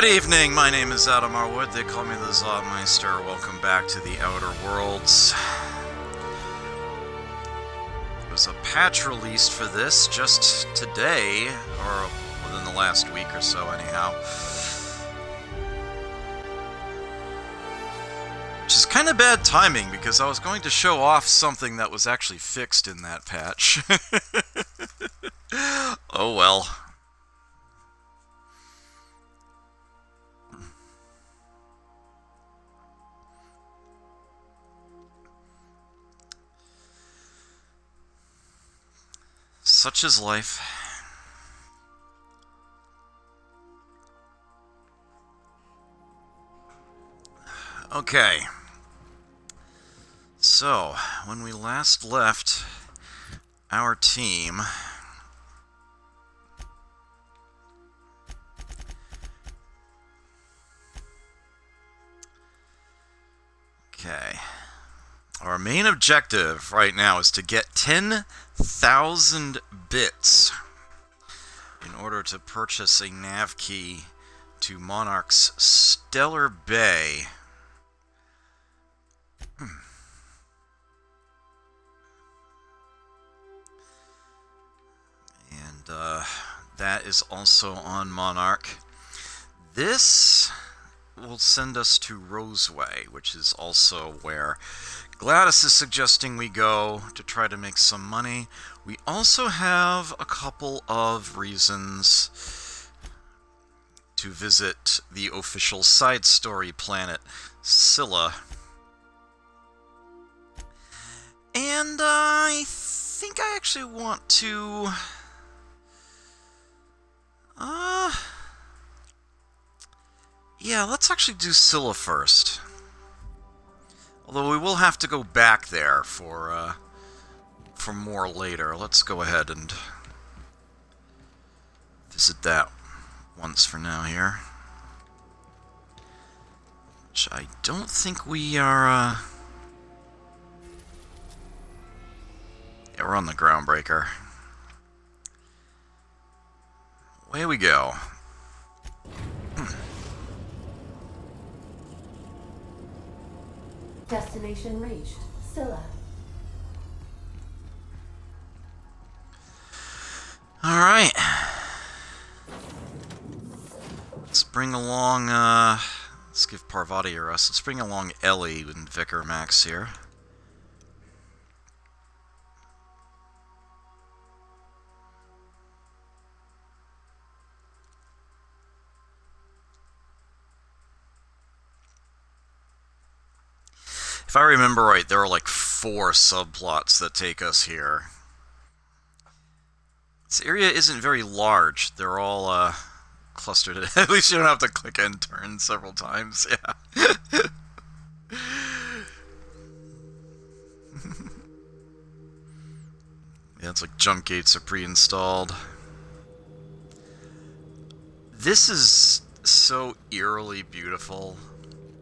Good evening, my name is Adam Arwood, they call me the Zopmeister. Welcome back to the Outer Worlds. There was a patch released for this just today, or within the last week or so anyhow. Which is kind of bad timing, because I was going to show off something that was actually fixed in that patch. Oh well. Such is life. Okay. So, when we last left our team, okay, our main objective right now is to get 10,000 bits in order to purchase a nav key to Monarch's Stellar Bay. And that is also on Monarch. This will send us to Roseway, which is also where Gladys is suggesting we go to try to make some money. We also have a couple of reasons to visit the official side story planet, Scylla. And I think I actually want to... yeah, let's actually do Scylla first. Although we will have to go back there for more later. Let's go ahead and visit that once for now here. Which I don't think we are, yeah, we're on the Groundbreaker. Away we go. Destination reached. Scylla. Alright. Let's bring along, let's give Parvati a rest. Let's bring along Ellie and Vicar Max here. If I remember right, there are like 4 subplots that take us here. This area isn't very large. They're all clustered. At least you don't have to click and turn several times. Yeah. Yeah, it's like jump gates are pre-installed. This is so eerily beautiful.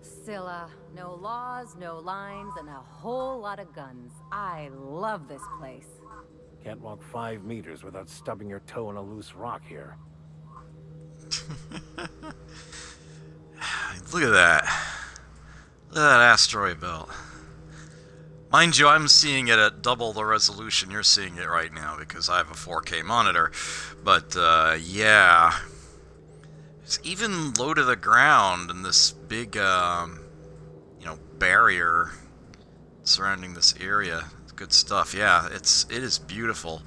Scylla. No laws, no lines, and a whole lot of guns. I love this place. Can't walk 5 meters without stubbing your toe on a loose rock here. Look at that. Look at that asteroid belt. Mind you, I'm seeing it at double the resolution you're seeing it right now because I have a 4K monitor. But, yeah. It's even low to the ground in this big, barrier surrounding this area. It's good stuff. Yeah, it is beautiful.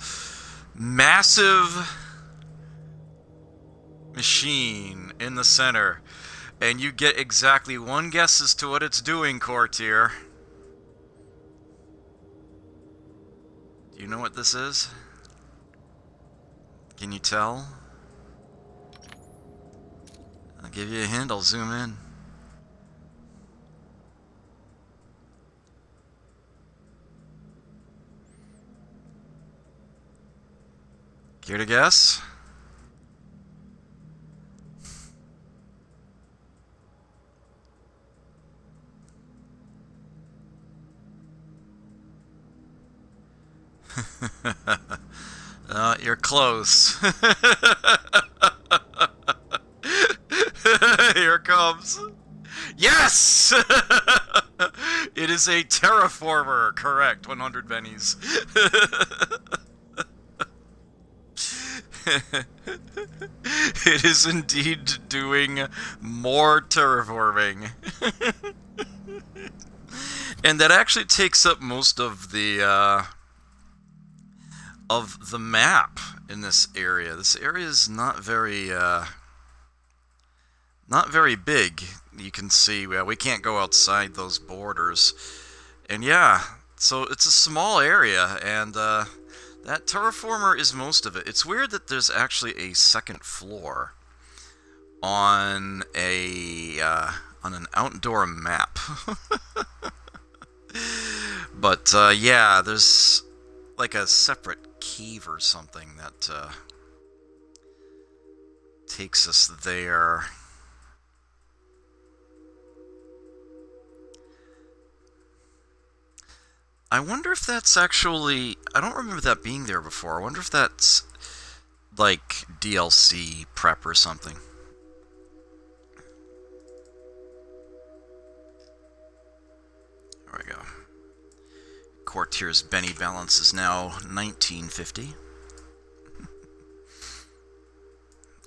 Massive machine in the center, and you get exactly one guess as to what it's doing, Courtier. Do you know what this is? Can you tell? I'll give you a hint. I'll zoom in. Care to guess? You're close. Here it comes. Yes! It is a terraformer. Correct. 100 bennies. It is indeed doing more terraforming. And that actually takes up most of the map in this area. This area is not very big. You can see we can't go outside those borders. And yeah, so it's a small area, and that terraformer is most of it. It's weird that there's actually a second floor on an outdoor map. But yeah, there's like a separate cave or something that takes us there. I wonder if that's actually... I don't remember that being there before. I wonder if that's like DLC prep or something. There we go. Courtier's Benny balance is now 1950.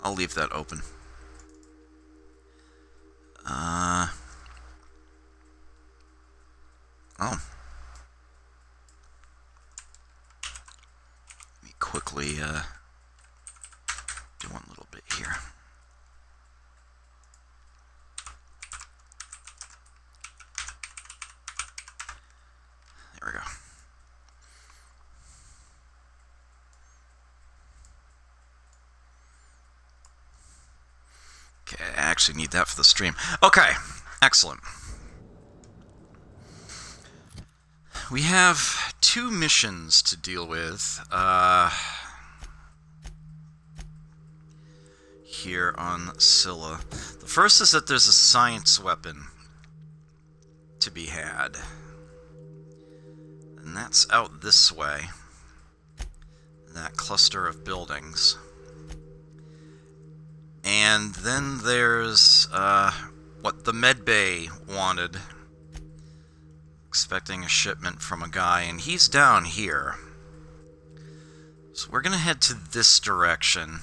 I'll leave that open. Oh. Let me quickly do one little bit here. There we go. Okay, I actually need that for the stream. Okay, excellent. We have 2 missions to deal with here on Scylla. The first is that there's a science weapon to be had. And that's out this way. That cluster of buildings. And then there's what the medbay wanted. Expecting a shipment from a guy, and he's down here. So we're gonna head to this direction,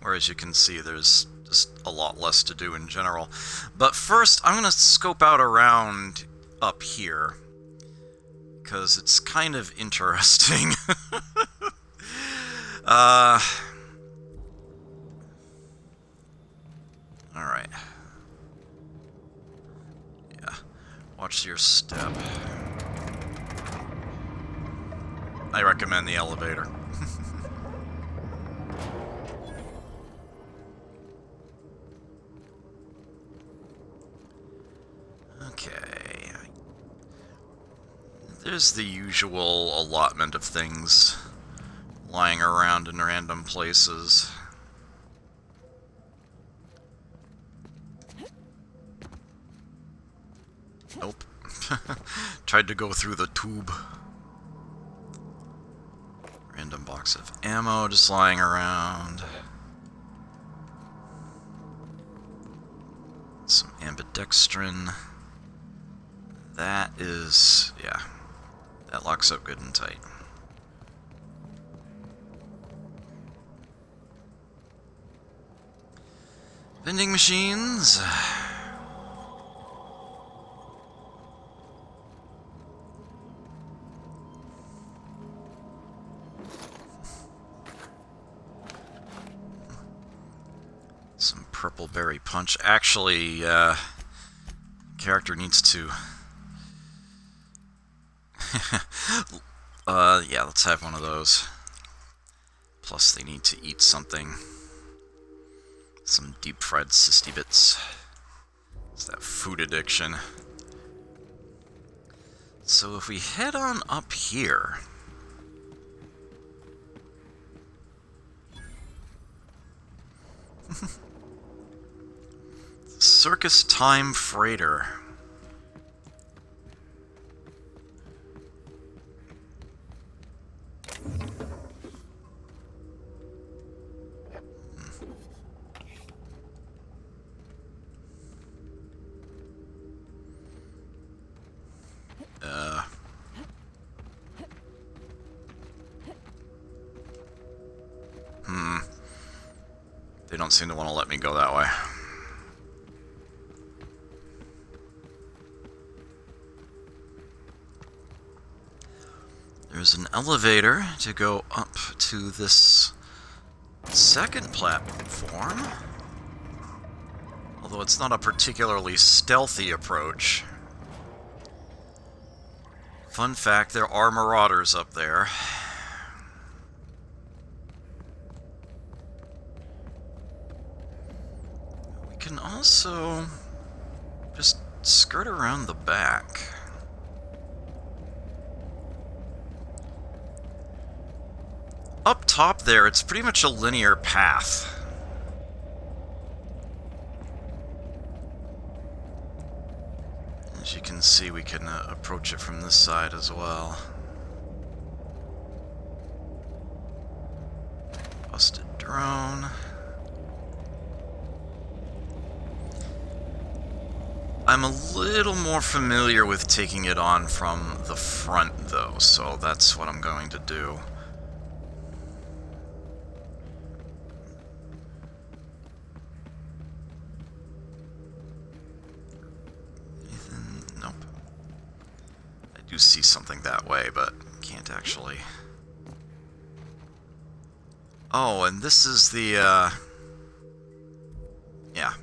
where as you can see there's just a lot less to do in general. But first I'm gonna scope out around up here, because it's kind of interesting. Alright. Yeah. Watch your step. I recommend the elevator. Okay. There's the usual allotment of things lying around in random places. Nope. Tried to go through the tube. Random box of ammo just lying around. Some ambidextrine. That is... yeah. That locks up good and tight. Vending machines. Some purple berry punch. Actually, character needs to... yeah, let's have one of those. Plus they need to eat something. Some deep-fried Sisty Bits. It's that food addiction. So if we head on up here... Circus Time Freighter. seem to want to let me go that way. There's an elevator to go up to this second platform. Although it's not a particularly stealthy approach. Fun fact, there are marauders up there. We can also just skirt around the back. Up top there, it's pretty much a linear path. As you can see, we can approach it from this side as well. Busted drone. I'm a little more familiar with taking it on from the front, though, so that's what I'm going to do. See something that way, but can't actually. Oh, and this is the yeah.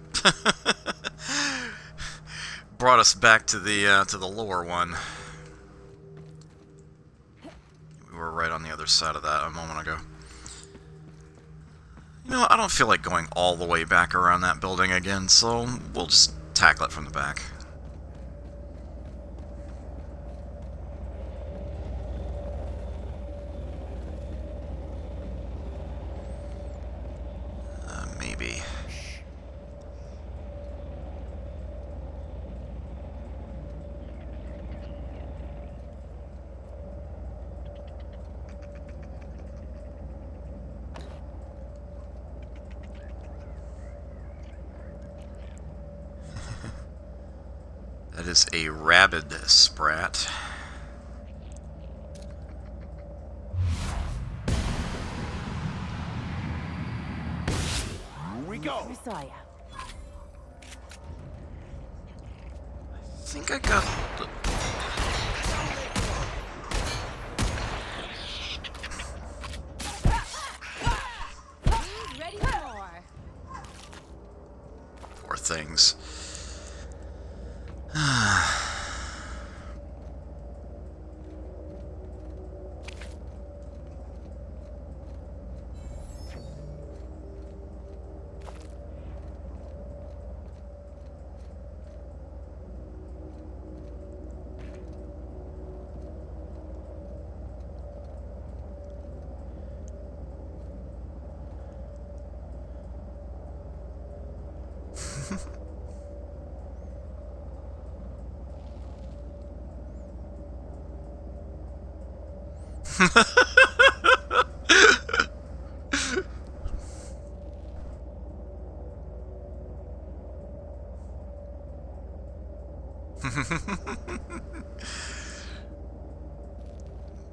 Brought us back to the lower one. We were right on the other side of that a moment ago. You know, I don't feel like going all the way back around that building again, so we'll just tackle it from the back. Maybe. That is a rabid sprat. Go. We saw ya. I think I got the... Ready for more. Poor things.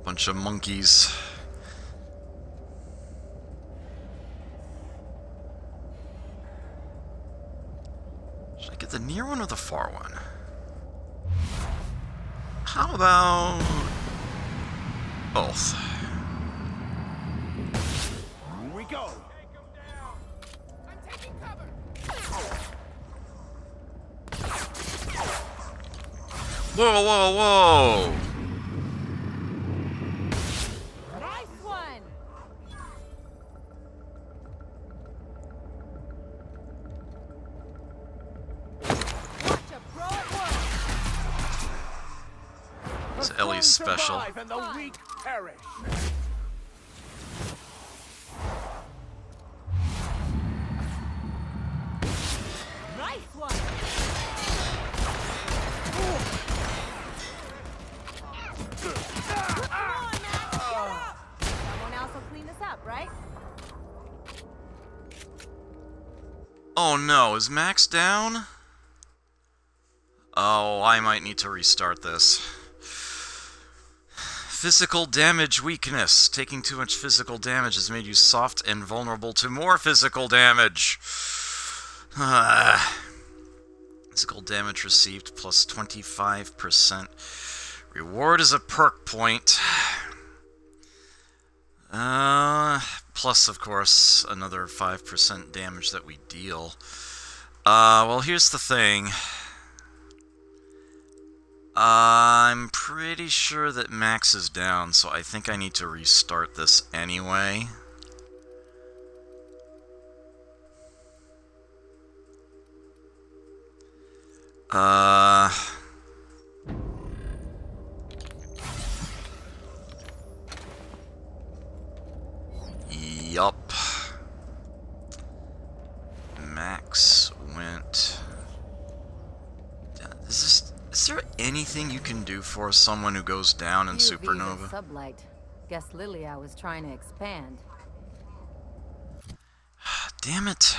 Bunch of monkeys. Should I get the near one or the far one? How about both? Here we go. Whoa, whoa, whoa! Nice one. Watch a pro at work. It's Ellie's special. Survive and the weak perish. Nice one. Come on, Max, get up. Someone else will clean this up, right? Oh no, is Max down? Oh, I might need to restart this. Physical damage weakness. Taking too much physical damage has made you soft and vulnerable to more physical damage. Physical damage received plus 25%. Reward is a perk point. Plus, of course, another 5% damage that we deal. Well, here's the thing. I'm pretty sure that max is down, so I think I need to restart this anyway. Yup. Max went... Is there anything you can do for someone who goes down in Supernova? Sublight. Guess Lilia was trying to expand. Damn it.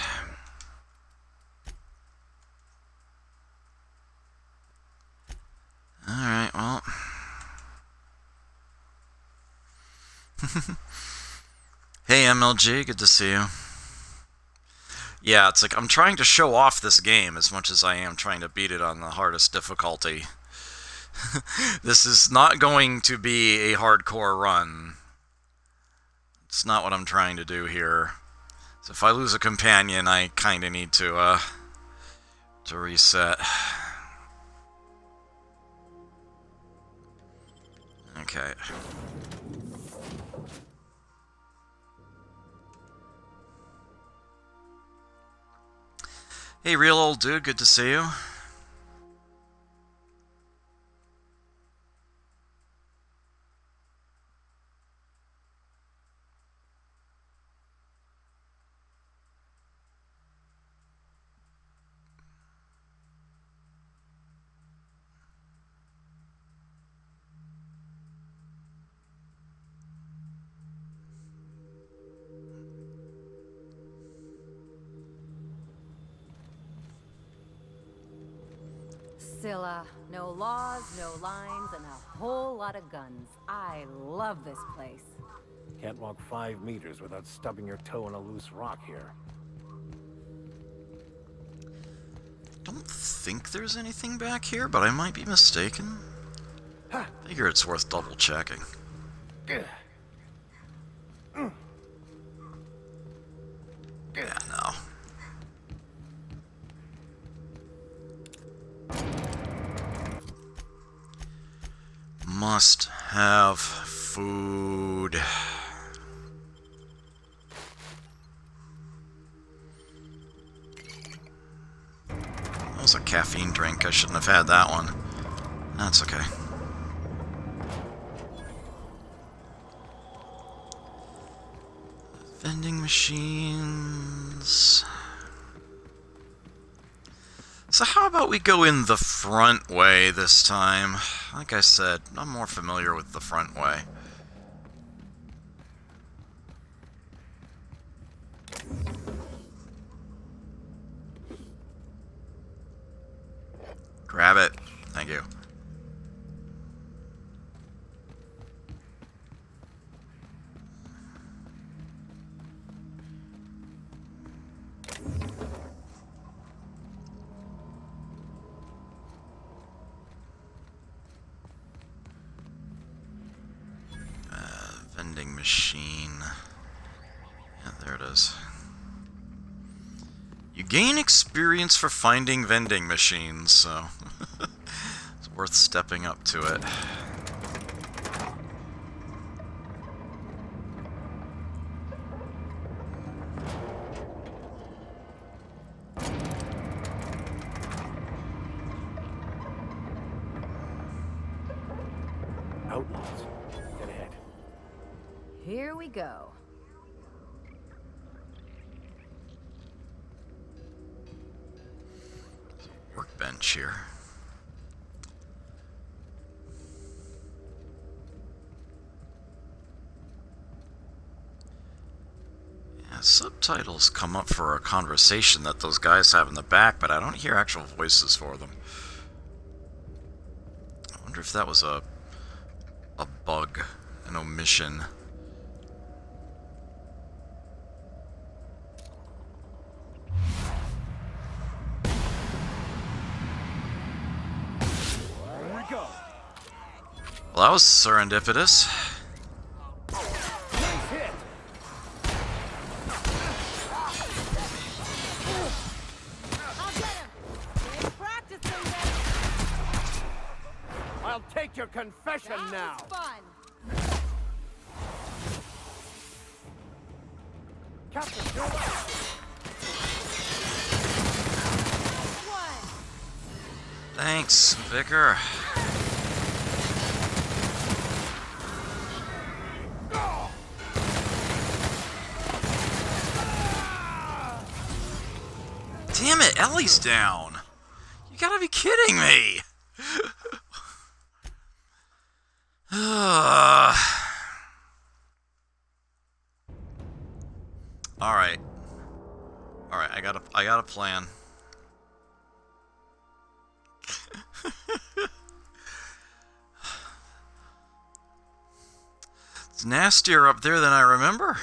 Alright, well... Hey MLG, good to see you. Yeah, it's like I'm trying to show off this game as much as I am trying to beat it on the hardest difficulty. This is not going to be a hardcore run. It's not what I'm trying to do here. So if I lose a companion, I kind of need to reset. Okay. Hey, real old dude, good to see you. Scylla, no laws, no lines, and a whole lot of guns. I love this place. Can't walk 5 meters without stubbing your toe on a loose rock here. Don't think there's anything back here, but I might be mistaken. Figure it's worth double checking. Yeah, no. Must have food. That was a caffeine drink. I shouldn't have had that one. That's okay. Vending machines. So how about we go in the front way this time? Like I said, I'm more familiar with the front way. Grab it. Thank you. Vending machine. Yeah, there it is. You gain experience for finding vending machines, so it's worth stepping up to it. Outlaws. Get ahead. Here we go. Workbench here. Yeah, subtitles come up for a conversation that those guys have in the back, but I don't hear actual voices for them. I wonder if that was a bug. an omission. Here we go. Well, that was serendipitous. Nice hit. I'll get him! Been practicing this! I'll take your confession now. That was fun! Captain, you're right. One! Thanks, Vicar. Damn it, Ellie's down. You gotta be kidding me. Alright. Alright, I got a plan. It's nastier up there than I remember.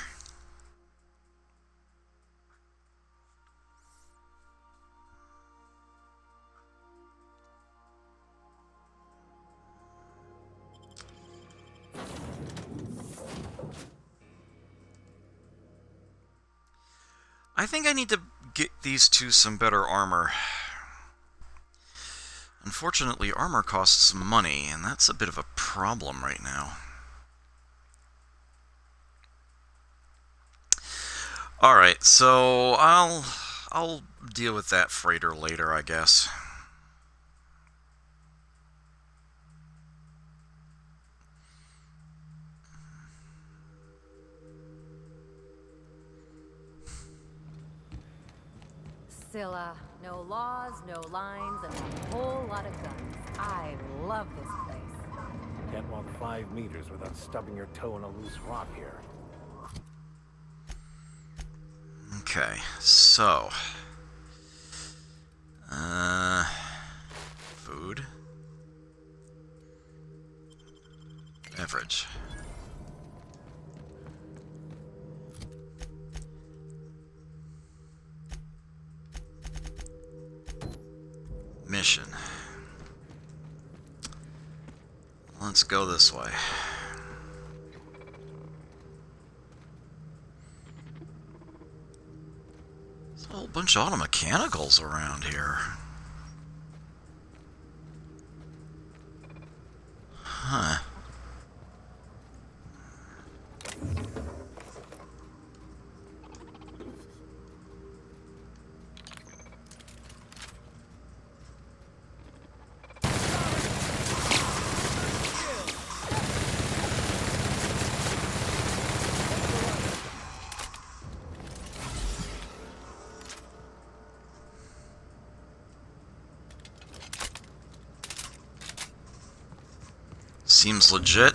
I think I need to get these two some better armor. Unfortunately, armor costs money, and that's a bit of a problem right now. Alright, so I'll deal with that freighter later, I guess. Scylla, no laws, no lines, and a whole lot of guns. I love this place. Can't walk 5 meters without stubbing your toe on a loose rock here. Okay, so... food. Beverage. Mission. Let's go this way. There's a whole bunch of auto mechanicals around here. Huh. Seems legit.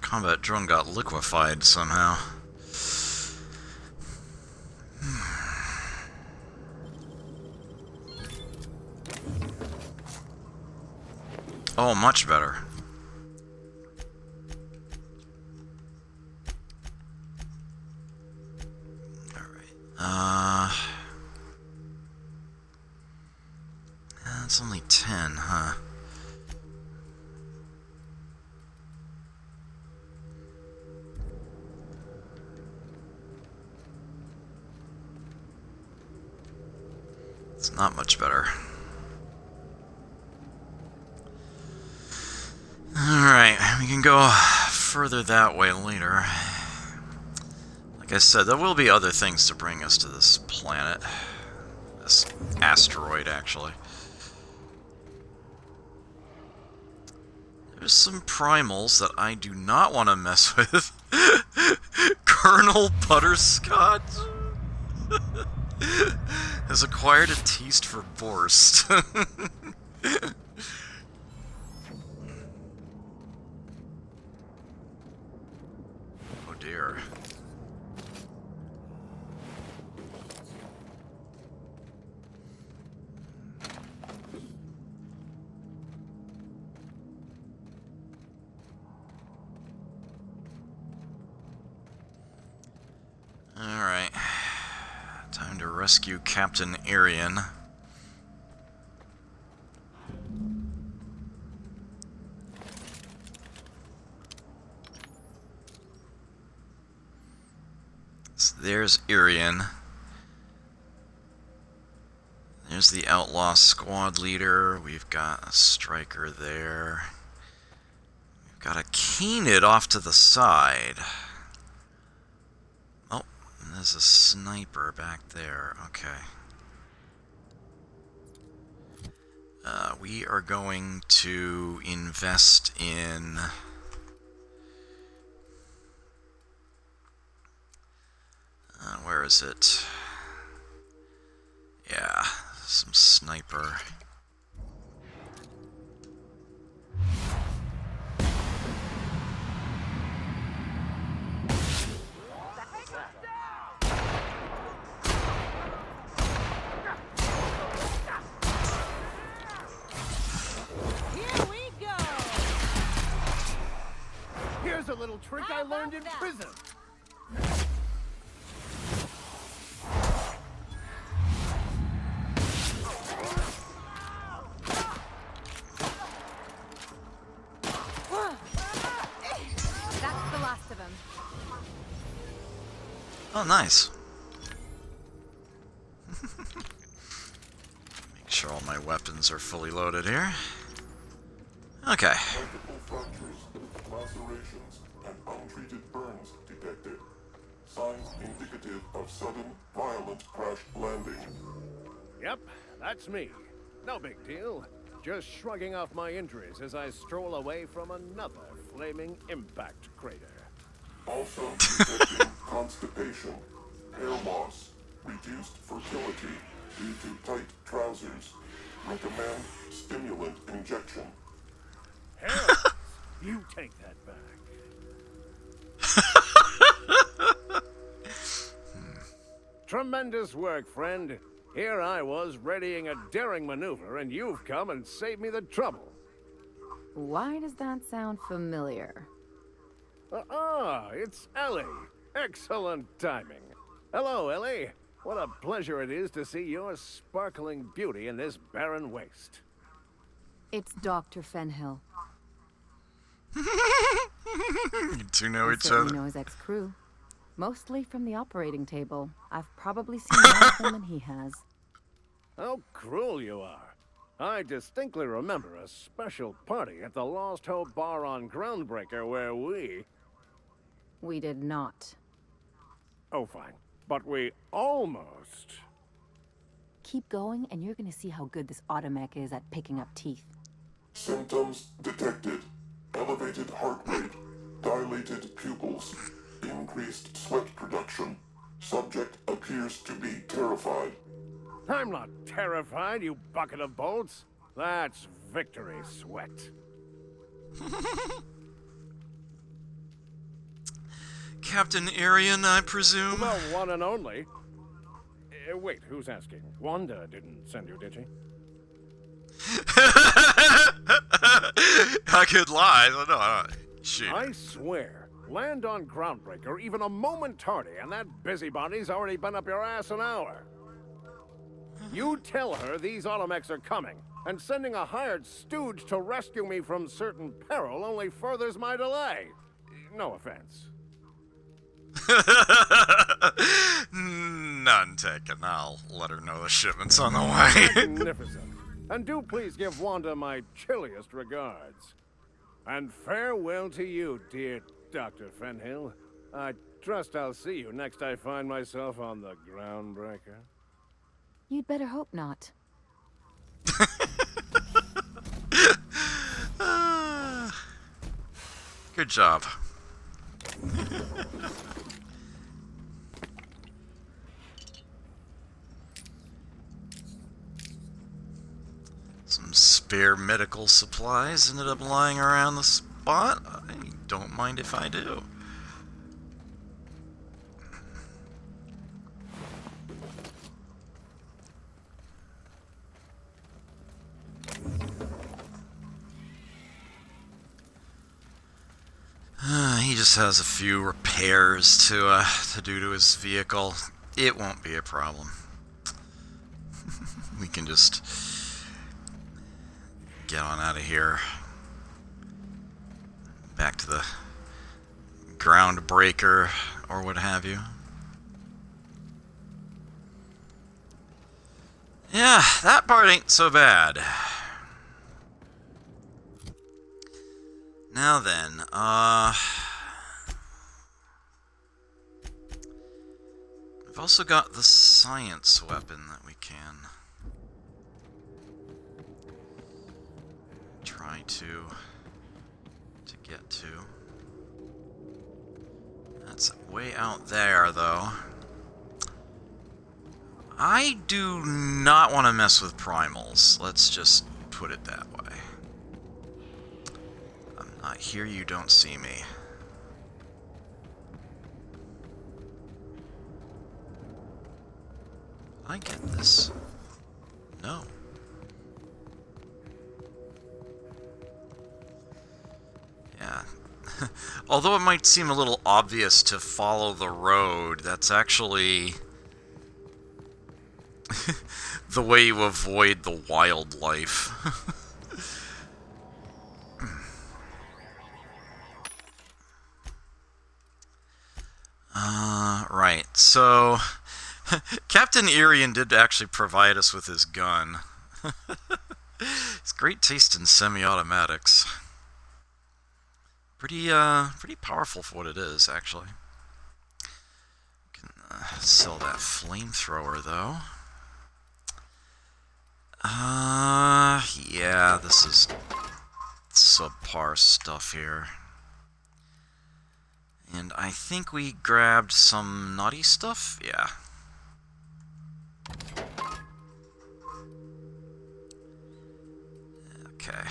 Combat drone got liquefied somehow. Oh, much better. That's only 10, huh? It's not much better. Alright, we can go further that way later. Like I said, there will be other things to bring us to this planet. This asteroid, actually. There's some primals that I do not want to mess with. Colonel Butterscotch has acquired a taste for Borst. Oh dear. Alright. Time to rescue Captain Arian. So there's Arian. There's the outlaw squad leader. We've got a striker there. We've got a Keenid off to the side. Oh, and there's a sniper back there. Okay. We are going to invest in... where is it? Yeah, some sniper. Here's a little trick I learned in prison. That's the last of him. Oh, nice. Make sure all my weapons are fully loaded here. Okay. Multiple fractures, lacerations, and untreated burns detected. Signs indicative of sudden, violent crash landing. Yep, that's me. No big deal. Just shrugging off my injuries as I stroll away from another flaming impact crater. Also detecting constipation, hair loss, reduced fertility due to tight trousers. Recommend stimulant injection. Hell, you take that back. Tremendous work, friend. Here I was readying a daring maneuver, and you've come and saved me the trouble. Why does that sound familiar? It's Ellie. Excellent timing. Hello, Ellie. What a pleasure it is to see your sparkling beauty in this barren waste. It's Dr. Fenhill. You two know I each certainly other. know his ex-crew. Mostly from the operating table. I've probably seen more of them than he has. How cruel you are. I distinctly remember a special party at the Lost Hope Bar on Groundbreaker where We did not. Oh, fine. But we almost... Keep going, and you're gonna see how good this automech is at picking up teeth. Symptoms detected. Elevated heart rate, dilated pupils, increased sweat production. Subject appears to be terrified. I'm not terrified, you bucket of bolts. That's victory sweat. Captain Arian, I presume? The one and only. Wait, who's asking? Wanda didn't send you, did she? I could lie. No, shoot. I swear, land on Groundbreaker even a moment tardy, and that busybody's already been up your ass an hour. You tell her these automechs are coming, and sending a hired stooge to rescue me from certain peril only furthers my delay. No offense. None taken. I'll let her know the shipment's on the way. Magnificent. And do please give Wanda my chilliest regards. And farewell to you, dear Dr. Fenhill. I trust I'll see you next I find myself on the Groundbreaker. You'd better hope not. Good job. Some spare medical supplies ended up lying around the spot. I don't mind if I do. He just has a few repairs to do to his vehicle. It won't be a problem. We can just get on out of here. Back to the ground breaker or what have you. Yeah, that part ain't so bad. Now then, I've also got the science weapon that we can try to get to. That's way out there, though. I do not want to mess with primals. Let's just put it that way. I'm not here, you don't see me. I get this. No. Yeah. Although it might seem a little obvious to follow the road, that's actually the way you avoid the wildlife. Right, so Captain Irian did actually provide us with his gun. It's great taste in semi-automatics. Pretty powerful for what it is, actually. Can sell that flamethrower, though. Yeah, this is subpar stuff here. And I think we grabbed some naughty stuff? Yeah. Okay.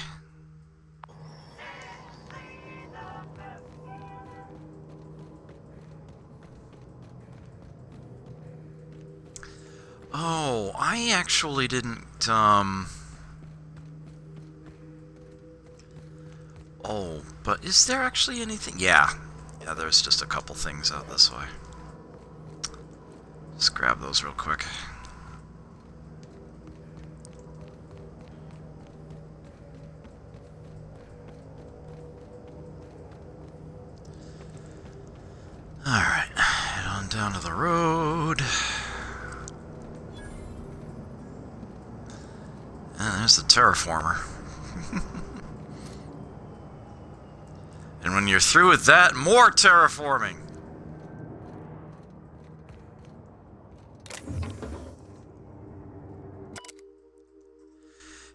Oh, I actually didn't, Oh, but is there actually anything? Yeah. Yeah, there's just a couple things out this way. Just grab those real quick. Alright, head on down to the road. And there's the terraformer. And when you're through with that, more terraforming!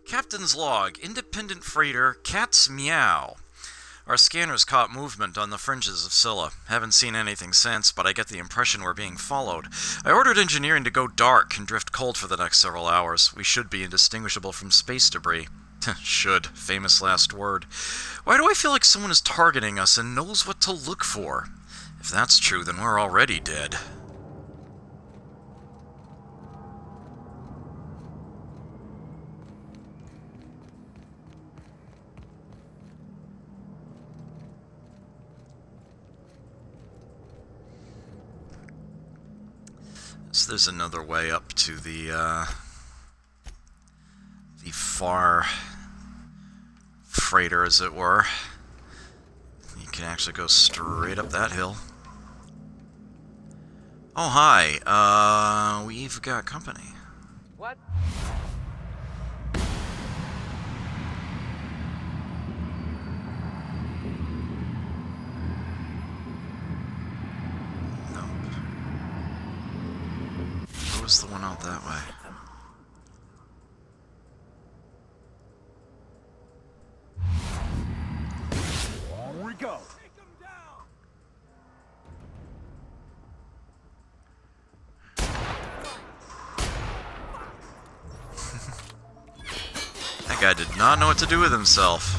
Captain's log. Independent freighter Cat's Meow. Our scanners caught movement on the fringes of Scylla. Haven't seen anything since, but I get the impression we're being followed. I ordered engineering to go dark and drift cold for the next several hours. We should be indistinguishable from space debris. Should. Famous last word. Why do I feel like someone is targeting us and knows what to look for? If that's true, then we're already dead. So there's another way up to the far freighter, as it were. You can actually go straight up that hill. Oh, hi. We've got company. What? Nope. Where was the one out that way? Here we go. That guy did not know what to do with himself.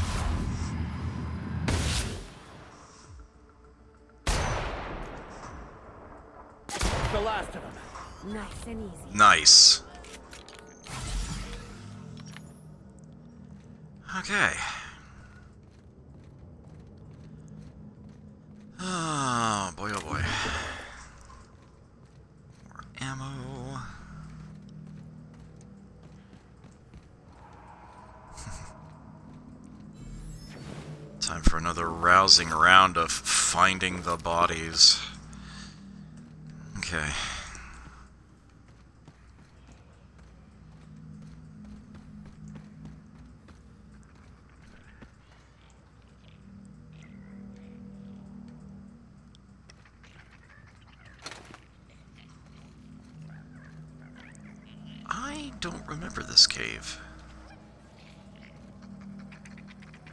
The last of them. Nice and easy. Nice. Okay. Oh boy, oh boy. More ammo. Time for another rousing round of finding the bodies. Okay. I don't remember this cave.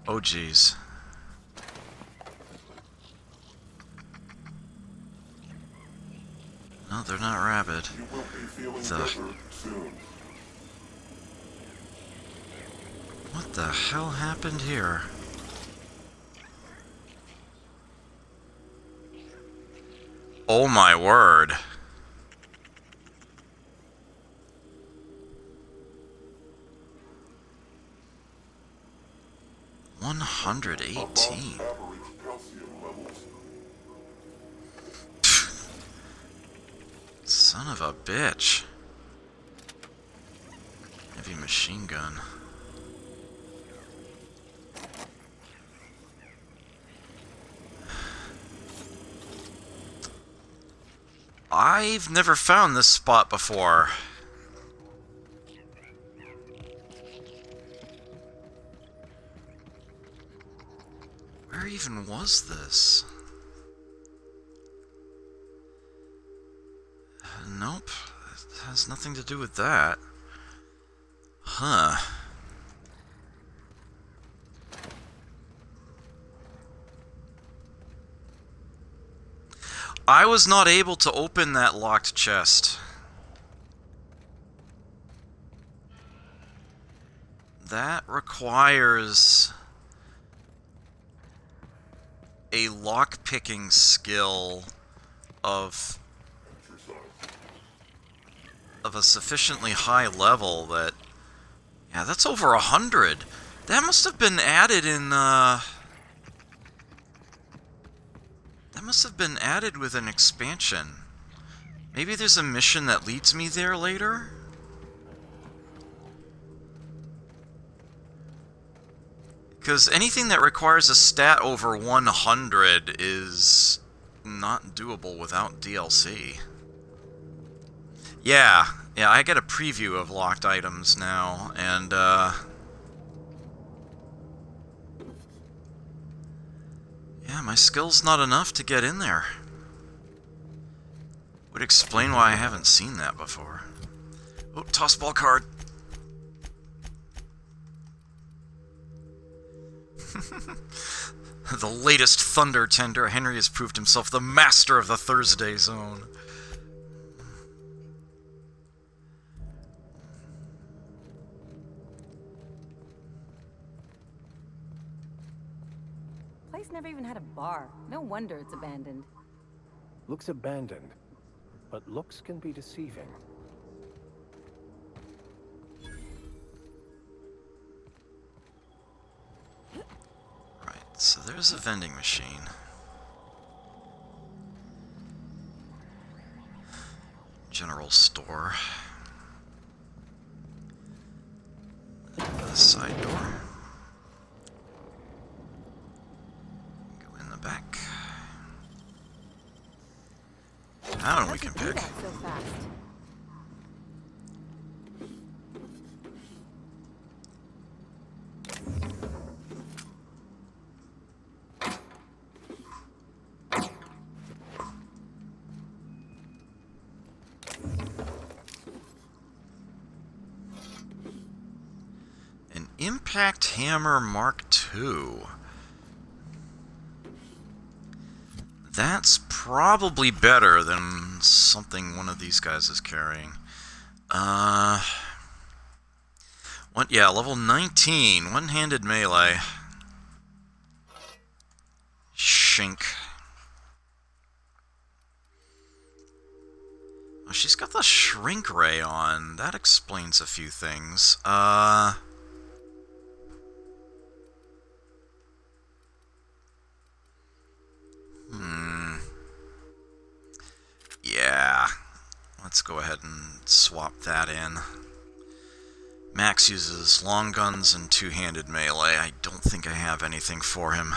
Oh geez. No, they're not rabid. You will be feeling better soon. What the hell happened here? Oh my word. $118. Above average calcium levels. Son of a bitch. Heavy machine gun. I've never found this spot before. Where even was this? Nope. It has nothing to do with that. Huh. I was not able to open that locked chest. That requires a lock-picking skill of a sufficiently high level that... Yeah, that's over 100. That must have been added in, That must have been added with an expansion. Maybe there's a mission that leads me there later? Because anything that requires a stat over 100 is not doable without DLC. Yeah, I get a preview of locked items now, and, yeah, my skill's not enough to get in there. Would explain why I haven't seen that before. Oh, toss ball card. The latest thunder tender, Henry has proved himself the master of the Thursday zone. Place never even had a bar. No wonder it's abandoned. Looks abandoned, but looks can be deceiving. Right, so there's a vending machine. General store. The side door. Go in the back. That one we can pick. So fast. An Impact Hammer Mark II. That's probably better than something one of these guys is carrying. Yeah, level 19, one-handed melee. Shink. Oh, she's got the shrink ray on. That explains a few things. Hmm. let's go ahead and swap that in. Max uses long guns and two-handed melee. I don't think I have anything for him.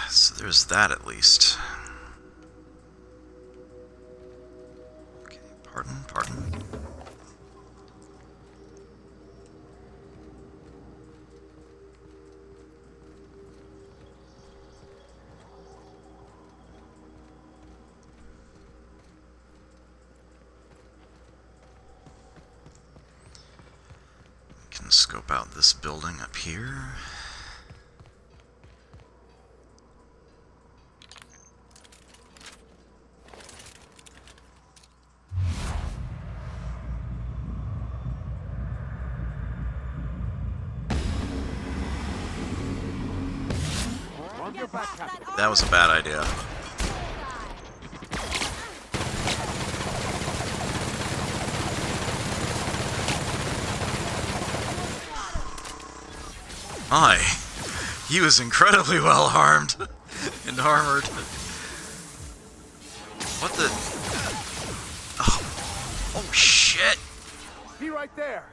So there's that at least. Okay, pardon. Can scope out this building up here. That was a bad idea. My, he was incredibly well armed and armored. What the? Oh shit! Be right there.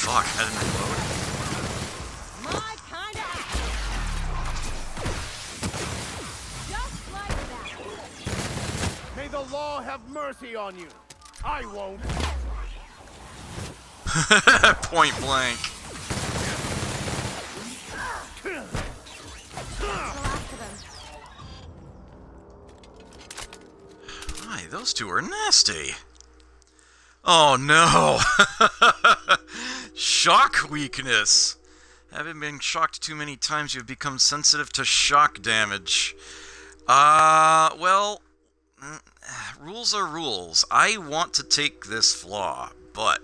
Fuck, I didn't reload. My kind of just like that. May the law have mercy on you. I won't. Point blank. The last of them. Hi, those two are nasty. Oh no! Shock weakness! Having been shocked too many times, you've become sensitive to shock damage. Well, rules are rules. I want to take this flaw, but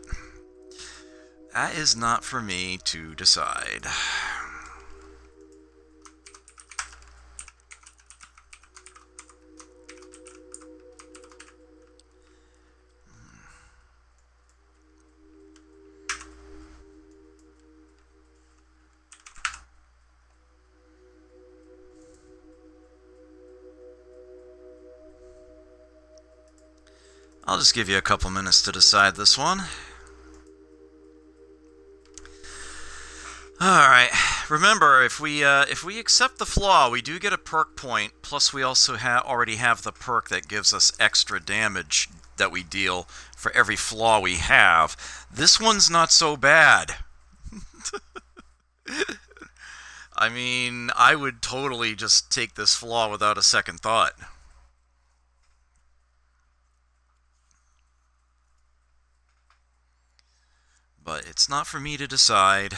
that is not for me to decide. I'll just give you a couple minutes to decide this one. Alright, remember, if we accept the flaw, we do get a perk point, plus we also already have the perk that gives us extra damage that we deal for every flaw we have. This one's not so bad. I mean, I would totally just take this flaw without a second thought. But it's not for me to decide.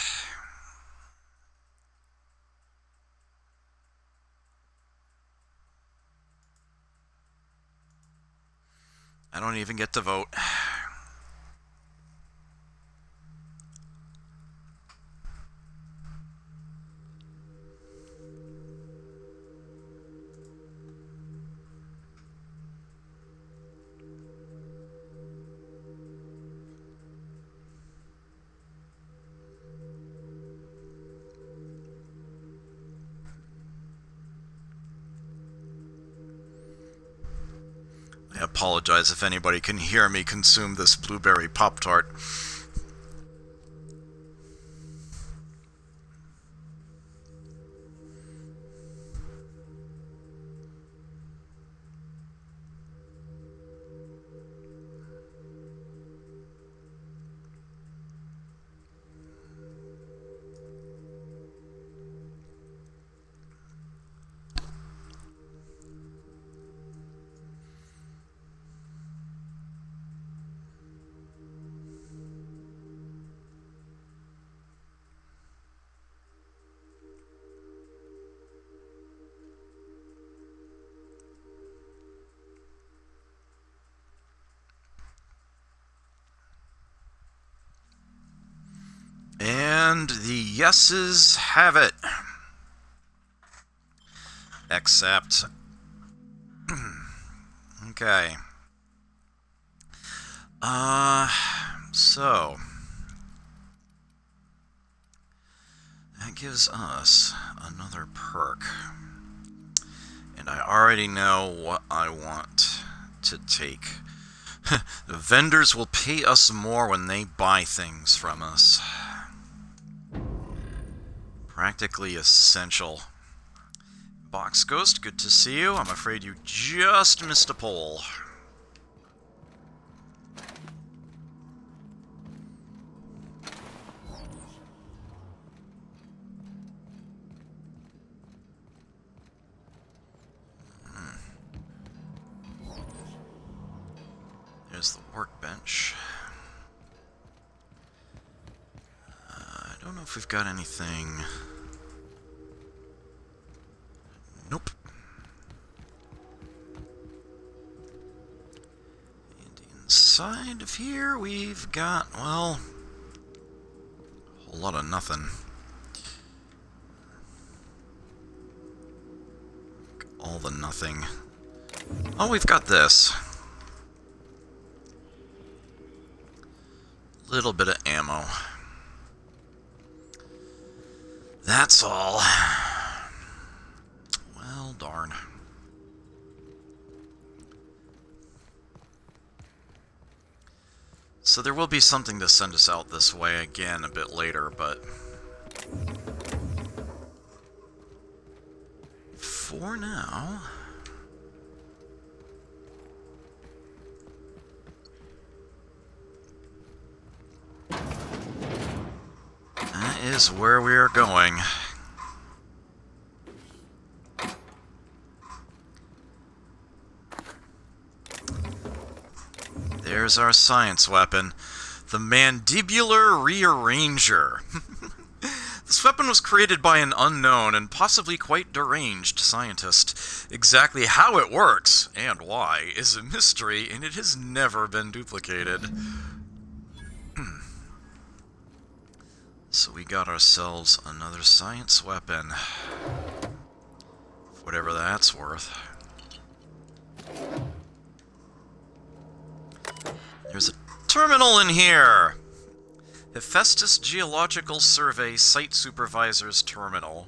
I don't even get to vote. I apologize if anybody can hear me consume this blueberry Pop-Tart. And the yeses have it. Accept. Okay. So that gives us another perk. And I already know what I want to take. The vendors will pay us more when they buy things from us. Practically essential. Box Ghost, good to see you. I'm afraid you just missed a poll. There's the workbench. I don't know if we've got anything. Nope. And inside of here we've got, well, a whole lot of nothing. All the nothing. Oh, we've got this. Little bit of ammo. That's all. Well, darn. So there will be something to send us out this way again a bit later, but for now, that is where we are going. There's our science weapon, the Mandibular Rearranger. This weapon was created by an unknown and possibly quite deranged scientist. Exactly how it works, and why, is a mystery, and it has never been duplicated. So we got ourselves another science weapon. Whatever that's worth. There's a terminal in here! Hephaestus Geological Survey Site Supervisor's Terminal.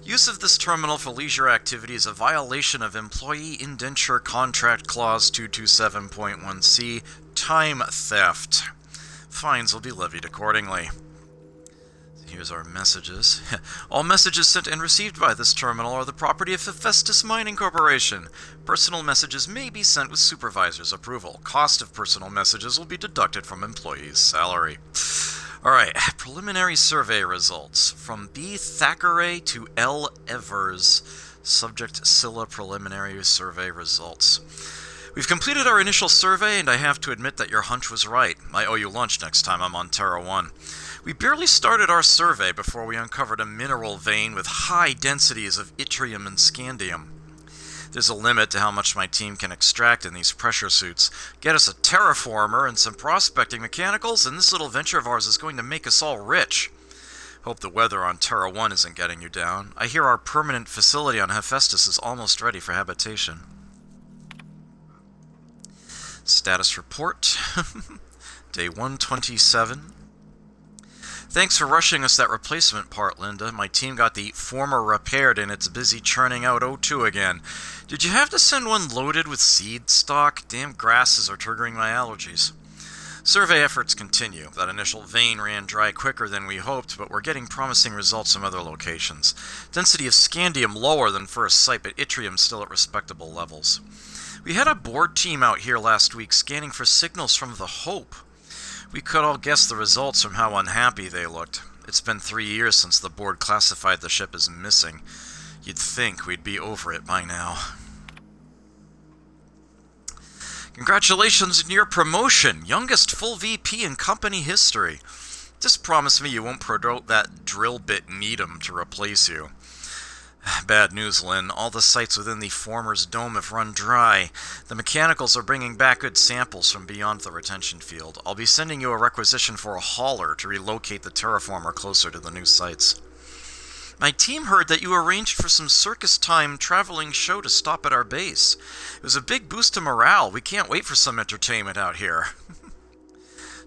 Use of this terminal for leisure activity is a violation of Employee Indenture Contract Clause 227.1c, time theft. Fines will be levied accordingly. Here's our messages. All messages sent and received by this terminal are the property of Hephaestus Mining Corporation. Personal messages may be sent with supervisor's approval. Cost of personal messages will be deducted from employee's salary. Alright, preliminary survey results. From B. Thackeray to L. Evers. Subject Scylla preliminary survey results. We've completed our initial survey, and I have to admit that your hunch was right. I owe you lunch next time I'm on Terra 1. We barely started our survey before we uncovered a mineral vein with high densities of yttrium and scandium. There's a limit to how much my team can extract in these pressure suits. Get us a terraformer and some prospecting mechanicals, and this little venture of ours is going to make us all rich. Hope the weather on Terra 1 isn't getting you down. I hear our permanent facility on Hephaestus is almost ready for habitation. Status report. Day 127. Thanks for rushing us that replacement part, Linda. My team got the former repaired and it's busy churning out O2 again. Did you have to send one loaded with seed stock? Damn grasses are triggering my allergies. Survey efforts continue. That initial vein ran dry quicker than we hoped, but we're getting promising results from other locations. Density of scandium lower than first sight, but yttrium still at respectable levels. We had a board team out here last week scanning for signals from the Hope. We could all guess the results from how unhappy they looked. It's been 3 years since the board classified the ship as missing. You'd think we'd be over it by now. Congratulations on your promotion! Youngest full VP in company history. Just promise me you won't promote that drill bit Needham to replace you. Bad news, Lynn. All the sites within the former's dome have run dry. The mechanicals are bringing back good samples from beyond the retention field. I'll be sending you a requisition for a hauler to relocate the terraformer closer to the new sites. My team heard that you arranged for some circus-time traveling show to stop at our base. It was a big boost to morale. We can't wait for some entertainment out here.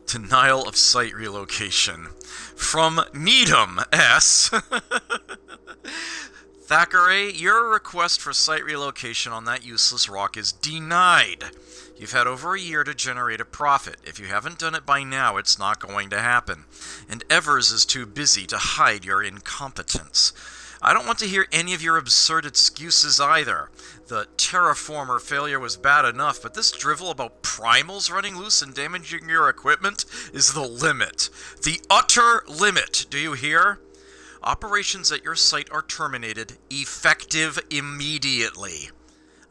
Denial of site relocation. From Needham S. Thackeray, your request for site relocation on that useless rock is denied. You've had over a year to generate a profit. If you haven't done it by now, it's not going to happen. And Evers is too busy to hide your incompetence. I don't want to hear any of your absurd excuses either. The terraformer failure was bad enough, but this drivel about primals running loose and damaging your equipment is the limit. The utter limit, do you hear? Operations at your site are terminated, effective immediately.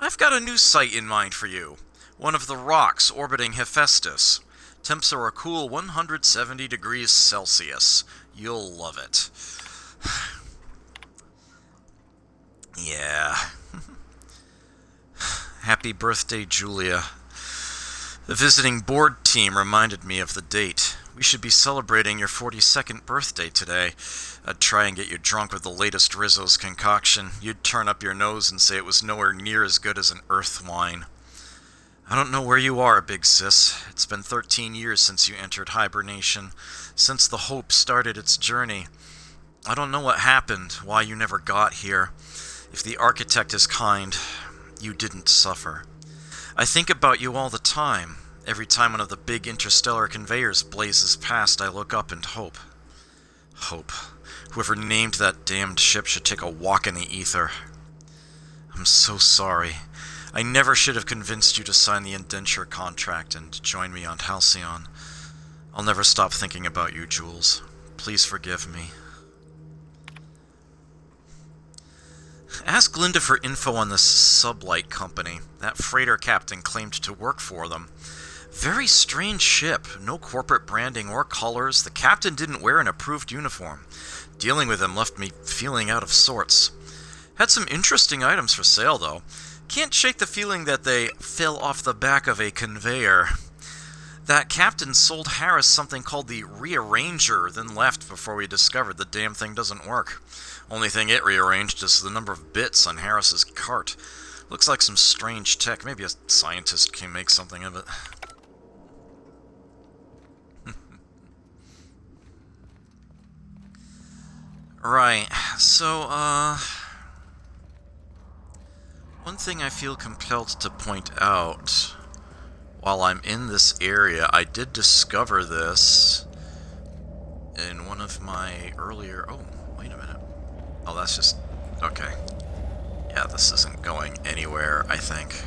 I've got a new site in mind for you. One of the rocks orbiting Hephaestus. Temps are a cool 170 degrees Celsius. You'll love it. Yeah. Happy birthday, Julia. The visiting board team reminded me of the date. We should be celebrating your 42nd birthday today. I'd try and get you drunk with the latest Rizzo's concoction. You'd turn up your nose and say it was nowhere near as good as an earth wine. I don't know where you are, big sis. It's been 13 years since you entered hibernation, since the Hope started its journey. I don't know what happened, why you never got here. If the architect is kind, you didn't suffer. I think about you all the time. Every time one of the big interstellar conveyors blazes past, I look up and hope. Hope. Whoever named that damned ship should take a walk in the ether. I'm so sorry. I never should have convinced you to sign the indenture contract and join me on Halcyon. I'll never stop thinking about you, Jules. Please forgive me. Ask Linda for info on this sublight company. That freighter captain claimed to work for them. Very strange ship. No corporate branding or colors. The captain didn't wear an approved uniform. Dealing with him left me feeling out of sorts. Had some interesting items for sale, though. Can't shake the feeling that they fell off the back of a conveyor. That captain sold Harris something called the Rearranger, then left before we discovered the damn thing doesn't work. Only thing it rearranged is the number of bits on Harris's cart. Looks like some strange tech. Maybe a scientist can make something of it. Right, so, one thing I feel compelled to point out, while I'm in this area, I did discover this in one of my earlier... Oh, wait a minute. Oh, that's just... Okay. Yeah, this isn't going anywhere, I think.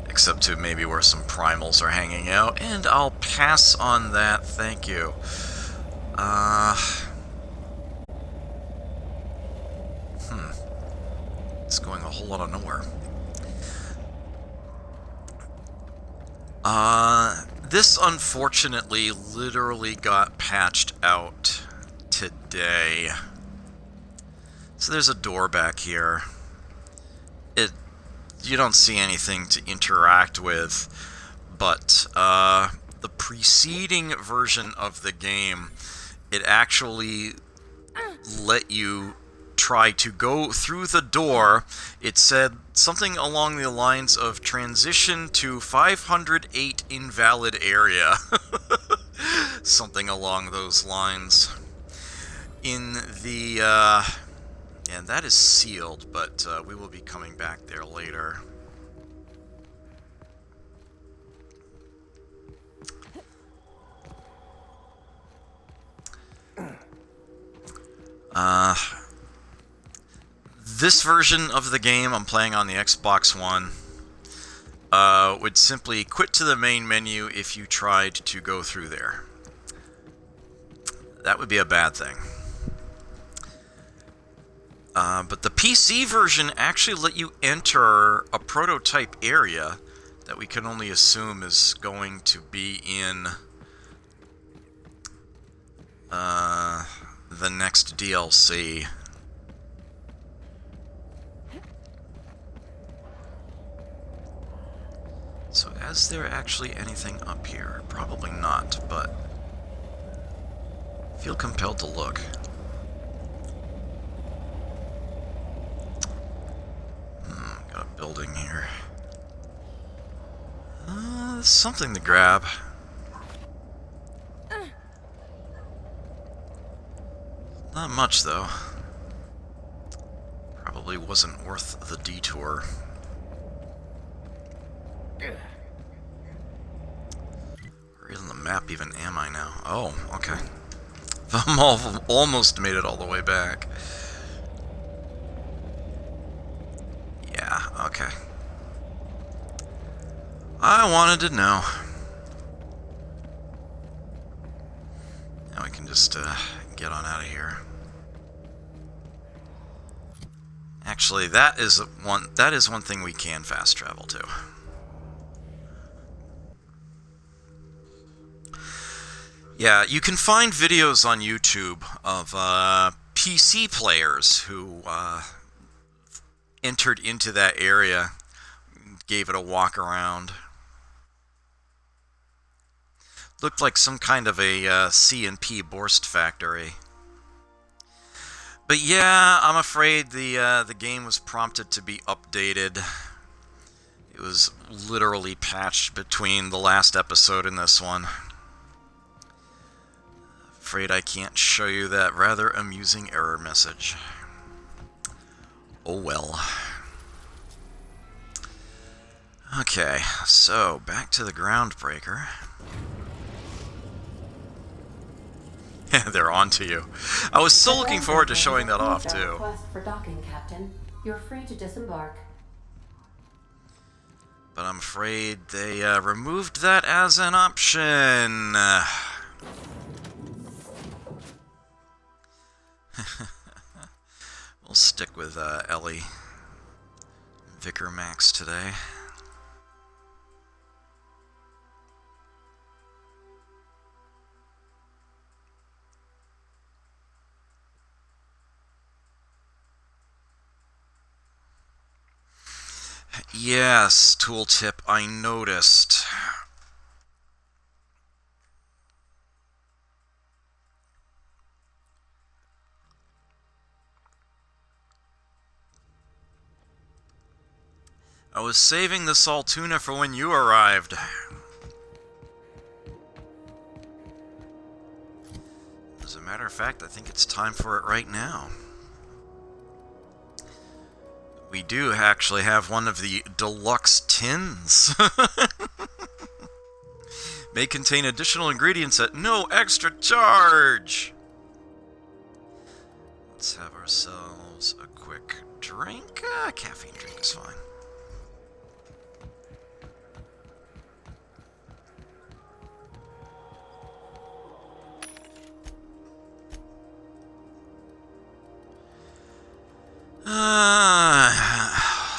Except to maybe where some primals are hanging out, and I'll pass on that, thank you. It's going a whole lot of nowhere. This unfortunately literally got patched out today. So there's a door back here. You don't see anything to interact with, but the preceding version of the game, it actually let you try to go through the door. It said something along the lines of transition to 508 invalid area. Something along those lines. In the, and that is sealed, but we will be coming back there later. This version of the game I'm playing on the Xbox One would simply quit to the main menu if you tried to go through there. That would be a bad thing. But the PC version actually let you enter a prototype area that we can only assume is going to be in the next DLC. So, is there actually anything up here? Probably not, but I feel compelled to look. building here. Something to grab. Not much, though. Probably wasn't worth the detour. Where on the map even am I now? Oh, okay. I'm almost made it all the way back. Yeah, okay. I wanted to know. Now we can just get on out of here. Actually, that is one thing we can fast travel to. Yeah, you can find videos on YouTube of PC players who entered into that area, gave it a walk around. Looked like some kind of a C&P Borst factory. But yeah, I'm afraid the game was prompted to be updated. It was literally patched between the last episode and this one. Afraid I can't show you that rather amusing error message. Oh well. Okay, so back to the Groundbreaker. They're on to you. I was so looking forward to showing that off, too. Request for docking, Captain. You're free to disembark. But I'm afraid they removed that as an option. We'll stick with Ellie. Vicar Max today. Yes, tooltip, I noticed. I was saving the salt tuna for when you arrived. As a matter of fact, I think it's time for it right now. We do actually have one of the deluxe tins. May contain additional ingredients at no extra charge. Let's have ourselves a quick drink. Caffeine drink is fine.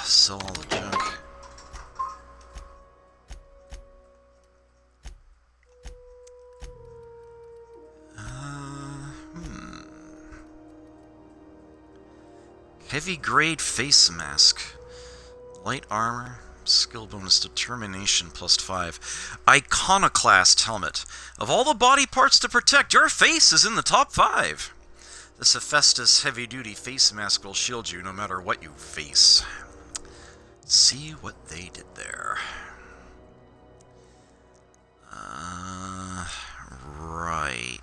Sell all the junk. Heavy grade face mask. Light armor. Skill bonus determination +5. Iconoclast helmet. Of all the body parts to protect, your face is in the top 5. This Hephaestus heavy-duty face mask will shield you no matter what you face. Let's see what they did there. Right.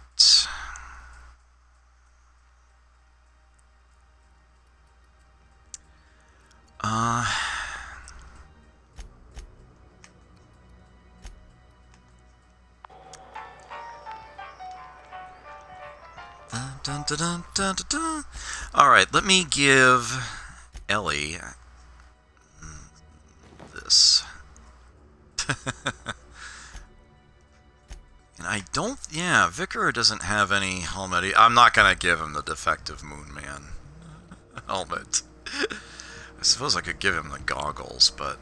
Dun, dun, dun, dun, dun, dun. All right, let me give Ellie this. And I don't... Yeah, Vicar doesn't have any helmet. I'm not going to give him the defective Moon Man helmet. I suppose I could give him the goggles, but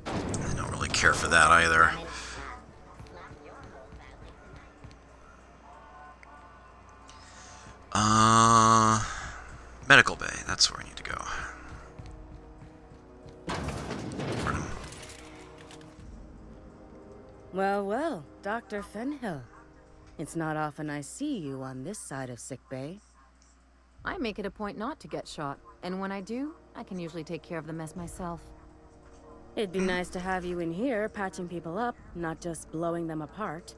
I don't really care for that either. Medical bay, that's where I need to go. Well, well, Dr. Fenhill. It's not often I see you on this side of sickbay. I make it a point not to get shot, and when I do, I can usually take care of the mess myself. It'd be nice to have you in here patching people up, not just blowing them apart.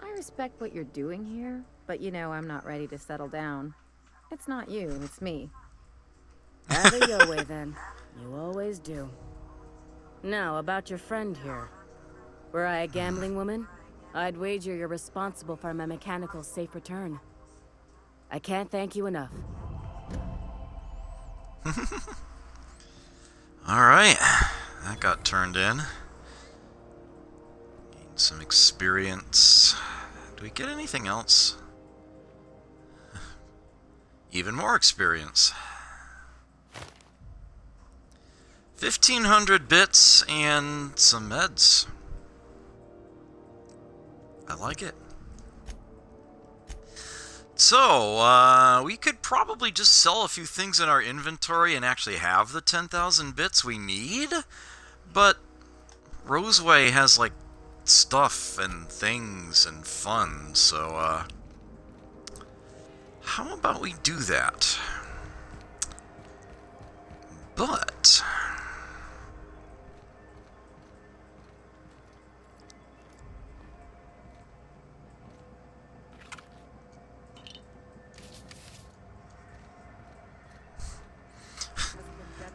I respect what you're doing here, but you know I'm not ready to settle down. It's not you, it's me. Have it your way then. You always do. Now, about your friend here. Were I a gambling woman, I'd wager you're responsible for my mechanical safe return. I can't thank you enough. Alright, that got turned in. Gained some experience. Do we get anything else? Even more experience. 1,500 bits and some meds. I like it. So, we could probably just sell a few things in our inventory and actually have the 10,000 bits we need. But Roseway has, like, stuff and things and fun, so, how about we do that? But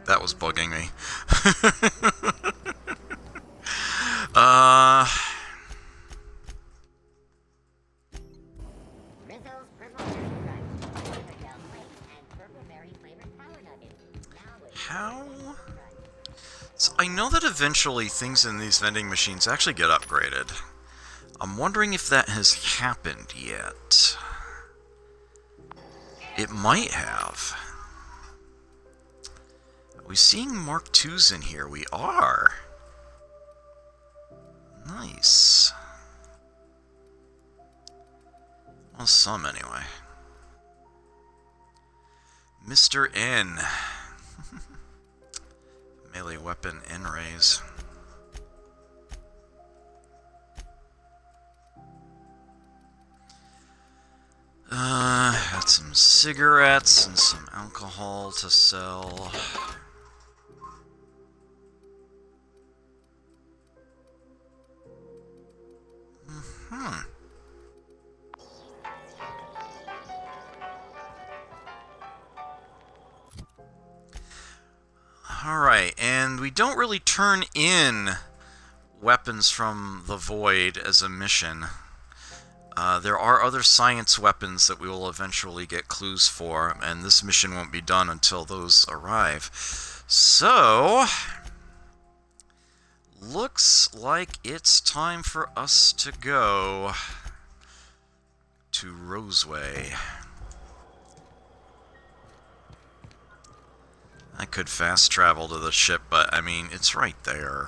that was bugging me. How? So I know that eventually things in these vending machines actually get upgraded. I'm wondering if that has happened yet. It might have. Are we seeing Mark IIs in here? We are. Nice. Well, some anyway. Mr. N. Melee weapon N-rays. Got some cigarettes and some alcohol to sell. Alright, and we don't really turn in weapons from the Void as a mission. There are other science weapons that we will eventually get clues for, and this mission won't be done until those arrive. So, looks like it's time for us to go to Roseway. I could fast travel to the ship, but I mean, it's right there.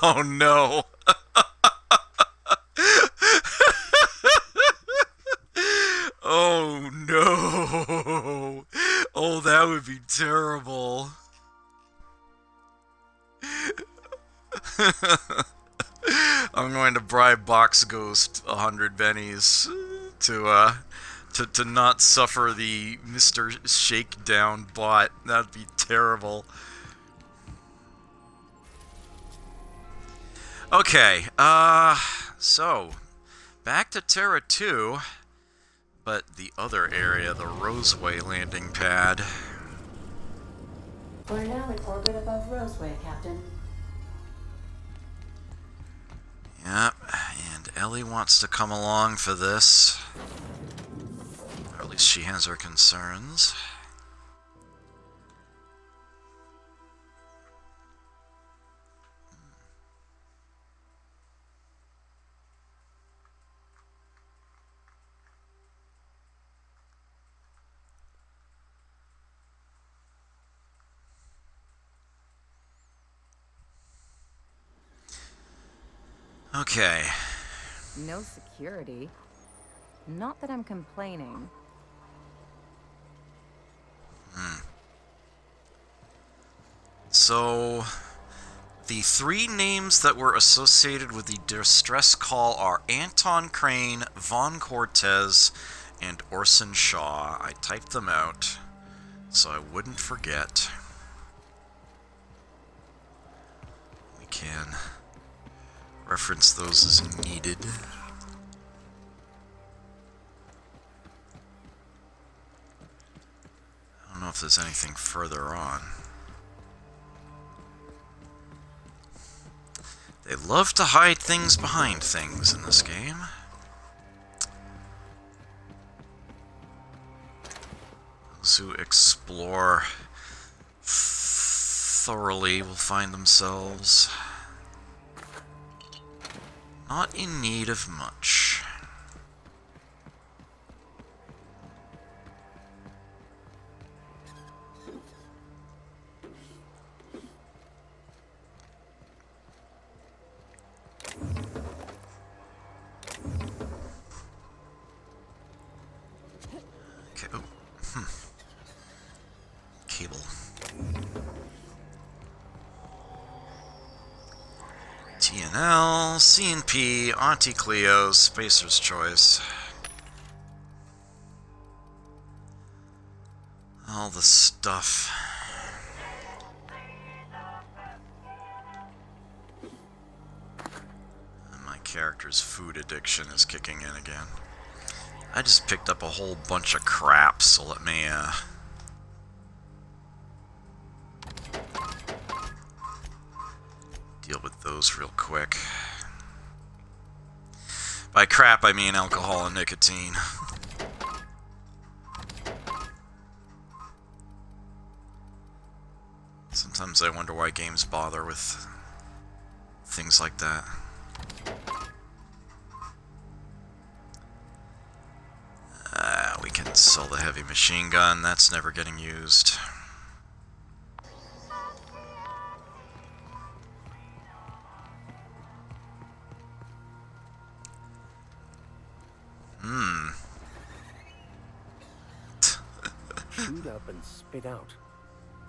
Oh no. Oh no. Oh, that would be terrible. I'm going to bribe Box Ghost 100 bennies to not suffer the Mr. Shakedown bot. That'd be terrible. Okay, so, back to Terra 2, but the other area, the Roseway landing pad. We're now in orbit above Roseway, Captain. Yep, and Ellie wants to come along for this. Or at least she has her concerns. Okay. No security. Not that I'm complaining. So, the three names that were associated with the distress call are Anton Crane, Von Cortez, and Orson Shaw. I typed them out so I wouldn't forget. We can reference those as needed. I don't know if there's anything further on. They love to hide things behind things in this game. Those who explore thoroughly will find themselves not in need of much. Okay, oh, cable. TNL, CNP, Auntie Cleo, Spacer's Choice. All the stuff. And my character's food addiction is kicking in again. I just picked up a whole bunch of crap, so let me, deal with those real quick. By crap, I mean alcohol and nicotine. Sometimes I wonder why games bother with things like that. We can sell the heavy machine gun, that's never getting used. Shoot up and spit out.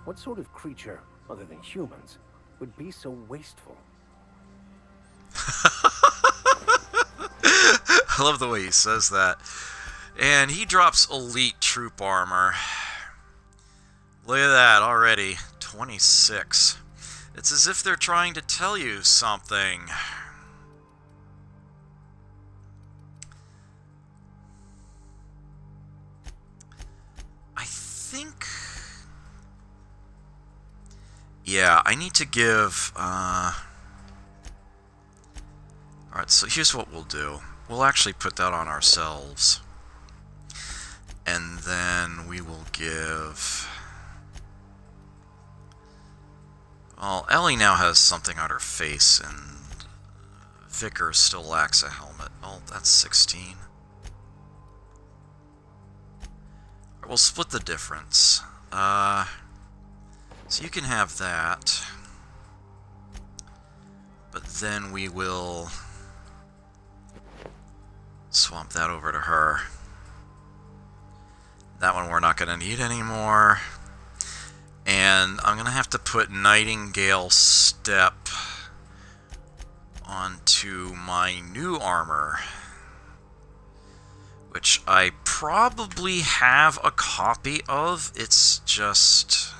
What sort of creature, other than humans, would be so wasteful? I love the way he says that. And he drops elite troop armor. Look at that already. 26. It's as if they're trying to tell you something. I think... yeah, I need to give... Alright, so here's what we'll do. We'll actually put that on ourselves. And then we will give... well, Ellie now has something on her face, and Vickers still lacks a helmet. Oh, that's 16. We'll split the difference. So you can have that. But then we will swap that over to her. That one we're not going to need anymore. And I'm going to have to put Nightingale Step onto my new armor, which I probably have a copy of. It's just...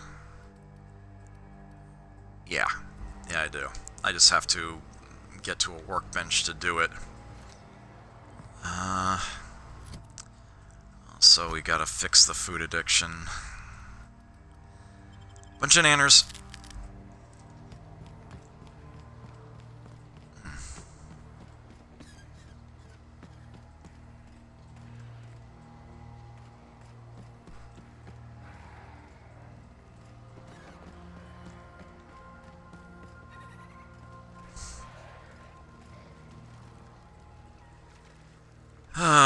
yeah, I do. I just have to get to a workbench to do it. So we gotta fix the food addiction. Bunch of nanners.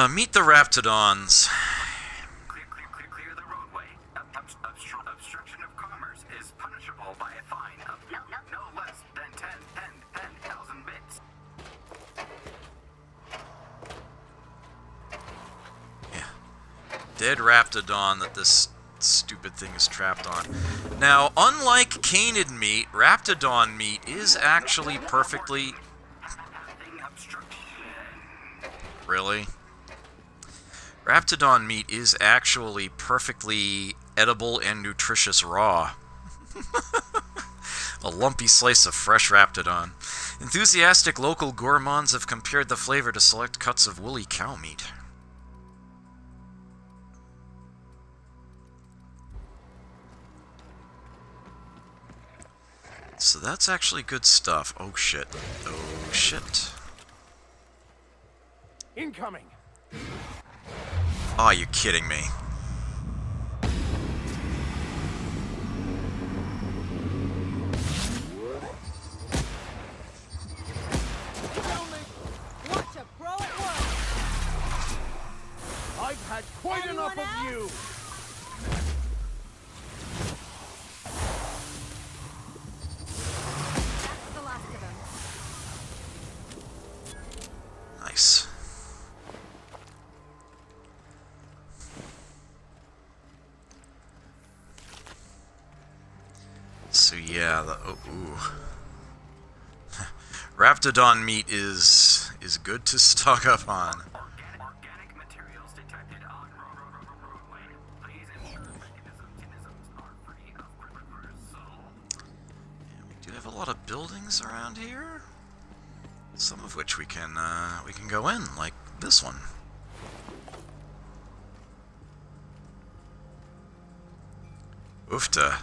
Meet the Raptidons. Clear the roadway. Obstruction of commerce is punishable by a fine of no less than 10,000 bits. Yeah. Dead Raptidon that this stupid thing is trapped on. Now, unlike canid meat, Raptidon meat is actually perfectly... Really? Raptidon meat is actually perfectly edible and nutritious raw. A lumpy slice of fresh Raptidon. Enthusiastic local gourmands have compared the flavor to select cuts of woolly cow meat. So that's actually good stuff. Oh shit. Oh shit. Incoming! Aw, you kidding me. Watch a pro at work. I've had quite Anyone enough of you! That's the last of them. Nice. So yeah, ooh. Raptidon meat is good to stock up on. Organic materials detected on roadway. Please ensure mechanisms are free of Yeah, we do have a lot of buildings around here, some of which we can go in, like this one. Oofta.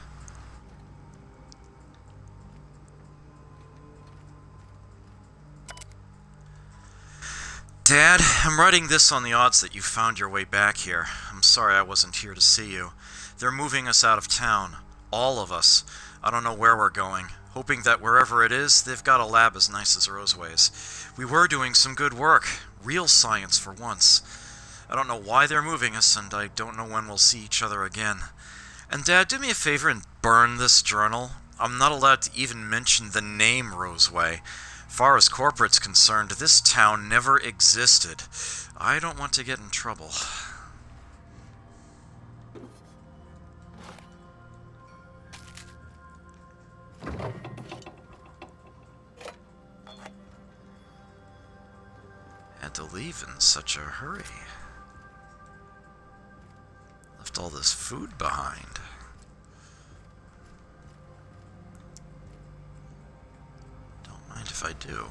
Dad, I'm writing this on the odds that you found your way back here. I'm sorry I wasn't here to see you. They're moving us out of town. All of us. I don't know where we're going. Hoping that wherever it is, they've got a lab as nice as Roseway's. We were doing some good work. Real science for once. I don't know why they're moving us, and I don't know when we'll see each other again. And Dad, do me a favor and burn this journal. I'm not allowed to even mention the name Roseway. Far as corporate's concerned, this town never existed. I don't want to get in trouble. Had to leave in such a hurry. Left all this food behind. Mind if I do?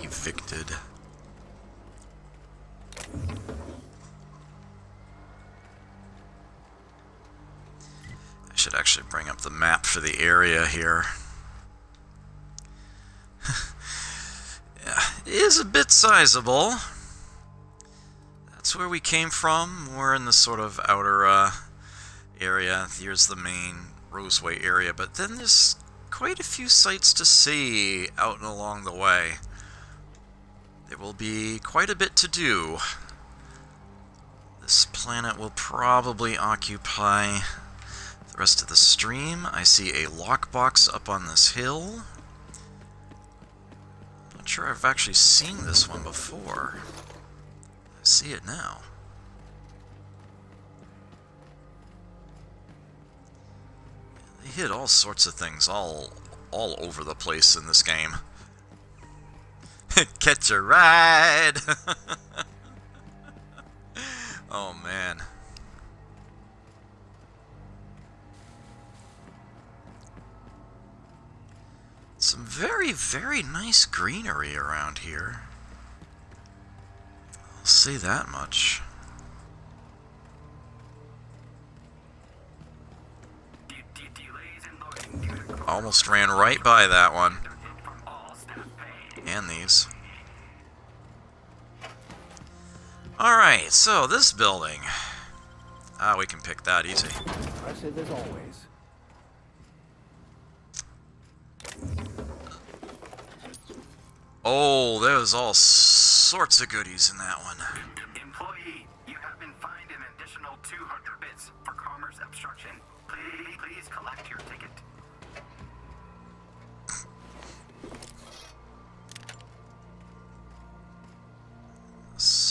Evicted. I should actually bring up the map for the area here. Yeah, it is a bit sizable. That's where we came from. We're in the sort of outer area. Here's the main Roseway area, but then there's quite a few sights to see out and along the way. There will be quite a bit to do. This planet will probably occupy the rest of the stream. I see a lockbox up on this hill. Not sure I've actually seen this one before. I see it now. They hit all sorts of things all over the place in this game. Catch a ride! Oh man. Some very, very nice greenery around here. I'll say that much. Almost ran right by that one. And these. Alright, so this building. We can pick that easy. Impressive as always. Oh, there's all sorts of goodies in that one. Employee, you have been fined an additional 200 bits for commerce obstruction. Please collect your ticket.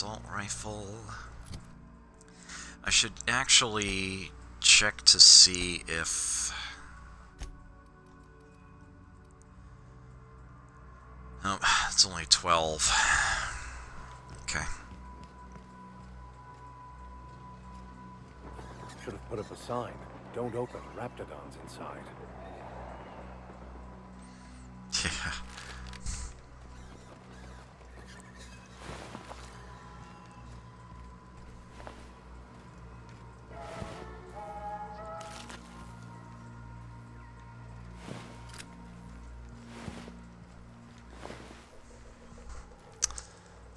assault rifle. I should actually check to see if... Oh, it's only 12. Okay. Should have put up a sign. Don't open. Raptidons inside. Yeah.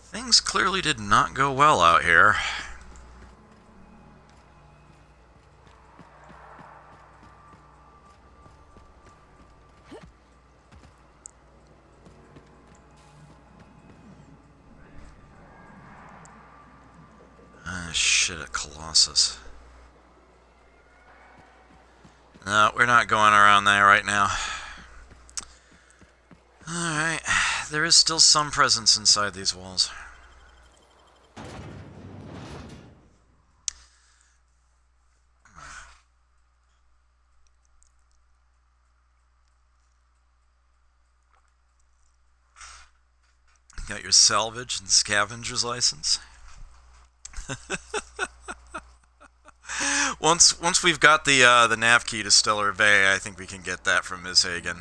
Things clearly did not go well out here. Shit at Colossus. No, we're not going around there right now. Alright, there is still some presence inside these walls. Got your salvage and scavenger's license. Once we've got the nav key to Stellar Bay, I think we can get that from Ms. Hagen.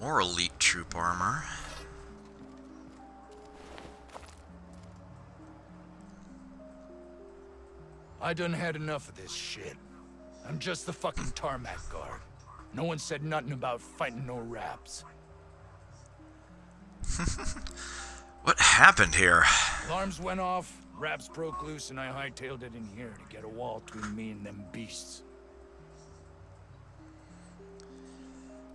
More elite troop armor. I done had enough of this shit. I'm just the fucking tarmac guard. No one said nothing about fighting no raps. What happened here? Alarms went off, raps broke loose, and I hightailed it in here to get a wall between me and them beasts.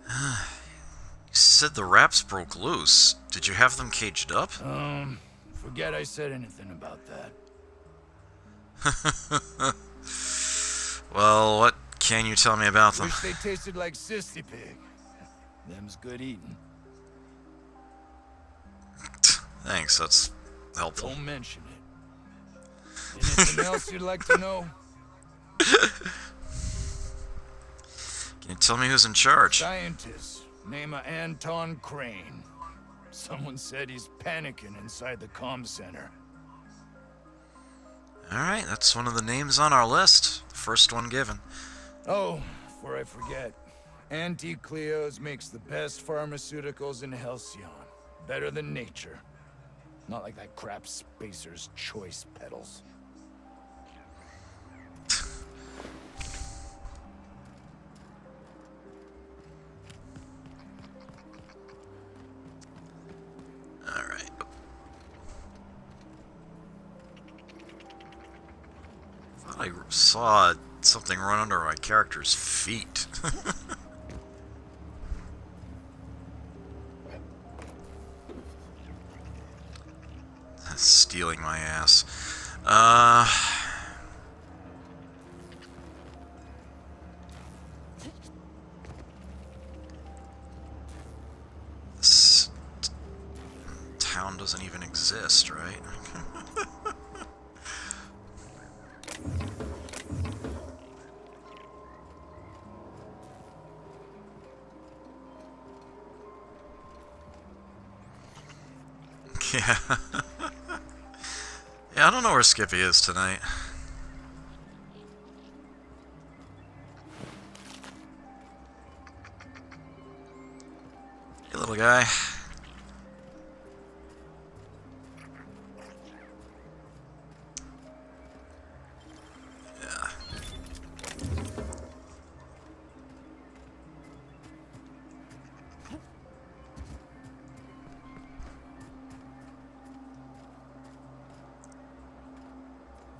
You said the raps broke loose. Did you have them caged up? Forget I said anything about that. Well, what can you tell me about them? Wish they tasted like Sissy Pig. Them's good eating. Thanks, that's helpful. Don't mention it. Anything else you'd like to know? Can you tell me who's in charge? Scientist, name of Anton Crane. Someone said he's panicking inside the comm center. Alright, that's one of the names on our list. The first one given. Oh, before I forget, Anti-Cleos makes the best pharmaceuticals in Halcyon. Better than nature. Not like that crap Spacer's Choice pedals. Alright. Thought I saw something run under my character's feet. That's stealing my ass. This town doesn't even exist, right? Yeah. Yeah, I don't know where Skippy is tonight. Hey, little guy. Yeah.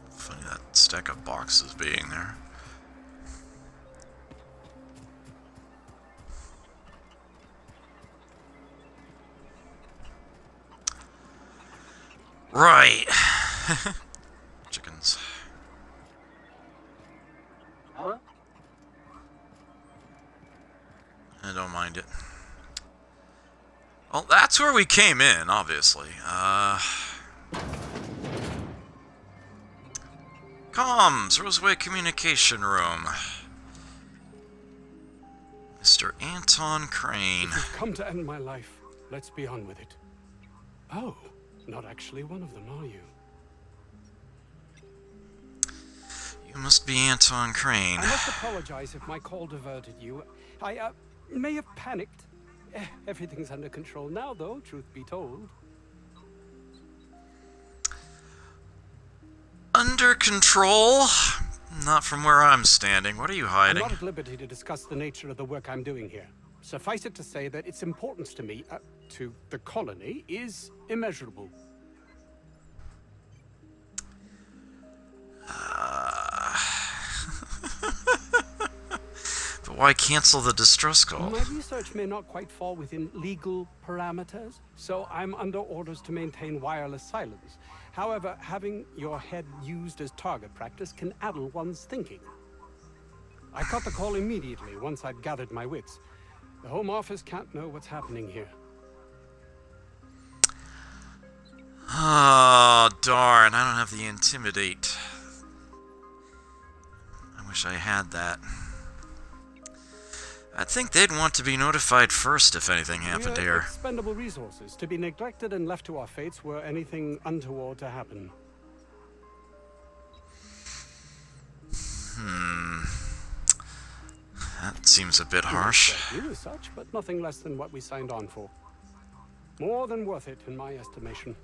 Funny that stack of boxes being there. Right. Chickens. I don't mind it. Well, that's where we came in, obviously. Comms, Roseway Communication Room. Mr. Anton Crane. If you've come to end my life, let's be on with it. Oh, not actually one of them, are you? You must be Anton Crane. I must apologize if my call diverted you. I may have panicked. Everything's under control now, though, truth be told. Under control? Not from where I'm standing. What are you hiding? I'm not at liberty to discuss the nature of the work I'm doing here. Suffice it to say that its importance to me, to the colony, is immeasurable. But why cancel the distress call? My research may not quite fall within legal parameters, so I'm under orders to maintain wireless silence. However, having your head used as target practice can addle one's thinking. I cut the call immediately once I'd gathered my wits. The Home Office can't know what's happening here. Oh, darn. I don't have the Intimidate. I wish I had that. I think they'd want to be notified first if anything happened here. Expendable resources to be neglected and left to our fates were anything untoward to happen. That seems a bit harsh. You as such, but nothing less than what we signed on for. More than worth it, in my estimation.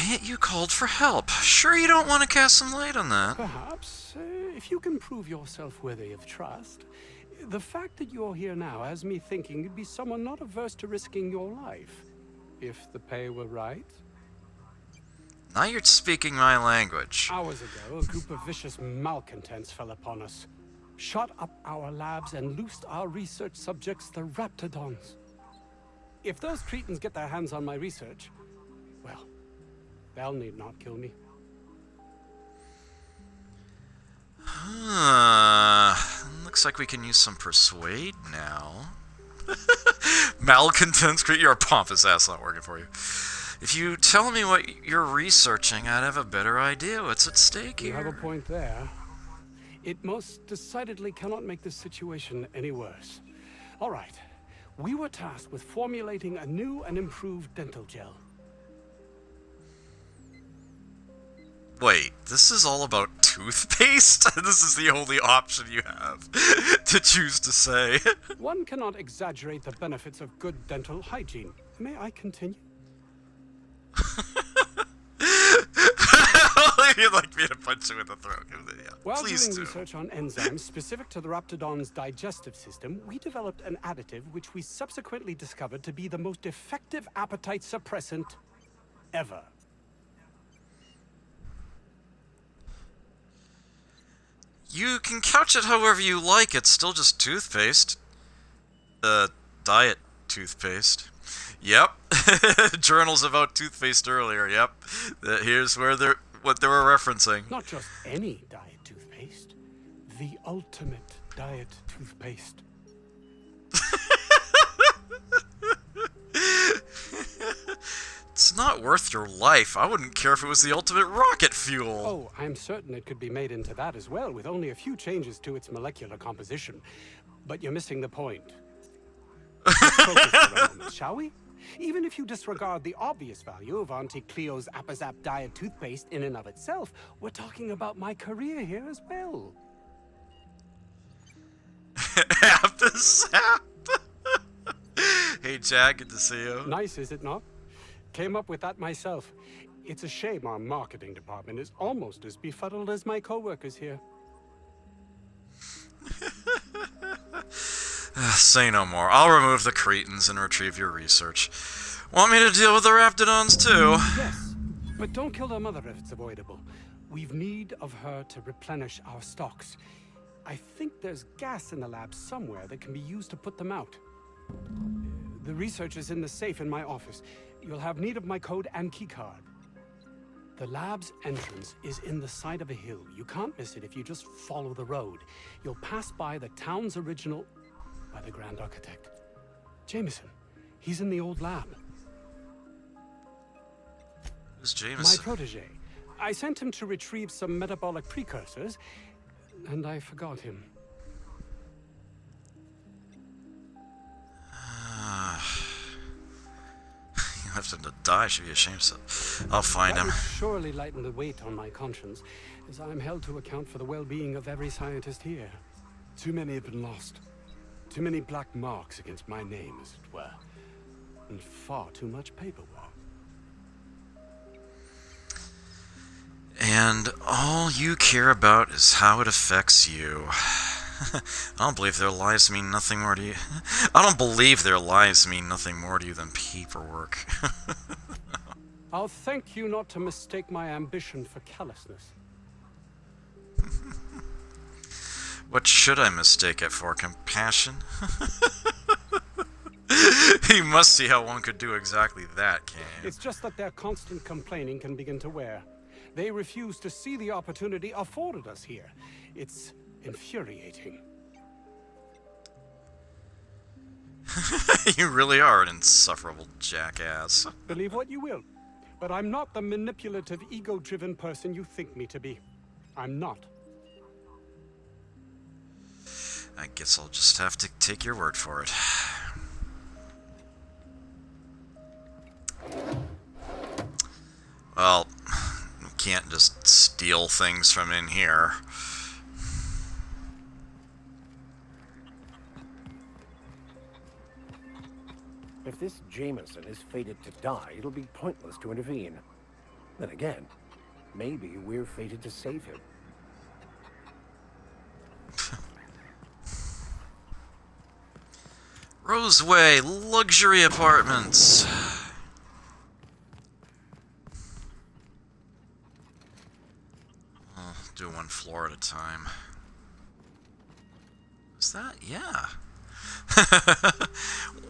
Yet you called for help. Sure you don't want to cast some light on that? Perhaps, if you can prove yourself worthy of trust. The fact that you're here now has me thinking you'd be someone not averse to risking your life. If the pay were right. Now you're speaking my language. Hours ago, a group of vicious malcontents fell upon us. Shot up our labs and loosed our research subjects, the Raptidons. If those cretins get their hands on my research, well, they'll need not kill me. Looks like we can use some persuade now. Malcontents, you're a pompous ass, not working for you. If you tell me what you're researching, I'd have a better idea what's at stake here. You have a point there. It most decidedly cannot make this situation any worse. All right. We were tasked with formulating a new and improved dental gel. Wait, this is all about toothpaste? This is the only option you have to choose to say. One cannot exaggerate the benefits of good dental hygiene. May I continue? You'd like me to punch you in the throat. Yeah, While please doing do. research on enzymes specific to the Raptidon's digestive system, we developed an additive which we subsequently discovered to be the most effective appetite suppressant ever. You can couch it however you like. It's still just toothpaste. Diet toothpaste. Yep. Journals about toothpaste earlier. Yep. Here's where what they were referencing. Not just any diet toothpaste. The ultimate diet toothpaste. It's not worth your life. I wouldn't care if it was the ultimate rocket fuel. Oh, I'm certain it could be made into that as well, with only a few changes to its molecular composition. But you're missing the point. Let's focus for a moment, shall we? Even if you disregard the obvious value of Auntie Cleo's Appazap diet toothpaste in and of itself, we're talking about my career here as well. Appazap. Hey, Jack, good to see you. Nice, is it not? Came up with that myself. It's a shame our marketing department is almost as befuddled as my co-workers here. Say no more. I'll remove the cretins and retrieve your research. Want me to deal with the Raptidons too? Yes, but don't kill their mother if it's avoidable. We've need of her to replenish our stocks. I think there's gas in the lab somewhere that can be used to put them out. The research is in the safe in my office. You'll have need of my code and keycard. The lab's entrance is in the side of a hill. You can't miss it if you just follow the road. You'll pass by the town's original... by the Grand Architect. Jameson. He's in the old lab. Who's My Jameson? protege. I sent him to retrieve some metabolic precursors, and I forgot him. You left him to die. Should be ashamed. So I'll find That him. would surely lighten the weight on my conscience, as I am held to account for the well-being of every scientist here. Too many have been lost. Too many black marks against my name, as it were. And far too much paperwork. And all you care about is how it affects you. I don't believe their lives mean nothing more to you. I don't believe their lives mean nothing more to you than paperwork. I'll thank you not to mistake my ambition for callousness. What should I mistake it for? Compassion? You must see how one could do exactly that, can't you? It's just that their constant complaining can begin to wear. They refuse to see the opportunity afforded us here. It's infuriating. You really are an insufferable jackass. Believe what you will, but I'm not the manipulative, ego-driven person you think me to be. I'm not. I guess I'll just have to take your word for it. Well, you can't just steal things from in here. If this Jameson is fated to die, it'll be pointless to intervene. Then again, maybe we're fated to save him. Roseway Luxury Apartments. I'll do one floor at a time. Is that? Yeah.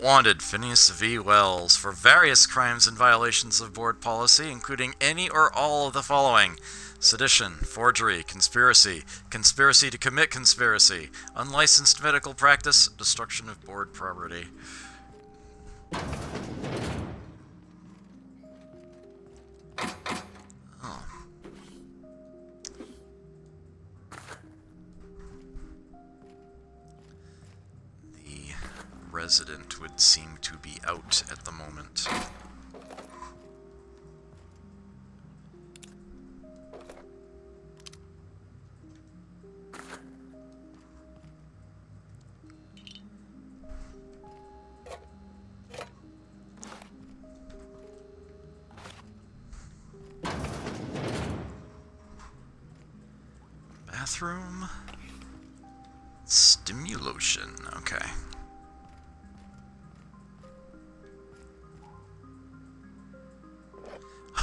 Wanted, Phineas V. Wells, for various crimes and violations of board policy, including any or all of the following: sedition, forgery, conspiracy, conspiracy to commit conspiracy, unlicensed medical practice, destruction of board property. Oh. The resident would seem to be out at the moment. Bathroom. Stimulation. Okay.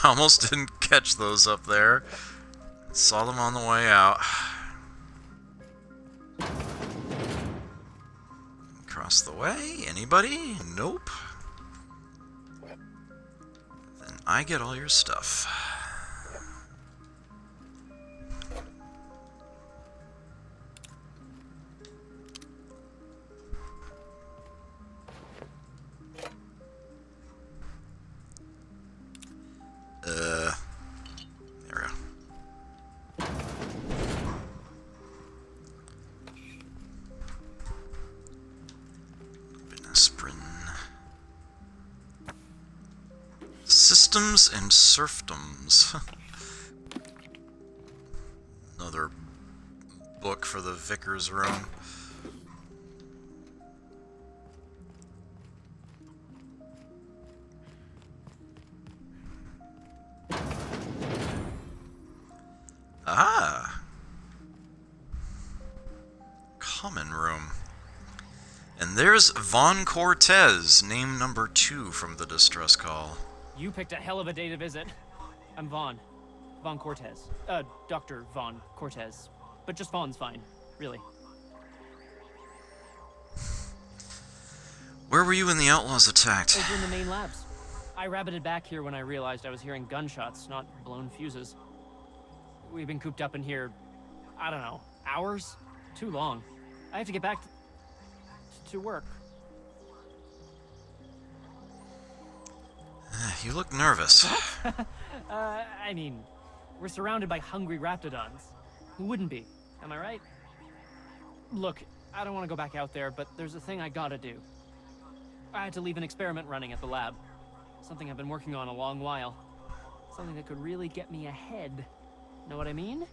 Almost didn't catch those up there. Saw them on the way out. Across the way? Anybody? Nope. Then I get all your stuff. There we go. Aspirin. Systems and serfdoms. Another book for the vicar's room. Ah! Common room. And there's Von Cortez, name number 2 from the distress call. You picked a hell of a day to visit. I'm Vaughn. Vaughn Cortez. Dr. Vaughn Cortez. But just Vaughn's fine, really. Where were you when the outlaws attacked? Over in the main labs. I rabbited back here when I realized I was hearing gunshots, not blown fuses. We've been cooped up in here, I don't know, hours? Too long. I have to get back to work. You look nervous. I mean, we're surrounded by hungry raptidons. Who wouldn't be? Am I right? Look, I don't want to go back out there, but there's a thing I gotta do. I had to leave an experiment running at the lab. Something I've been working on a long while. Something that could really get me ahead. Know what I mean?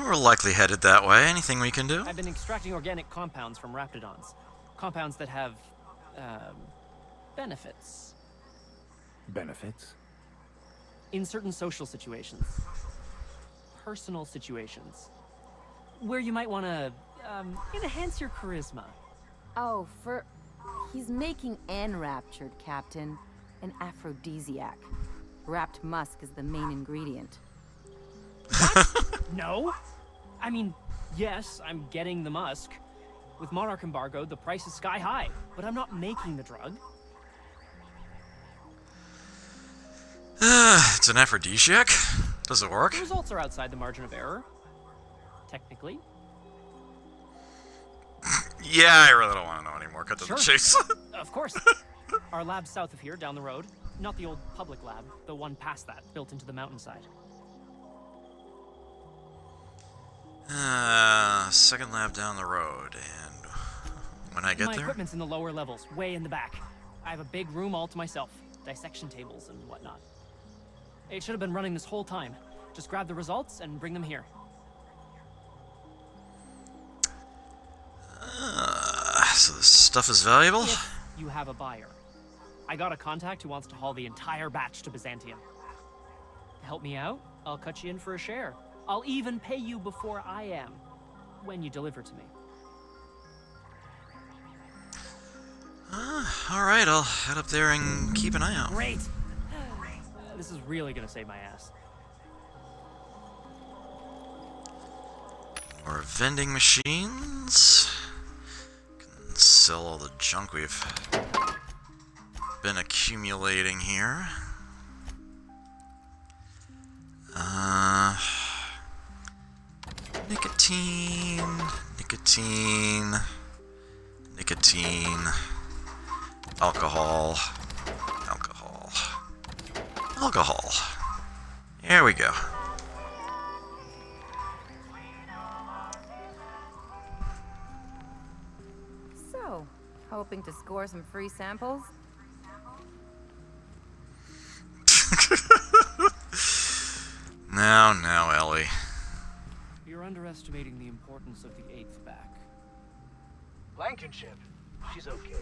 We're likely headed that way. Anything we can do? I've been extracting organic compounds from raptidons. Compounds that have, benefits. Benefits? In certain social situations. Personal situations. Where you might want to, enhance your charisma. Oh, he's making enraptured, Captain. An aphrodisiac. Wrapped musk is the main ingredient. No? I mean, yes, I'm getting the musk. With Monarch embargo, the price is sky high, but I'm not making the drug. It's an aphrodisiac? Does it work? The results are outside the margin of error. Technically. Yeah, I really don't want to know anymore. Cut to the chase. Of course. Our lab's south of here, down the road. Not the old public lab, the one past that, built into the mountainside. Second lab down the road, and when I get My there... equipment's in the lower levels, way in the back. I have a big room all to myself, dissection tables and whatnot. It should have been running this whole time. Just grab the results and bring them here. So this stuff is valuable? If you have a buyer. I got a contact who wants to haul the entire batch to Byzantium. Help me out, I'll cut you in for a share. I'll even pay you before I am, when you deliver to me. Alright, I'll head up there and keep an eye out. Great! This is really gonna save my ass. More vending machines. Can sell all the junk we've been accumulating here. Nicotine, alcohol. There we go. So, hoping to score some free samples? Now, Ellie. You're underestimating the importance of the 8th back. Blankenship, she's okay.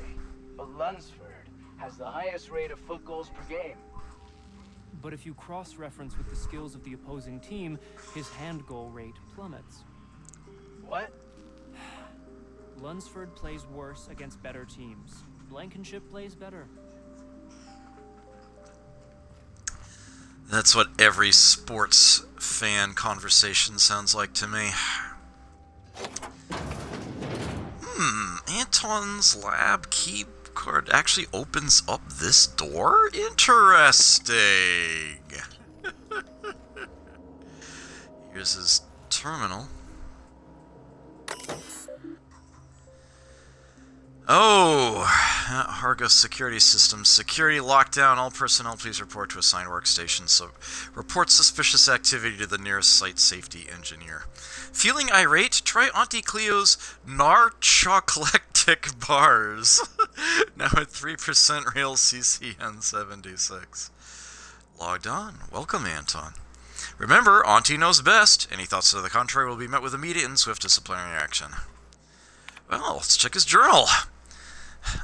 But Lunsford has the highest rate of foot goals per game. But if you cross-reference with the skills of the opposing team, his hand goal rate plummets. What? Lunsford plays worse against better teams. Blankenship plays better. That's what every sports fan conversation sounds like to me. Anton's lab key card actually opens up this door? Interesting. Here's his terminal. Oh, Harga security systems. Security lockdown. All personnel please report to assigned workstations. So, report suspicious activity to the nearest site safety engineer. Feeling irate? Try Auntie Cleo's Narchoclectic bars. Now at 3% real CCN76. Logged on. Welcome, Anton. Remember, Auntie knows best. Any thoughts to the contrary will be met with immediate and swift disciplinary action. Well, let's check his journal.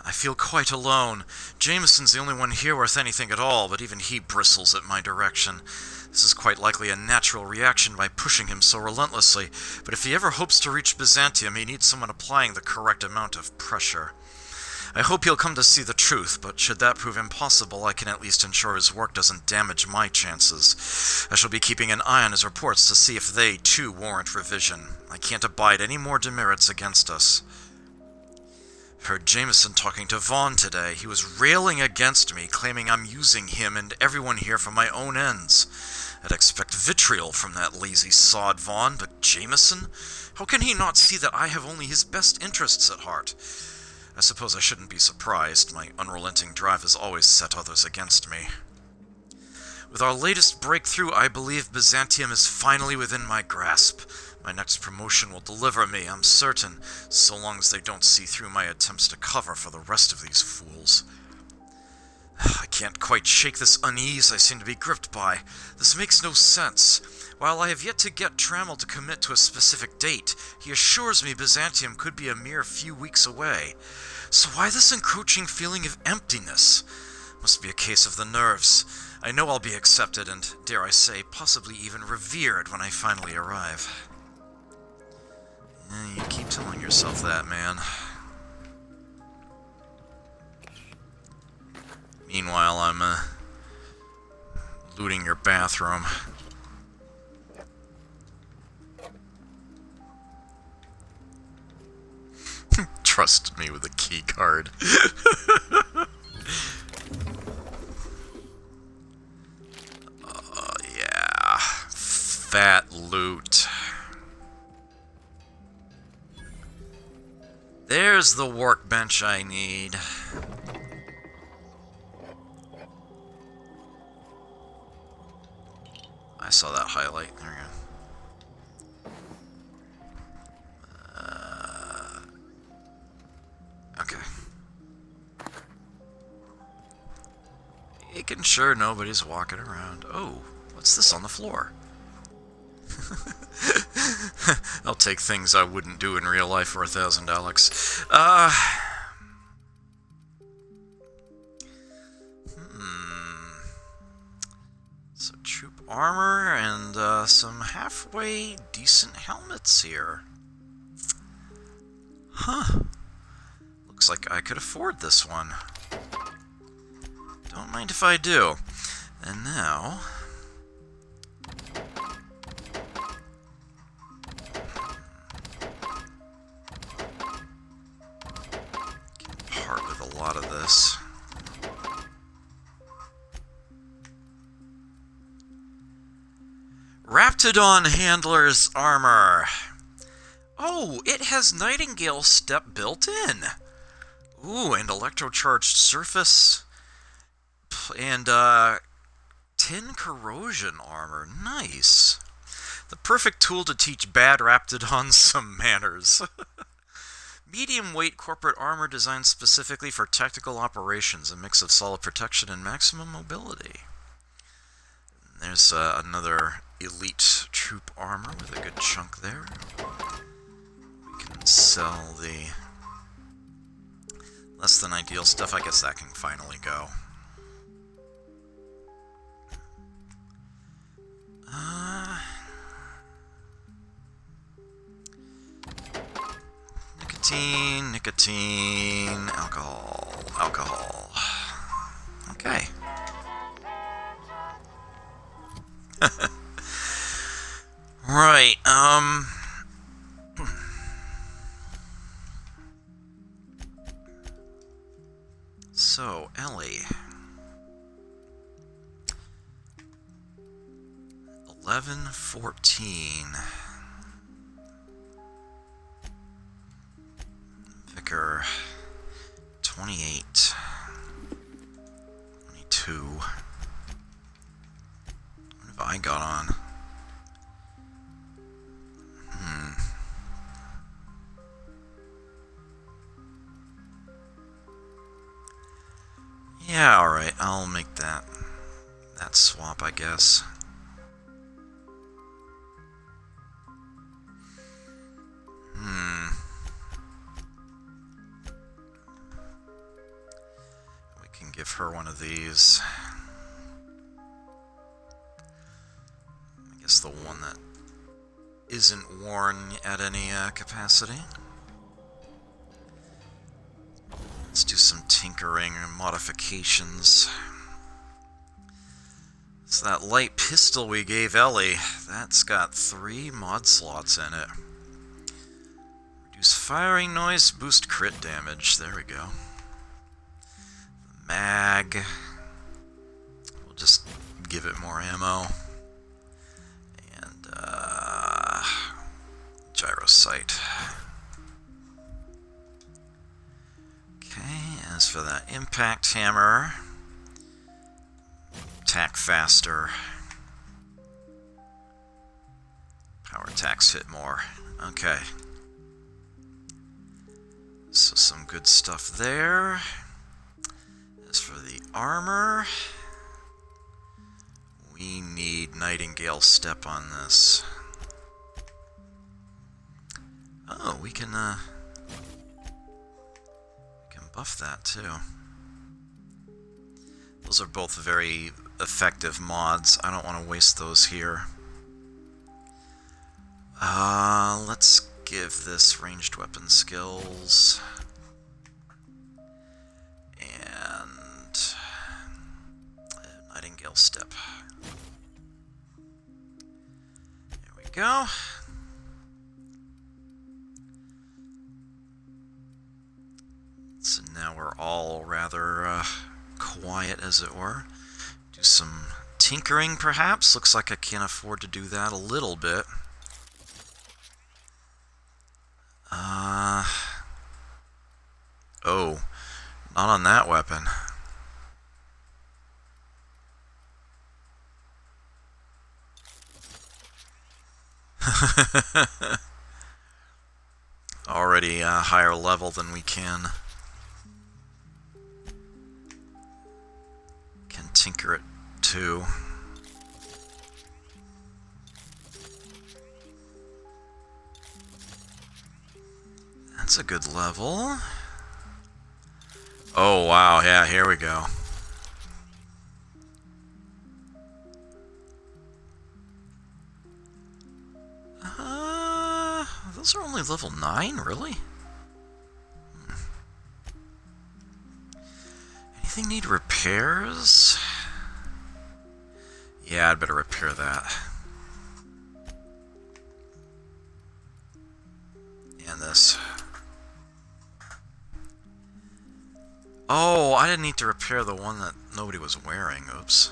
I feel quite alone. Jameson's the only one here worth anything at all, but even he bristles at my direction. This is quite likely a natural reaction by pushing him so relentlessly, but if he ever hopes to reach Byzantium, he needs someone applying the correct amount of pressure. I hope he'll come to see the truth, but should that prove impossible, I can at least ensure his work doesn't damage my chances. I shall be keeping an eye on his reports to see if they, too, warrant revision. I can't abide any more demerits against us. Heard Jameson talking to Vaughn today. He was railing against me, claiming I'm using him and everyone here for my own ends. I'd expect vitriol from that lazy sod Vaughn, but Jameson? How can he not see that I have only his best interests at heart? I suppose I shouldn't be surprised. My unrelenting drive has always set others against me. With our latest breakthrough, I believe Byzantium is finally within my grasp. My next promotion will deliver me, I'm certain, so long as they don't see through my attempts to cover for the rest of these fools. I can't quite shake this unease I seem to be gripped by. This makes no sense. While I have yet to get Trammell to commit to a specific date, he assures me Byzantium could be a mere few weeks away. So why this encroaching feeling of emptiness? Must be a case of the nerves. I know I'll be accepted and, dare I say, possibly even revered when I finally arrive. You keep telling yourself that, man. Meanwhile, I'm, looting your bathroom. Trust me with a key card. Yeah. Fat loot. There's the workbench I need. I saw that highlight. There we go. Okay. Making sure nobody's walking around. Oh, what's this on the floor? I'll take things I wouldn't do in real life for $1,000. So troop armor and some halfway decent helmets here. Huh. Looks like I could afford this one. Don't mind if I do. And now... can part with a lot of this. Raptidon Handler's armor. Oh, it has Nightingale Step built in. Ooh, and electrocharged surface. And, tin corrosion armor. Nice. The perfect tool to teach bad Raptidons some manners. Medium weight corporate armor designed specifically for tactical operations. A mix of solid protection and maximum mobility. There's another elite troop armor with a good chunk there. We can sell the less than ideal stuff. I guess that can finally go. Nicotine, alcohol. Okay. Right, so, Ellie. 11:14. Vicar. 28. 22. What have I got on? Yeah, alright, I'll make that swap, I guess. We can give her one of these. I guess the one that isn't worn at any capacity. Let's do some tinkering and modifications. So that light pistol we gave Ellie, that's got 3 mod slots in it. Use firing noise, boost crit damage. There we go. Mag. We'll just give it more ammo. And, gyrosight. Okay, as for that impact hammer, attack faster. Power attacks hit more. Okay. So some good stuff there. As for the armor, we need Nightingale Step on this. Oh, we can buff that too. Those are both very effective mods. I don't want to waste those here. Let's give this ranged weapon skills. And Nightingale Step. There we go. So now we're all rather quiet, as it were. Do some tinkering, perhaps. Looks like I can afford to do that a little bit. Oh, not on that weapon. Already a higher level than we can tinker it too. That's a good level. Oh wow, yeah, here we go. Those are only level 9, really? Anything need repairs? Yeah, I'd better repair that. And this. Oh, I didn't need to repair the one that nobody was wearing. Oops.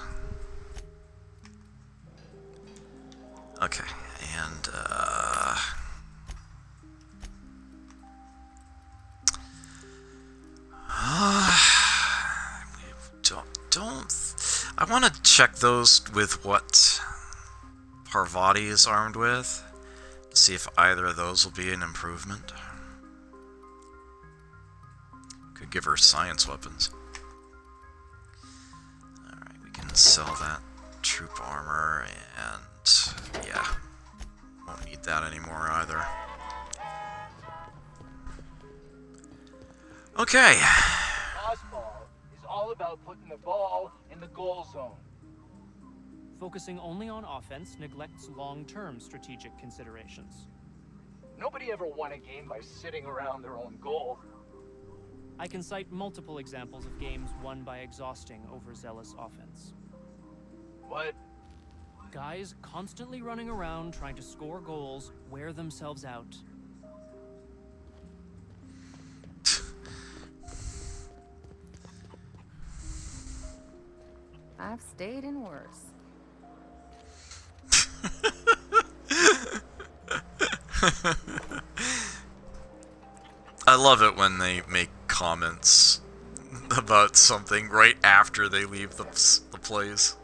Okay, and I want to check those with what Parvati is armed with, to see if either of those will be an improvement. Could give her science weapons. Alright, we can sell that troop armor, and yeah, won't need that anymore either. Okay. Osball is all about putting the ball in the goal zone. Focusing only on offense neglects long-term strategic considerations. Nobody ever won a game by sitting around their own goal. I can cite multiple examples of games won by exhausting overzealous offense. What? Guys constantly running around trying to score goals wear themselves out. I've stayed in worse. I love it when they make comments about something right after they leave the place.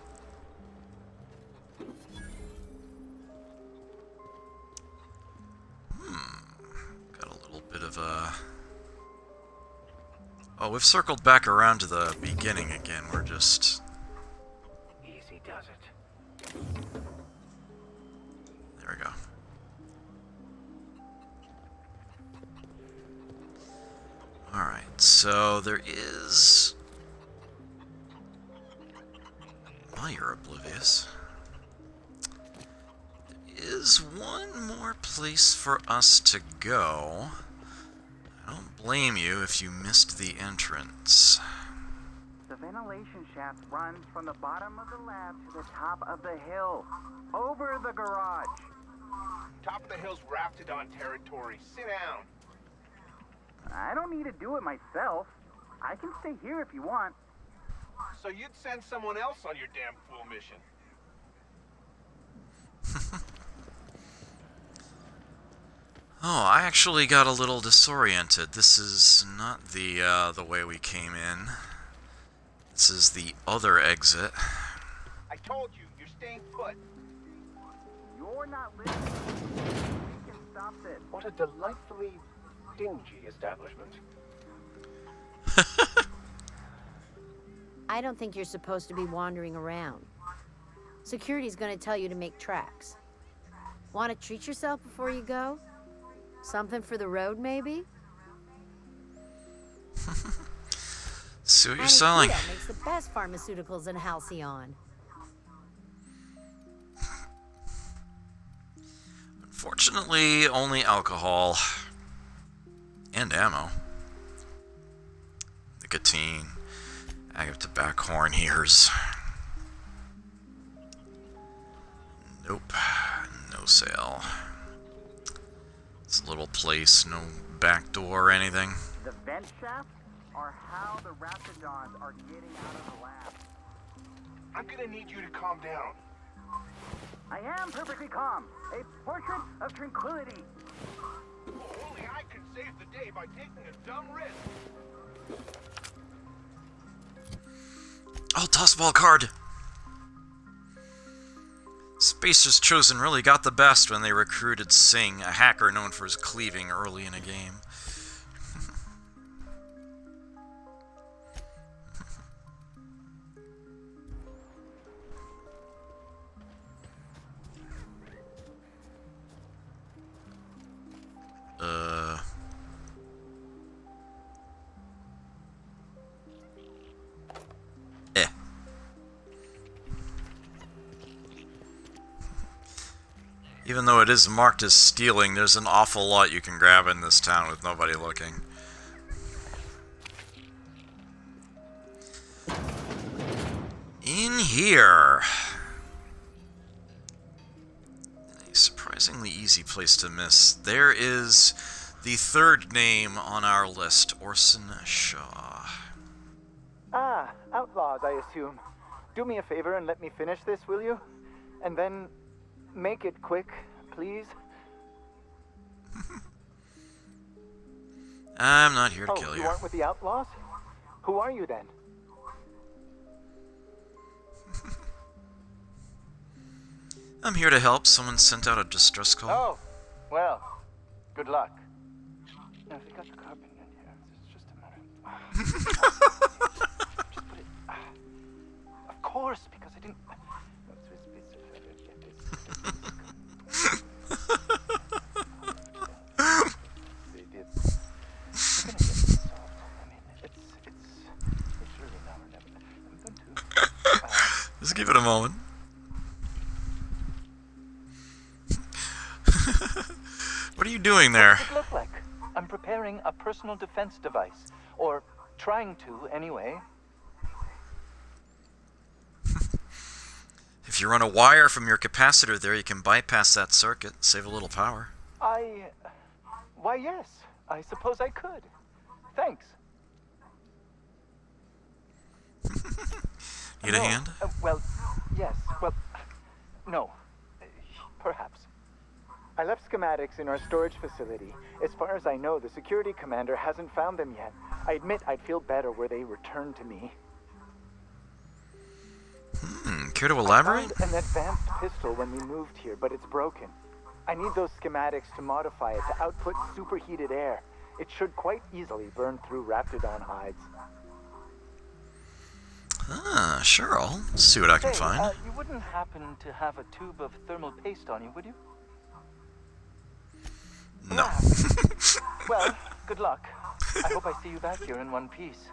Got a little bit of a... Oh, we've circled back around to the beginning again. We're just... Easy does it. There we go. Alright, so there is... Well, you're oblivious. There is one more place for us to go. I don't blame you if you missed the entrance. The ventilation shaft runs from the bottom of the lab to the top of the hill, over the garage. Top of the hill's Raptidon territory. Sit down. I don't need to do it myself. I can stay here if you want. So you'd send someone else on your damn fool mission. Oh, I actually got a little disoriented. This is not the way we came in. This is the other exit. I told you, you're staying put. You're not listening. We can stop this. What a delightfully dingy establishment. I don't think you're supposed to be wandering around. Security's gonna tell you to make tracks. Want to treat yourself before you go? Something for the road, maybe? See what you're selling. That makes the best pharmaceuticals in Halcyon. Unfortunately, only alcohol and ammo. Nicotine, agate tobacco horn heaters. Nope, no sale. It's a little place, no back door or anything. The vent shafts are how the Raptidons are getting out of the lab. I'm gonna need you to calm down. I am perfectly calm. A portrait of tranquility. Only I can save the day by taking a dumb risk. Oh, tossball card! Spacers Chosen really got the best when they recruited Singh, a hacker known for his cleaving early in a game. Even though it is marked as stealing, there's an awful lot you can grab in this town with nobody looking. In here, a surprisingly easy place to miss, there is the third name on our list, Orson Shaw. Ah, outlaws, I assume. Do me a favor and let me finish this, will you? And then make it quick, please. I'm not here to kill you. You aren't with the outlaws? Who are you then? I'm here to help. Someone sent out a distress call. Oh, well, good luck. Now, if you got the carpet in here, it's just a matter. Just put it. Of course, because I didn't. Just give it a moment. What are you doing there? What does it look like? I'm preparing a personal defense device. Or trying to, anyway. If you run a wire from your capacitor there, you can bypass that circuit, save a little power. Why, yes. I suppose I could. Thanks. Need a hand? Well, yes. Well, no. Perhaps. I left schematics in our storage facility. As far as I know, the security commander hasn't found them yet. I admit I'd feel better were they returned to me. Care to elaborate? I found an advanced pistol when we moved here, but it's broken. I need those schematics to modify it to output superheated air. It should quite easily burn through Raptidon hides. Ah, sure, I'll see what I can find. You wouldn't happen to have a tube of thermal paste on you, would you? No. Well, good luck. I hope I see you back here in one piece.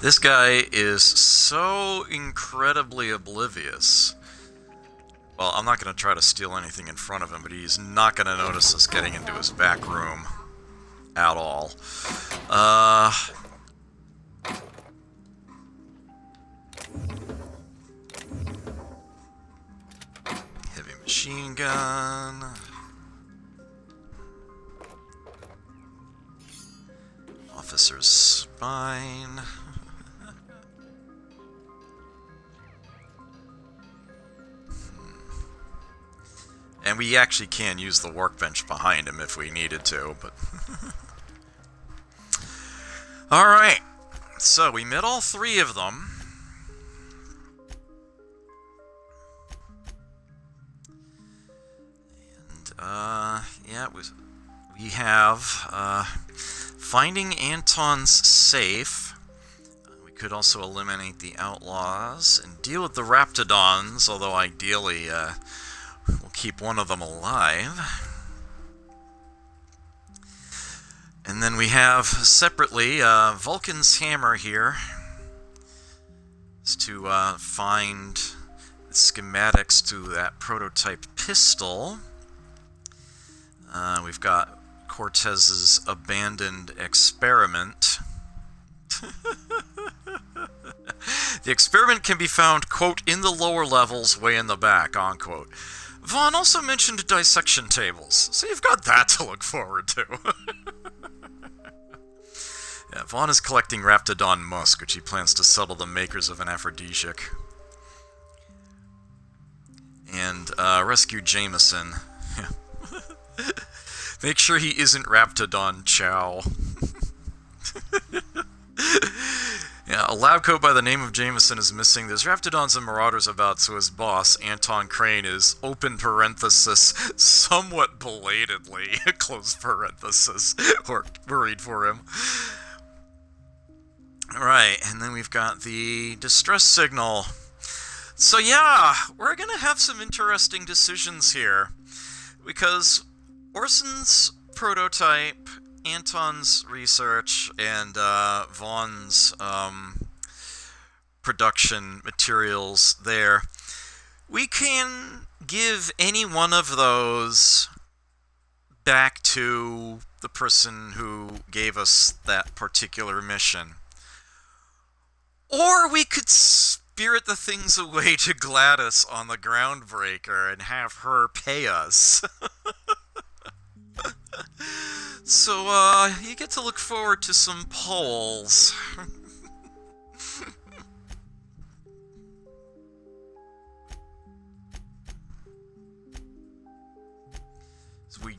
This guy is so incredibly oblivious. Well, I'm not going to try to steal anything in front of him, but he's not going to notice us getting into his back room at all. Heavy Machine gun. Officer's spine. And we actually can use the workbench behind him if we needed to, but... Alright, so we met all three of them. And, yeah, we have, finding Anton's safe. We could also eliminate the outlaws and deal with the Raptidons, although ideally, we'll keep one of them alive. And then we have, separately, Vulcan's hammer here. Is to find the schematics to that prototype pistol. We've got Cortez's abandoned experiment. The experiment can be found, quote, in the lower levels, way in the back, unquote. Vaughn also mentioned dissection tables, so you've got that to look forward to. Yeah, Vaughn is collecting Raptidon musk, which he plans to sell to the makers of an aphrodisiac. And rescue Jameson. Make sure he isn't Raptidon Chow. Yeah, a lab coat by the name of Jameson is missing. There's Raptidons and Marauders about, so his boss, Anton Crane, is, open parenthesis, somewhat belatedly, close parenthesis, worried for him. Alright, and then we've got the distress signal. So yeah, we're gonna have some interesting decisions here. Because Orson's prototype, Anton's research, and Vaughn's production materials there, we can give any one of those back to the person who gave us that particular mission. Or we could spirit the things away to Gladys on the Groundbreaker and have her pay us. So, you get to look forward to some polls. So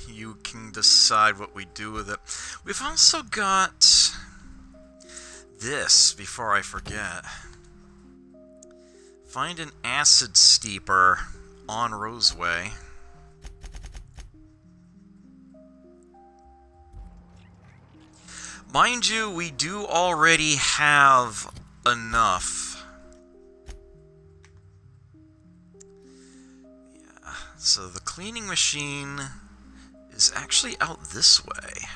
you can decide what we do with it. We've also got this, before I forget. Find an acid steeper on Roseway. Mind you, we do already have enough. Yeah, so the cleaning machine is actually out this way.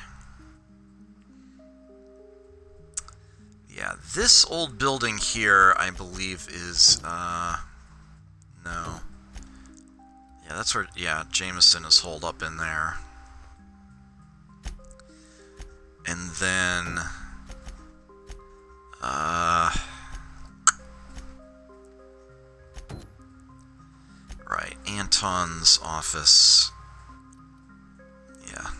Yeah, this old building here, I believe, is, no. Yeah, that's where, yeah, Jameson is holed up in there. And then, right, Anton's office. Yeah,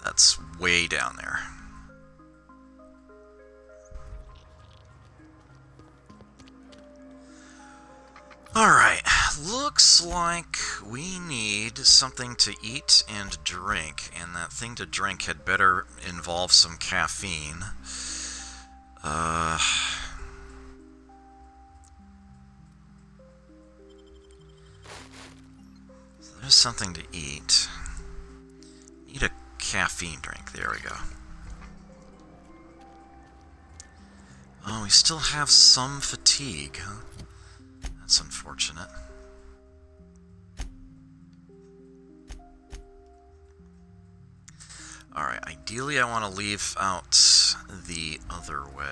that's way down there. Alright, looks like we need something to eat and drink, and that thing to drink had better involve some caffeine. So there's something to eat. Need a caffeine drink, there we go. Oh, we still have some fatigue, huh? That's unfortunate. Alright, ideally I want to leave out the other way.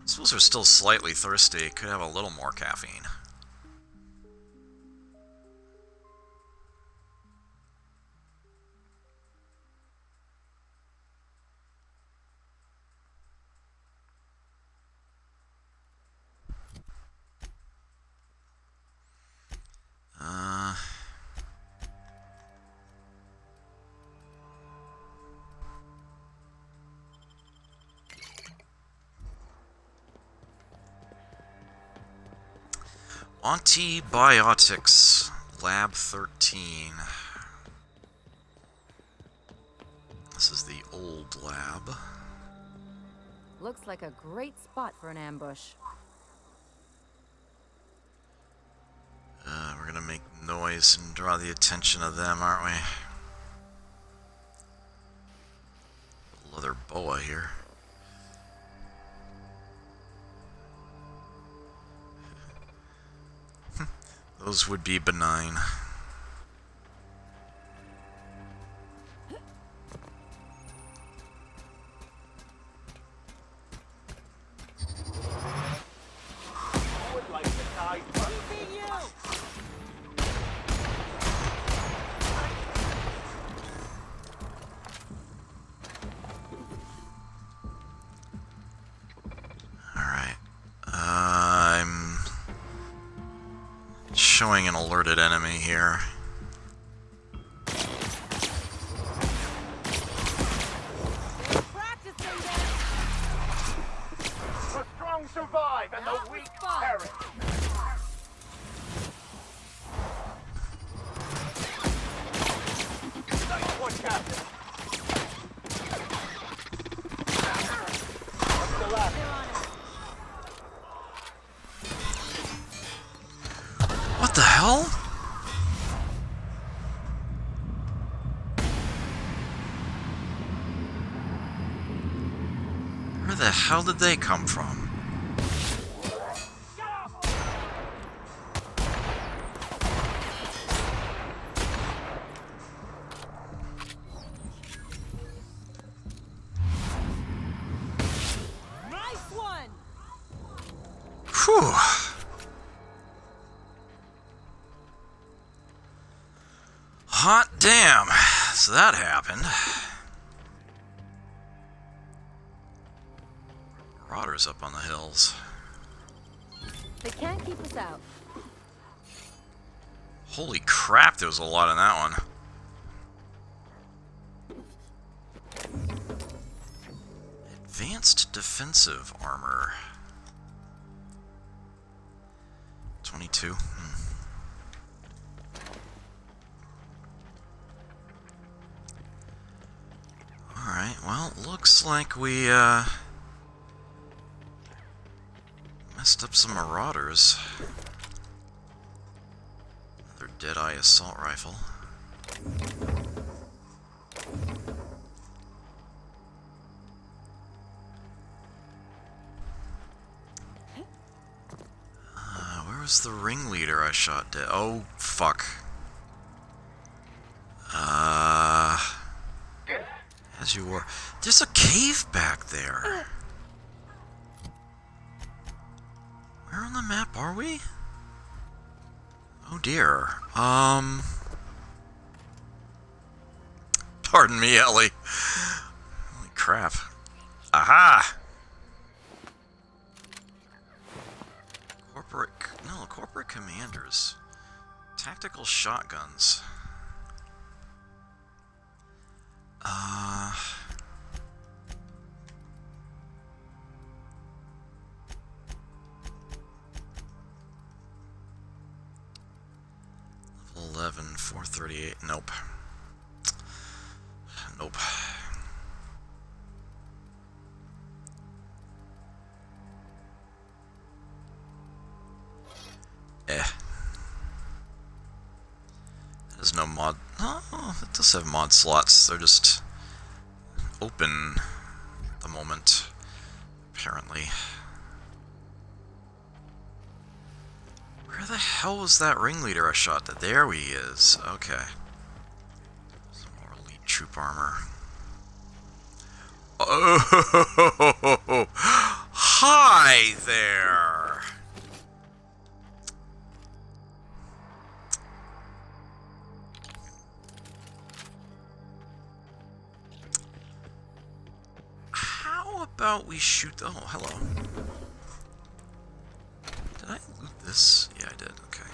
I suppose we're still slightly thirsty. Could have a little more caffeine. Antibiotics, Lab 13. This is the old lab. Looks like a great spot for an ambush. We're gonna make noise and draw the attention of them, aren't we? Leather boa here. Those would be benign. Showing an alerted enemy here. The strong survive and the weak perish. Nice one, Captain. What's the last? What the hell? Where the hell did they come from? Nice one. Whew. Hot damn. So that happened. Marauders up on the hills. They can't keep us out. Holy crap, there was a lot in that one. Advanced defensive armor. 22. Alright, well, looks like we, messed up some marauders. Another Deadeye assault rifle. Where was the ringleader I shot dead? Oh, fuck. As you were. There's a cave back there. Where on the map are we? Oh dear. Pardon me, Ellie. Holy crap. Aha! Corporate commanders. Tactical shotguns. Level 11, 438. Nope. Nope. There's no mod. Oh, it does have mod slots. They're just open at the moment, apparently. Where the hell was that ringleader I shot at? There he is. Okay. Some more elite troop armor. Oh, hi there. How about we shoot? Oh, hello. Did I loot this? Yeah, I did. Okay.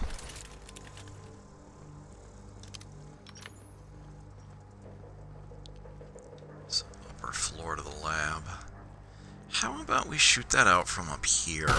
So upper floor to the lab. How about we shoot that out from up here?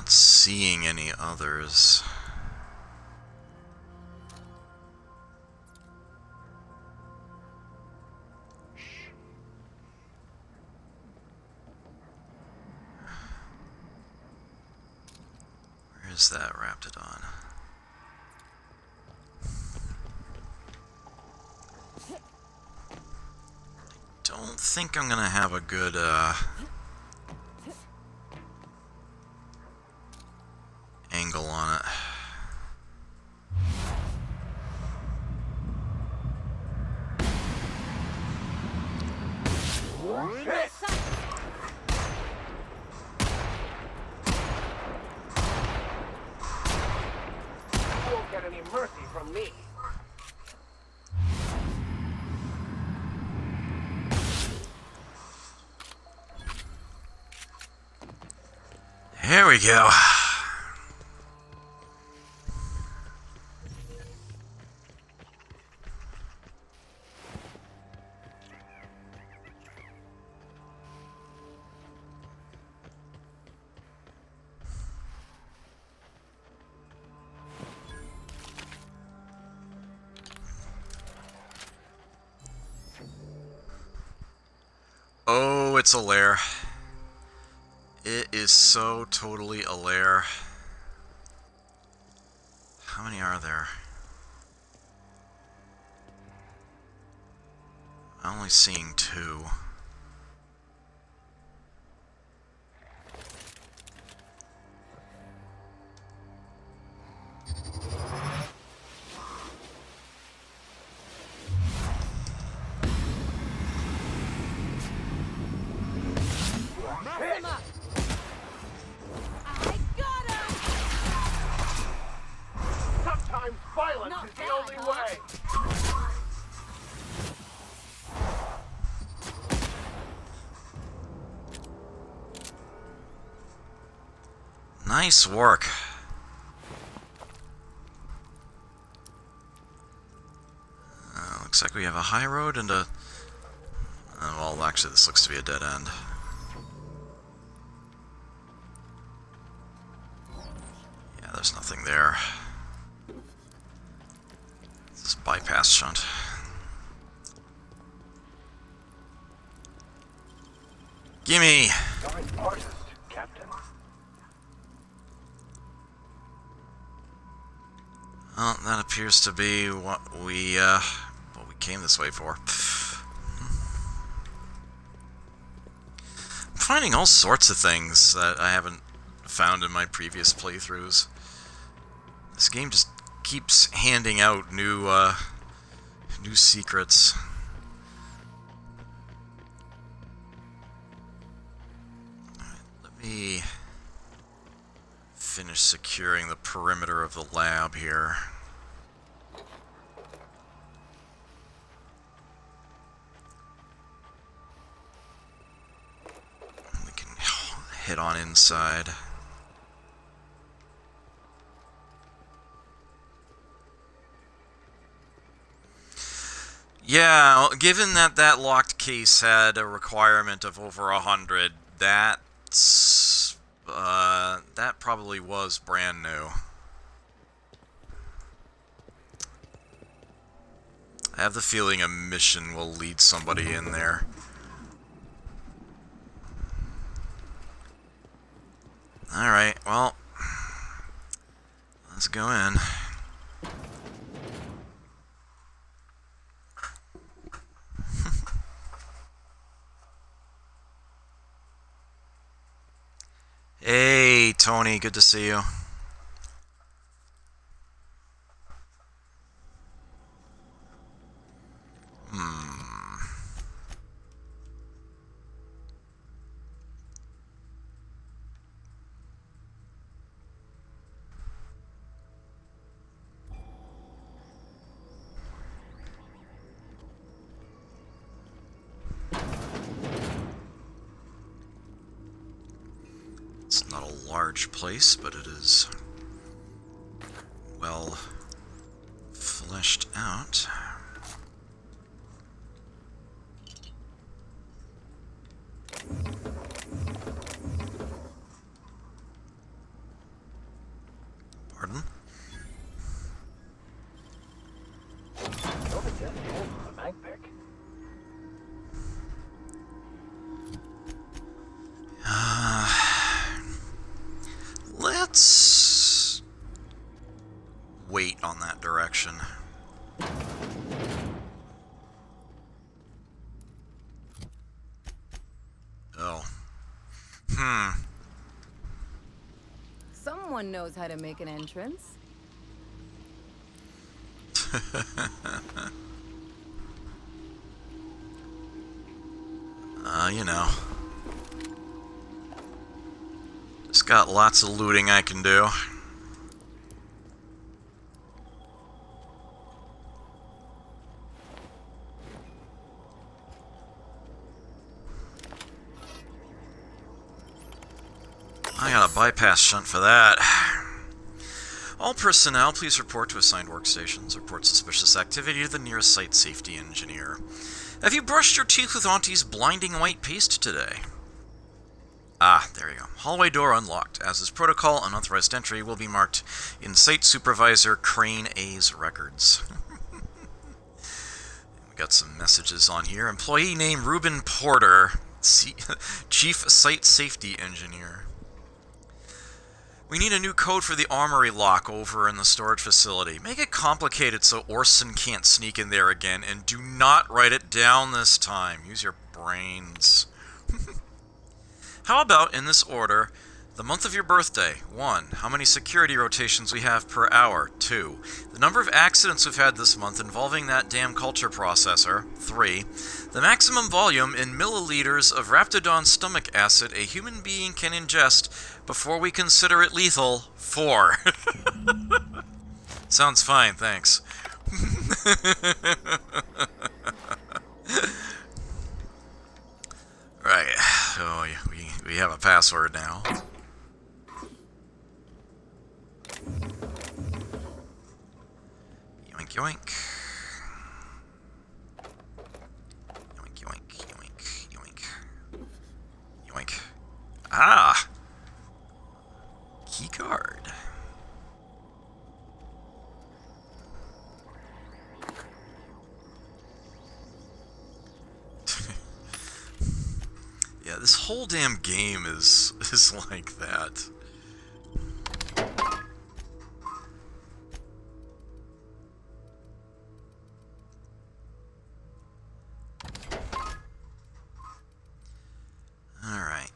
Not seeing any others. Where is that Raptidon? Don't think I'm gonna have a good angle on it. You won't get any mercy from me. Here we go. Oh, it's a lair. It is so totally a lair. How many are there? I'm only seeing 2. Sometimes violence is the only way. Nice work. Looks like we have a high road and a... well, actually, this looks to be a dead end. Yeah, there's nothing there. This bypass shunt. Gimme! Artist, Captain. Well, that appears to be what we came this way for. I'm finding all sorts of things that I haven't found in my previous playthroughs. This game just keeps handing out new secrets. Alright, let me finish securing the perimeter of the lab here. We can hit on inside. Yeah, given that that locked case had a requirement of over 100, that's that probably was brand new. I have the feeling a mission will lead somebody in there. Alright, well, let's go in. Hey, Tony, good to see you. It's not a large place, but it is well fleshed out. that direction. Oh. Someone knows how to make an entrance. You know. Just got lots of looting I can do. I got a bypass shunt for that. All personnel, please report to assigned workstations. Report suspicious activity to the nearest site safety engineer. Have you brushed your teeth with Auntie's blinding white paste today? Ah, there you go. Hallway door unlocked. As is protocol, unauthorized entry will be marked in Site Supervisor Crane A's records. We got some messages on here. Employee name Ruben Porter, Chief Site Safety Engineer. We need a new code for the armory lock over in the storage facility. Make it complicated so Orson can't sneak in there again, and do not write it down this time. Use your brains. How about, in this order, the month of your birthday? 1. How many security rotations we have per hour? 2. The number of accidents we've had this month involving that damn culture processor? 3. The maximum volume in milliliters of Raptidon stomach acid a human being can ingest before we consider it lethal? 4. Sounds fine, thanks. Right, so we have a password now. Yoink, yoink. Yoink, yoink, yoink, yoink. Yoink. Ah! Key card. Yeah, this whole damn game is like that. Alright,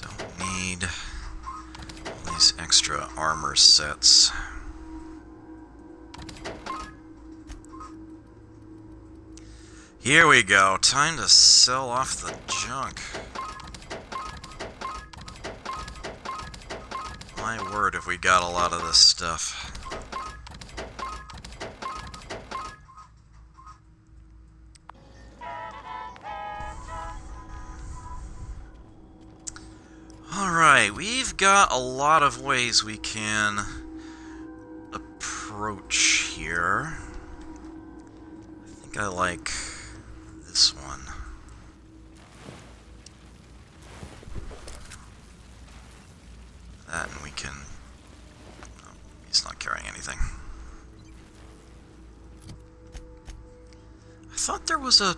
don't need all these extra armor sets. Here we go. Time to sell off the junk. My word, have we got a lot of this stuff. Alright, we've got a lot of ways we can approach here. I think I like this one. That, and we can... Oh, he's not carrying anything. I thought there was a...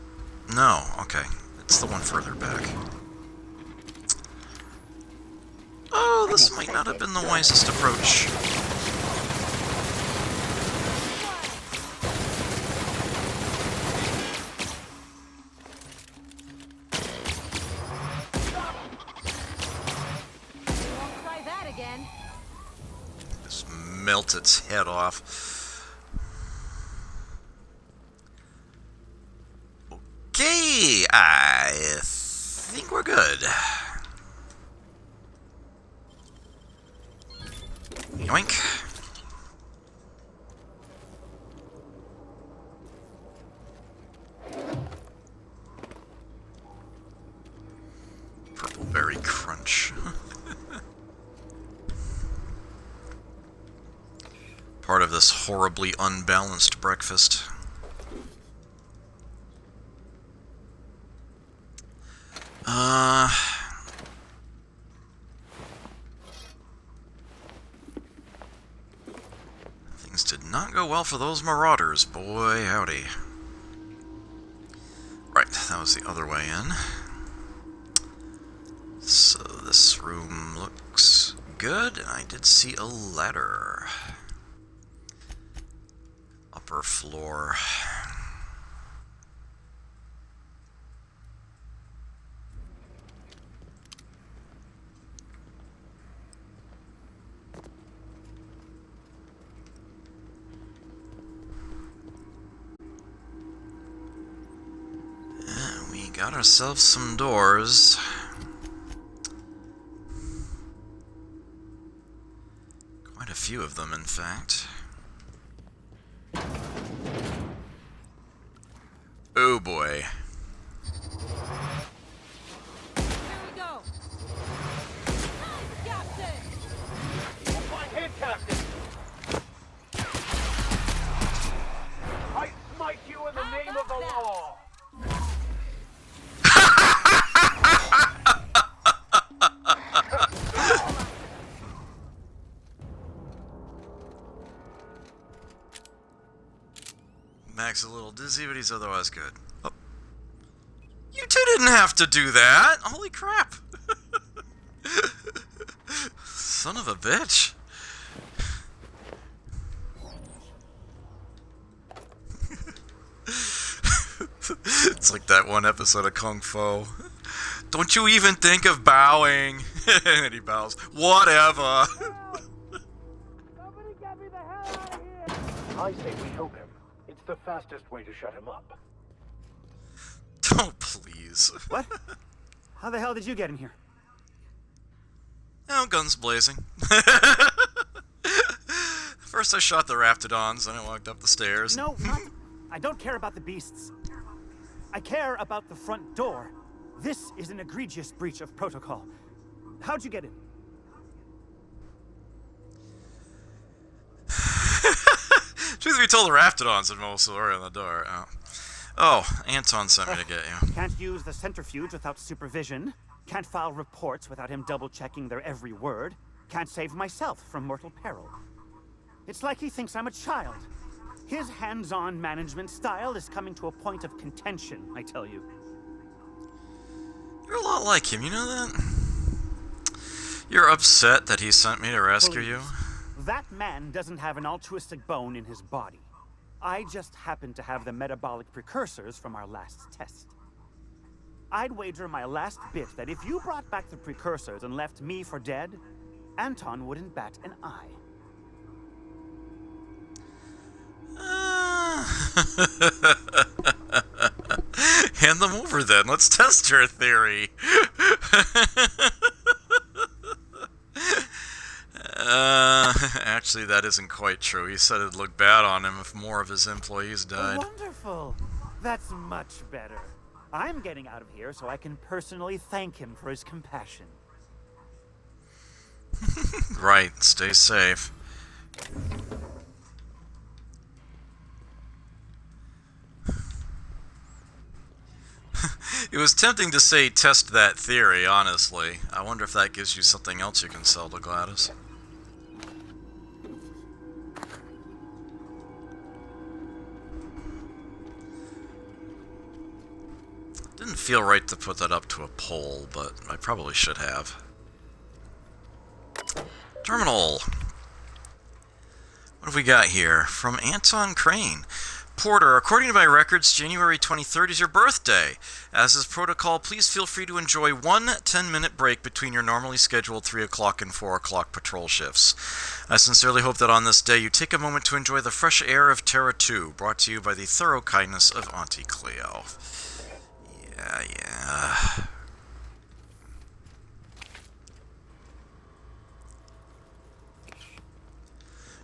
No, okay. It's the one further back. Oh, this might not have been the wisest approach. Just melt its head off. Okay, I think we're good. Yoink. Purple berry crunch. Part of this horribly unbalanced breakfast. Things did not go well for those marauders, boy howdy. Right, that was the other way in. So this room looks good, and I did see a ladder. Upper floor. And we got ourselves some doors. Quite a few of them, in fact. Oh boy. Here we go. Captain! My head, Captain! I smite you in the name of the law! Mac's a little dizzy, but he's otherwise good. Oh. You two didn't have to do that! Holy crap! Son of a bitch. It's like that one episode of Kung Fu. Don't you even think of bowing? And he bows. Whatever. Somebody get me the hell out of here! I say we help him. It's the fastest way to shut him up. Oh, please. What? How the hell did you get in here? Oh, guns blazing. First I shot the Raptidons, then I walked up the stairs. No, not... I don't care about the beasts. I care about the front door. This is an egregious breach of protocol. How'd you get in? Truth be told, the Raptidons had most of the way on the door. Oh, Anton sent me to get you. Can't use the centrifuge without supervision. Can't file reports without him double-checking their every word. Can't save myself from mortal peril. It's like he thinks I'm a child. His hands-on management style is coming to a point of contention, I tell you. You're a lot like him, you know that? You're upset that he sent me to rescue you? That man doesn't have an altruistic bone in his body. I just happen to have the metabolic precursors from our last test. I'd wager my last bit that if you brought back the precursors and left me for dead, Anton wouldn't bat an eye. Hand them over then. Let's test your theory. Actually, that isn't quite true. He said it'd look bad on him if more of his employees died. Wonderful. That's much better. I'm getting out of here so I can personally thank him for his compassion. Right. Stay safe. It was tempting to say test that theory, honestly. I wonder if that gives you something else you can sell to Gladys. Didn't feel right to put that up to a poll, but I probably should have. Terminal. What have we got here? From Anton Crane. Porter, according to my records, January 23rd is your birthday. As is protocol, please feel free to enjoy one 10-minute break between your normally scheduled 3 o'clock and 4 o'clock patrol shifts. I sincerely hope that on this day you take a moment to enjoy the fresh air of Terra 2, brought to you by the thorough kindness of Auntie Cleo. Yeah.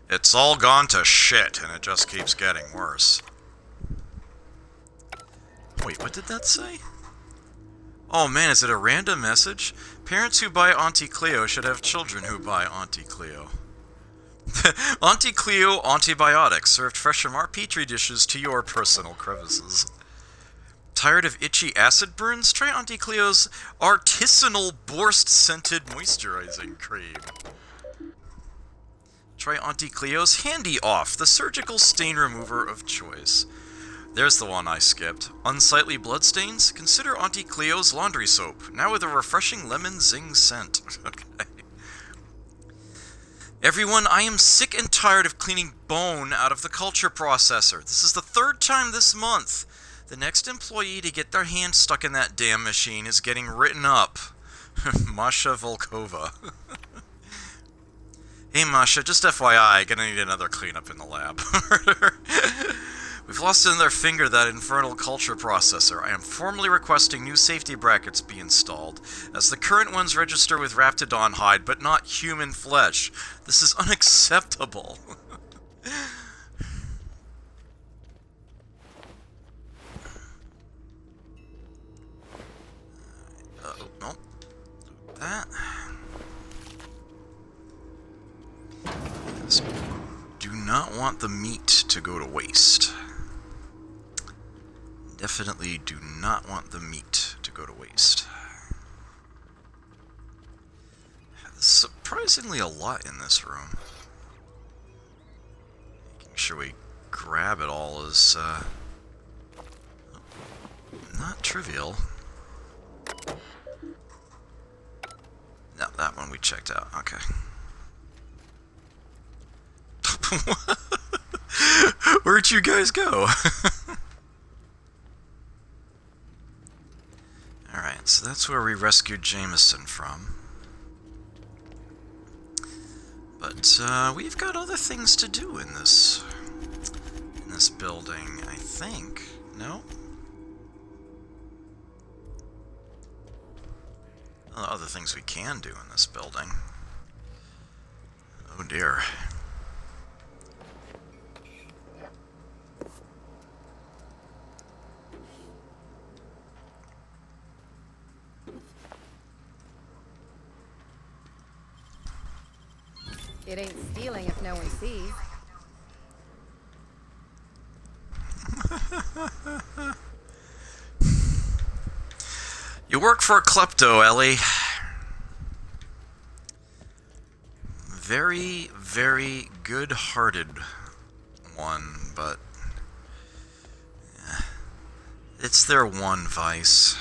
It's all gone to shit, and it just keeps getting worse. Wait, what did that say? Oh man, is it a random message? Parents who buy Auntie Cleo should have children who buy Auntie Cleo. Auntie Cleo Antibiotics, served fresh from our petri dishes to your personal crevices. Tired of itchy acid burns? Try Auntie Cleo's artisanal Borst-scented moisturizing cream. Try Auntie Cleo's Handy Off, the surgical stain remover of choice. There's the one I skipped. Unsightly bloodstains? Consider Auntie Cleo's laundry soap, now with a refreshing lemon zing scent. Okay. Everyone, I am sick and tired of cleaning bone out of the culture processor. This is the 3rd time this month. The next employee to get their hand stuck in that damn machine is getting written up. Masha Volkova. Hey Masha, just FYI, gonna need another cleanup in the lab. We've lost another finger to that infernal culture processor. I am formally requesting new safety brackets be installed, as the current ones register with Raptidon hide, but not human flesh. This is unacceptable. Nope. That. Yes. Do not want the meat to go to waste. Definitely do not want the meat to go to waste. There's surprisingly a lot in this room. Making sure we grab it all is not trivial. No, that one we checked out. Okay. Where'd you guys go? Alright, so that's where we rescued Jameson from. But we've got other things to do in this building, I think. No? Other things we can do in this building. Oh dear. It ain't stealing if no one sees. You work for a klepto, Ellie. Very, very good-hearted one, but it's their one vice.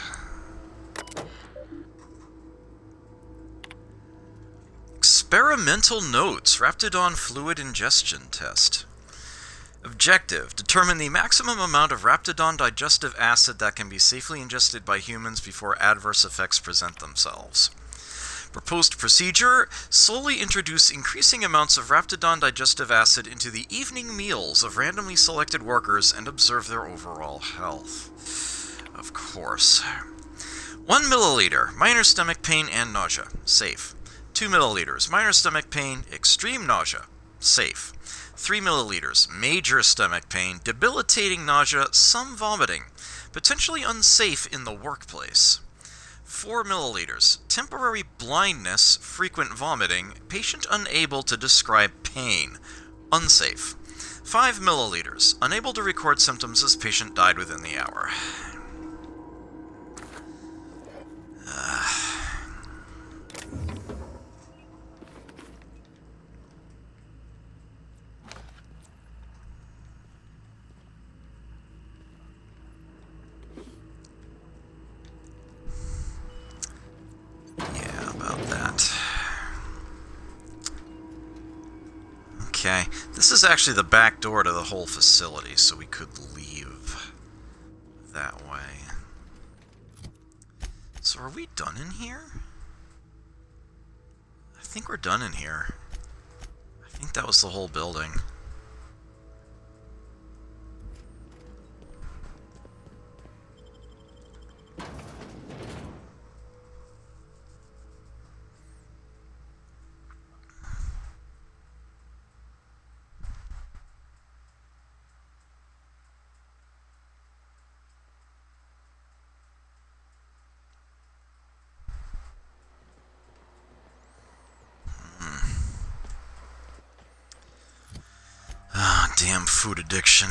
Experimental notes, Raptidon fluid ingestion test. Objective, determine the maximum amount of Raptidon digestive acid that can be safely ingested by humans before adverse effects present themselves. Proposed procedure, slowly introduce increasing amounts of Raptidon digestive acid into the evening meals of randomly selected workers and observe their overall health. Of course. 1 milliliter, minor stomach pain and nausea, safe. 2 milliliters, minor stomach pain, extreme nausea, safe. 3 milliliters, major stomach pain, debilitating nausea, some vomiting, potentially unsafe in the workplace. 4 milliliters, temporary blindness, frequent vomiting, patient unable to describe pain, unsafe. 5 milliliters, unable to record symptoms as patient died within the hour. Yeah, about that. Okay, this is actually the back door to the whole facility, so we could leave that way. So are we done in here? I think we're done in here. I think that was the whole building. Damn food addiction.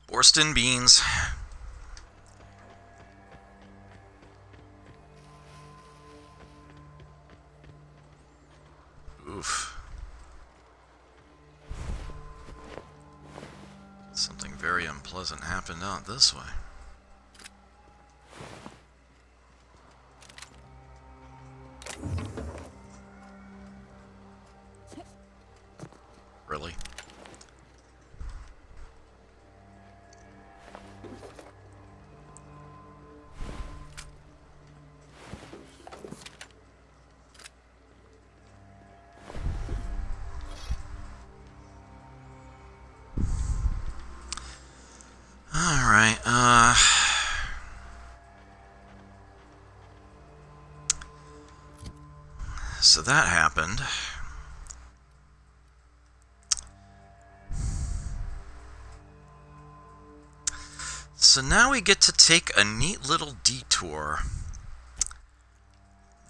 Borston beans. Oof. Something very unpleasant happened out this way. Really? Alright, so that happened. So now we get to take a neat little detour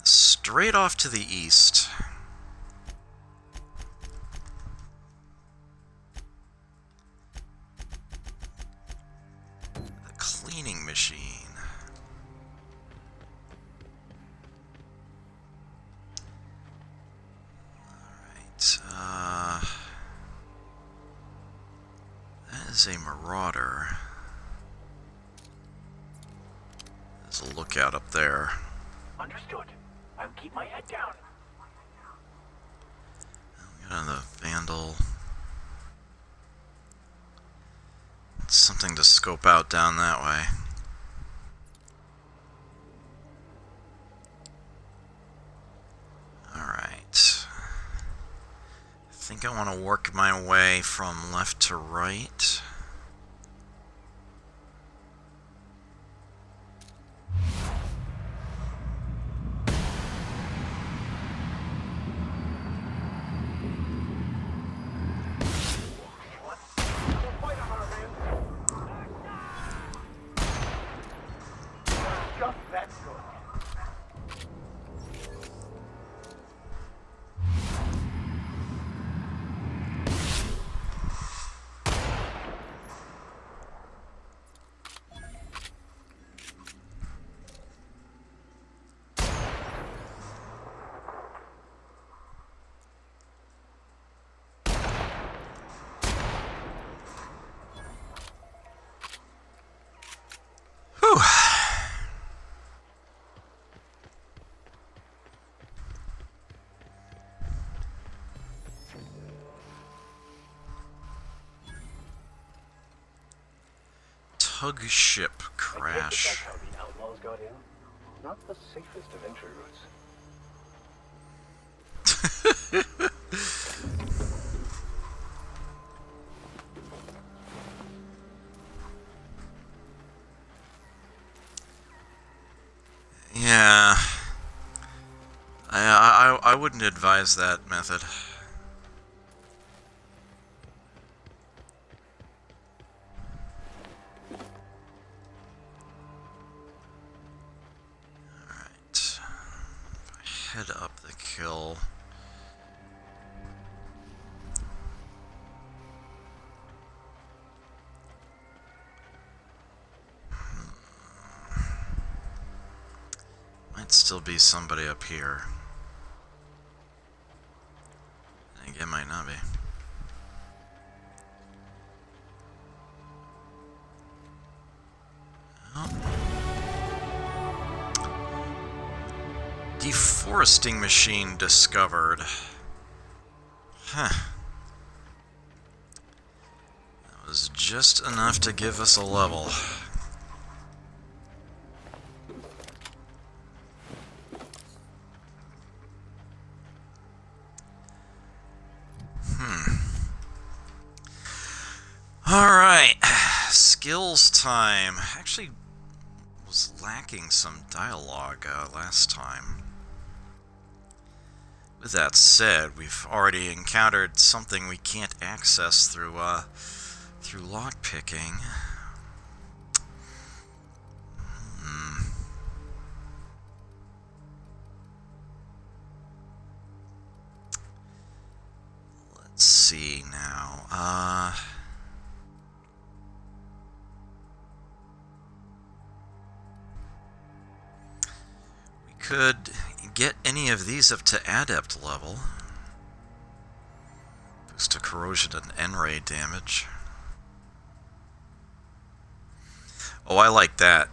straight off to the east. The cleaning machine. Alright, that is a marauder. There's a lookout up there. Understood. I'll keep my head down. We got the vandal. Something to scope out down that way. Alright. I think I want to work my way from left to right. Whew. Tug ship crash. That's how the outlaws got in. Not the safest of entry routes. Yeah. I wouldn't advise that method. Alright. Head up the kill. Might still be somebody up here. Again, might not be. Oh. Deforesting machine discovered. Huh. That was just enough to give us a level. Alright, skills time. Actually, was lacking some dialogue last time. With that said, we've already encountered something we can't access through lockpicking. Let's see now. Could get any of these up to adept level. Boost to corrosion and N-ray damage. Oh, I like that.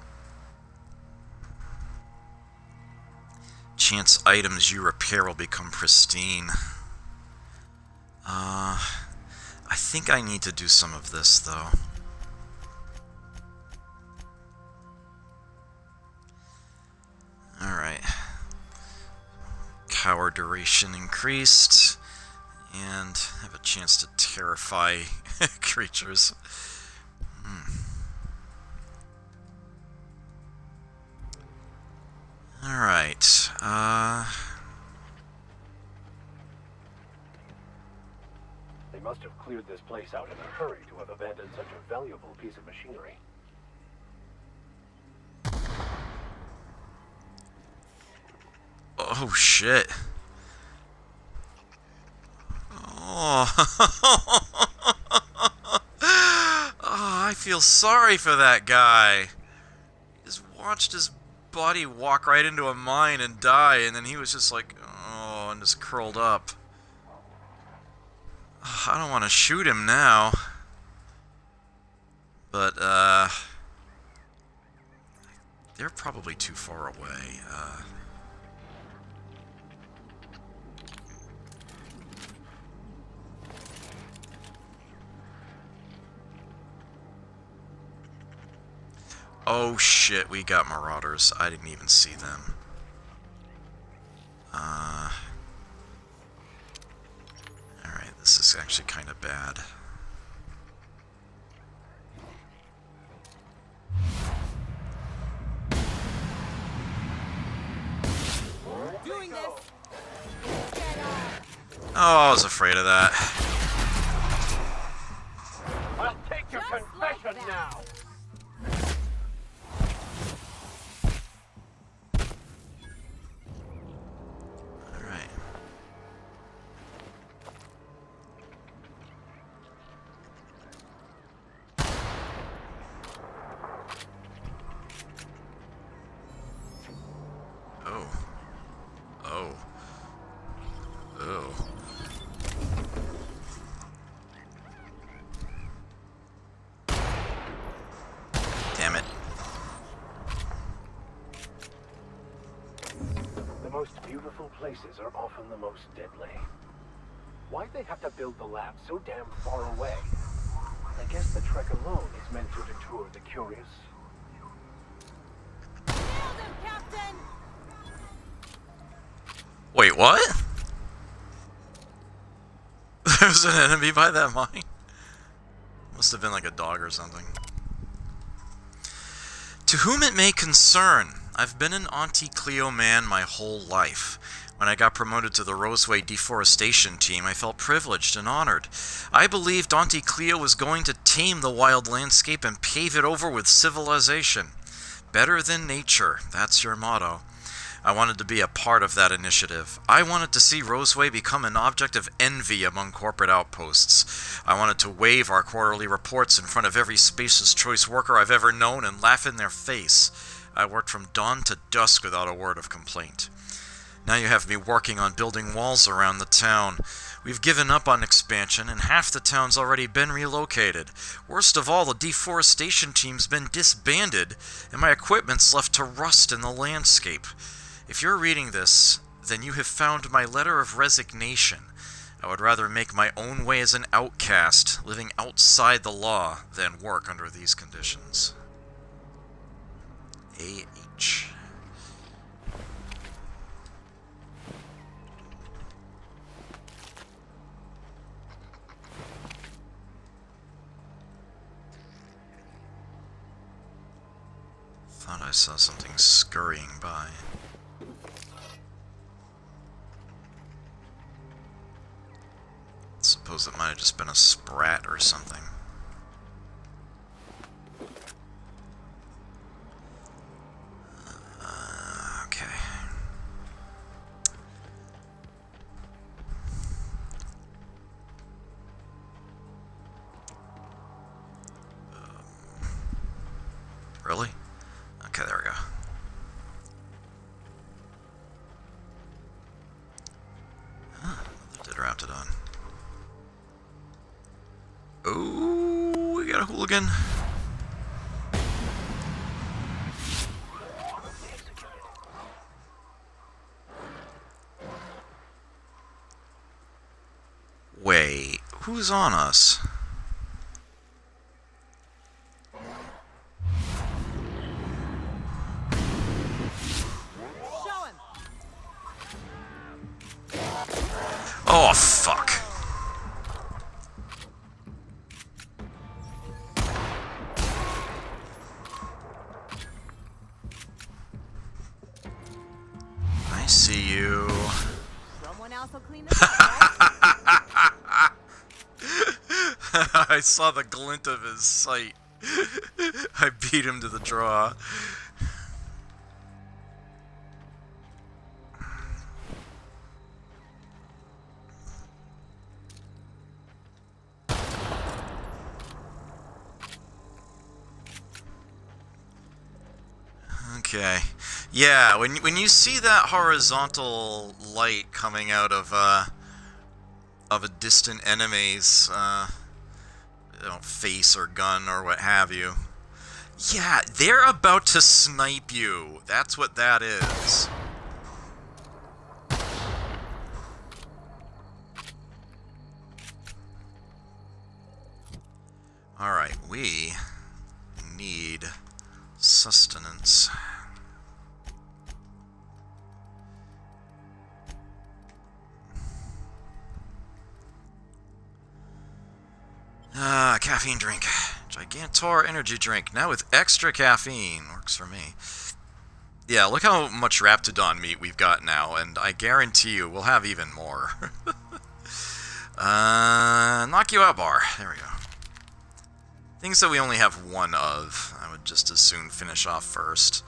Chance items you repair will become pristine. I think I need to do some of this, though. Alright. Cower duration increased. And have a chance to terrify creatures. Alright. They must have cleared this place out in a hurry to have abandoned such a valuable piece of machinery. Oh, shit. Oh. Oh, I feel sorry for that guy. He just watched his buddy walk right into a mine and die, and then he was just like, oh, and just curled up. Oh, I don't want to shoot him now. But, they're probably too far away. Oh shit, we got marauders. I didn't even see them. Alright, this is actually kind of bad. Doing this. Oh, I was afraid of that. I'll take your confession now! Alright. Oh. Oh. Oh. Damn it. The most beautiful places are often the most deadly. Why'd they have to build the lab so damn far away? I guess the trek alone is meant to deter the curious. Wait, what? There's an enemy by that mine? Must have been like a dog or something. To whom it may concern, I've been an Auntie Cleo man my whole life. When I got promoted to the Roseway deforestation team, I felt privileged and honored. I believed Auntie Cleo was going to tame the wild landscape and pave it over with civilization. Better than nature, that's your motto. I wanted to be a part of that initiative. I wanted to see Roseway become an object of envy among corporate outposts. I wanted to wave our quarterly reports in front of every Space's Choice worker I've ever known and laugh in their face. I worked from dawn to dusk without a word of complaint. Now you have me working on building walls around the town. We've given up on expansion, and half the town's already been relocated. Worst of all, the deforestation team's been disbanded, and my equipment's left to rust in the landscape. If you're reading this, then you have found my letter of resignation. I would rather make my own way as an outcast, living outside the law, than work under these conditions. A.H. Thought I saw something scurrying by. Suppose it might have just been a sprat or something. Okay. Really? Okay, there we go. Another Pterodon. Oh, we got a hooligan. who's on us? Oh, fuck. I see you. Someone else will clean this up, right? I saw the glint of his sight. I beat him to the draw. Okay. Yeah, when you see that horizontal light coming out of a distant enemy's face or gun or what have you. Yeah, they're about to snipe you. That's what that is. Alright, we need sustenance. Caffeine drink. Gigantor energy drink, now with extra caffeine. Works for me. Yeah, look how much Raptidon meat we've got now, and I guarantee you we'll have even more. Knock you out bar. There we go. Things that we only have one of, I would just as soon finish off first.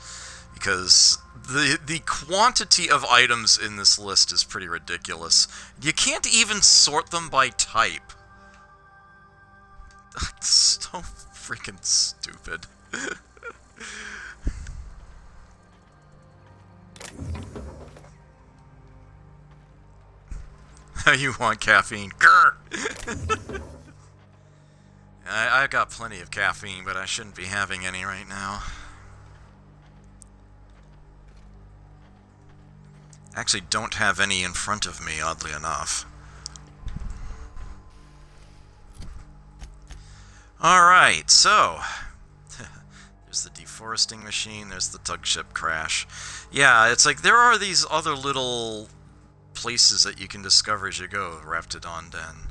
Because the quantity of items in this list is pretty ridiculous. You can't even sort them by type. That's so freaking stupid. You want caffeine? Grr! I've got plenty of caffeine, but I shouldn't be having any right now. Actually, don't have any in front of me, oddly enough. Alright, so... there's the deforesting machine, there's the tug ship crash. Yeah, it's like there are these other little places that you can discover as you go, Raptidon Den.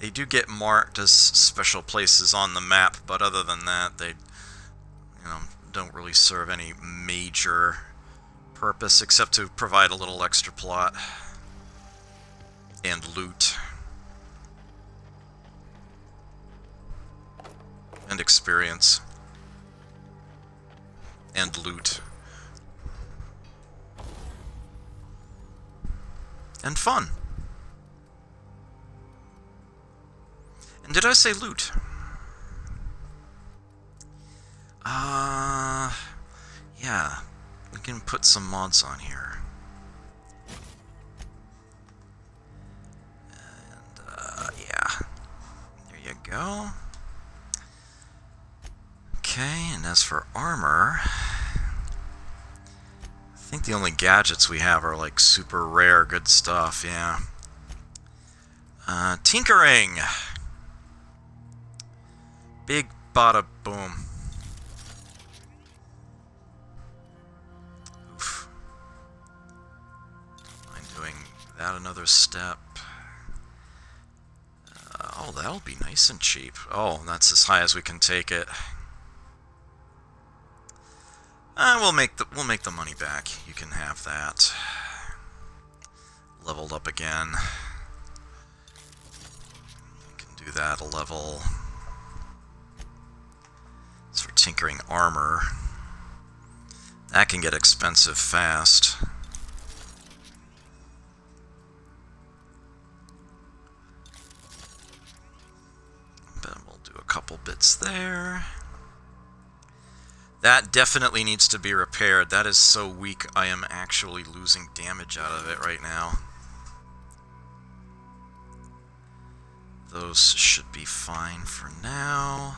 They do get marked as special places on the map, but other than that, they, don't really serve any major purpose except to provide a little extra plot and loot and experience and loot and fun. And did I say loot? Yeah. We can put some mods on here. And, yeah. There you go. Okay, and as for armor... I think the only gadgets we have are, like, super rare good stuff, yeah. Tinkering! Big bada boom. Oof. I'm doing that another step. Oh, that'll be nice and cheap. Oh, that's as high as we can take it. We'll make the money back. You can have that. Leveled up again. You can do that a level. As for tinkering armor, that can get expensive fast. But we'll do a couple bits there. That definitely needs to be repaired. That is so weak, I am actually losing damage out of it right now. Those should be fine for now.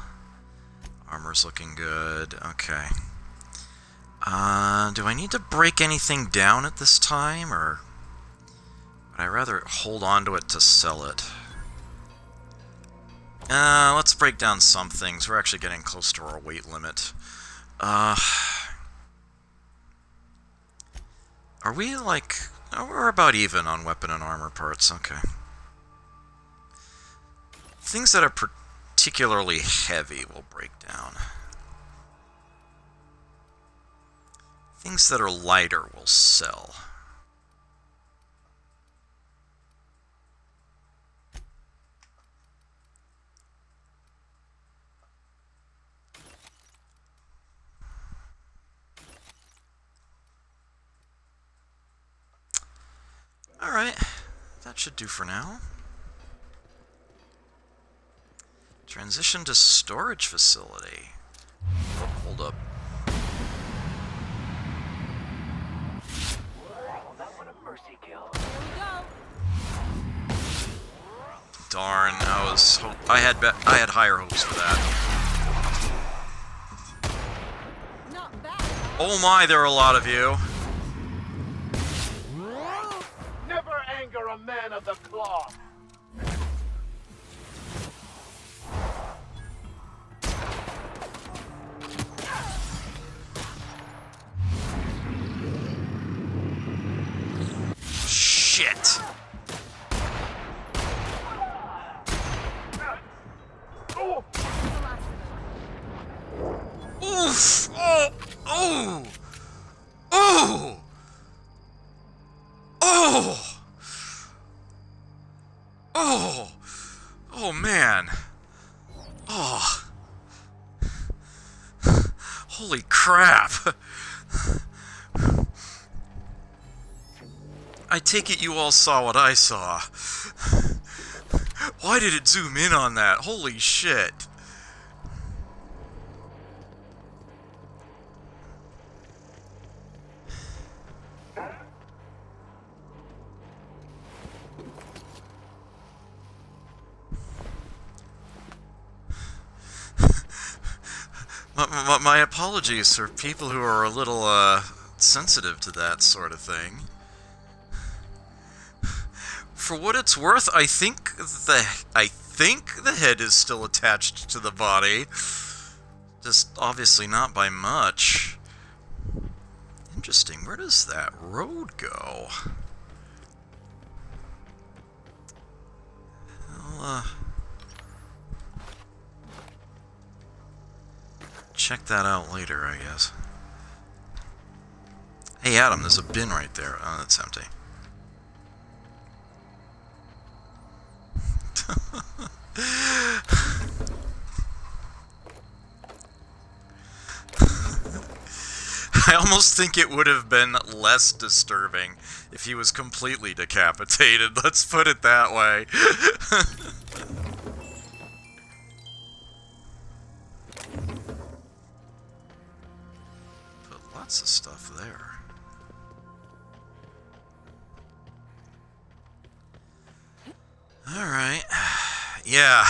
Armor's looking good. Okay. Do I need to break anything down at this time, or would I rather hold on to it to sell it? Let's break down some things. We're actually getting close to our weight limit. Are we like... Oh, we're about even on weapon and armor parts. Okay. Things that are particularly heavy will break down. Things that are lighter will sell. Alright, that should do for now. Transition to storage facility. Oh, hold up. Darn, I had higher hopes for that. Oh my, there are a lot of you. Never anger a man of the cloth. Shit. Oof! Oh! Oh! Oh! Oh! Oh! Oh, man. Oh. Holy crap. I take it you all saw what I saw. Why did it zoom in on that? Holy shit. My apologies for people who are a little, sensitive to that sort of thing. For what it's worth, I think the head is still attached to the body. Just obviously not by much. Interesting, where does that road go? I'll, check that out later, I guess. Hey, Adam, there's a bin right there. Oh, that's empty. I almost think it would have been less disturbing if he was completely decapitated. Let's put it that way. Put lots of stuff there. Alright. Yeah.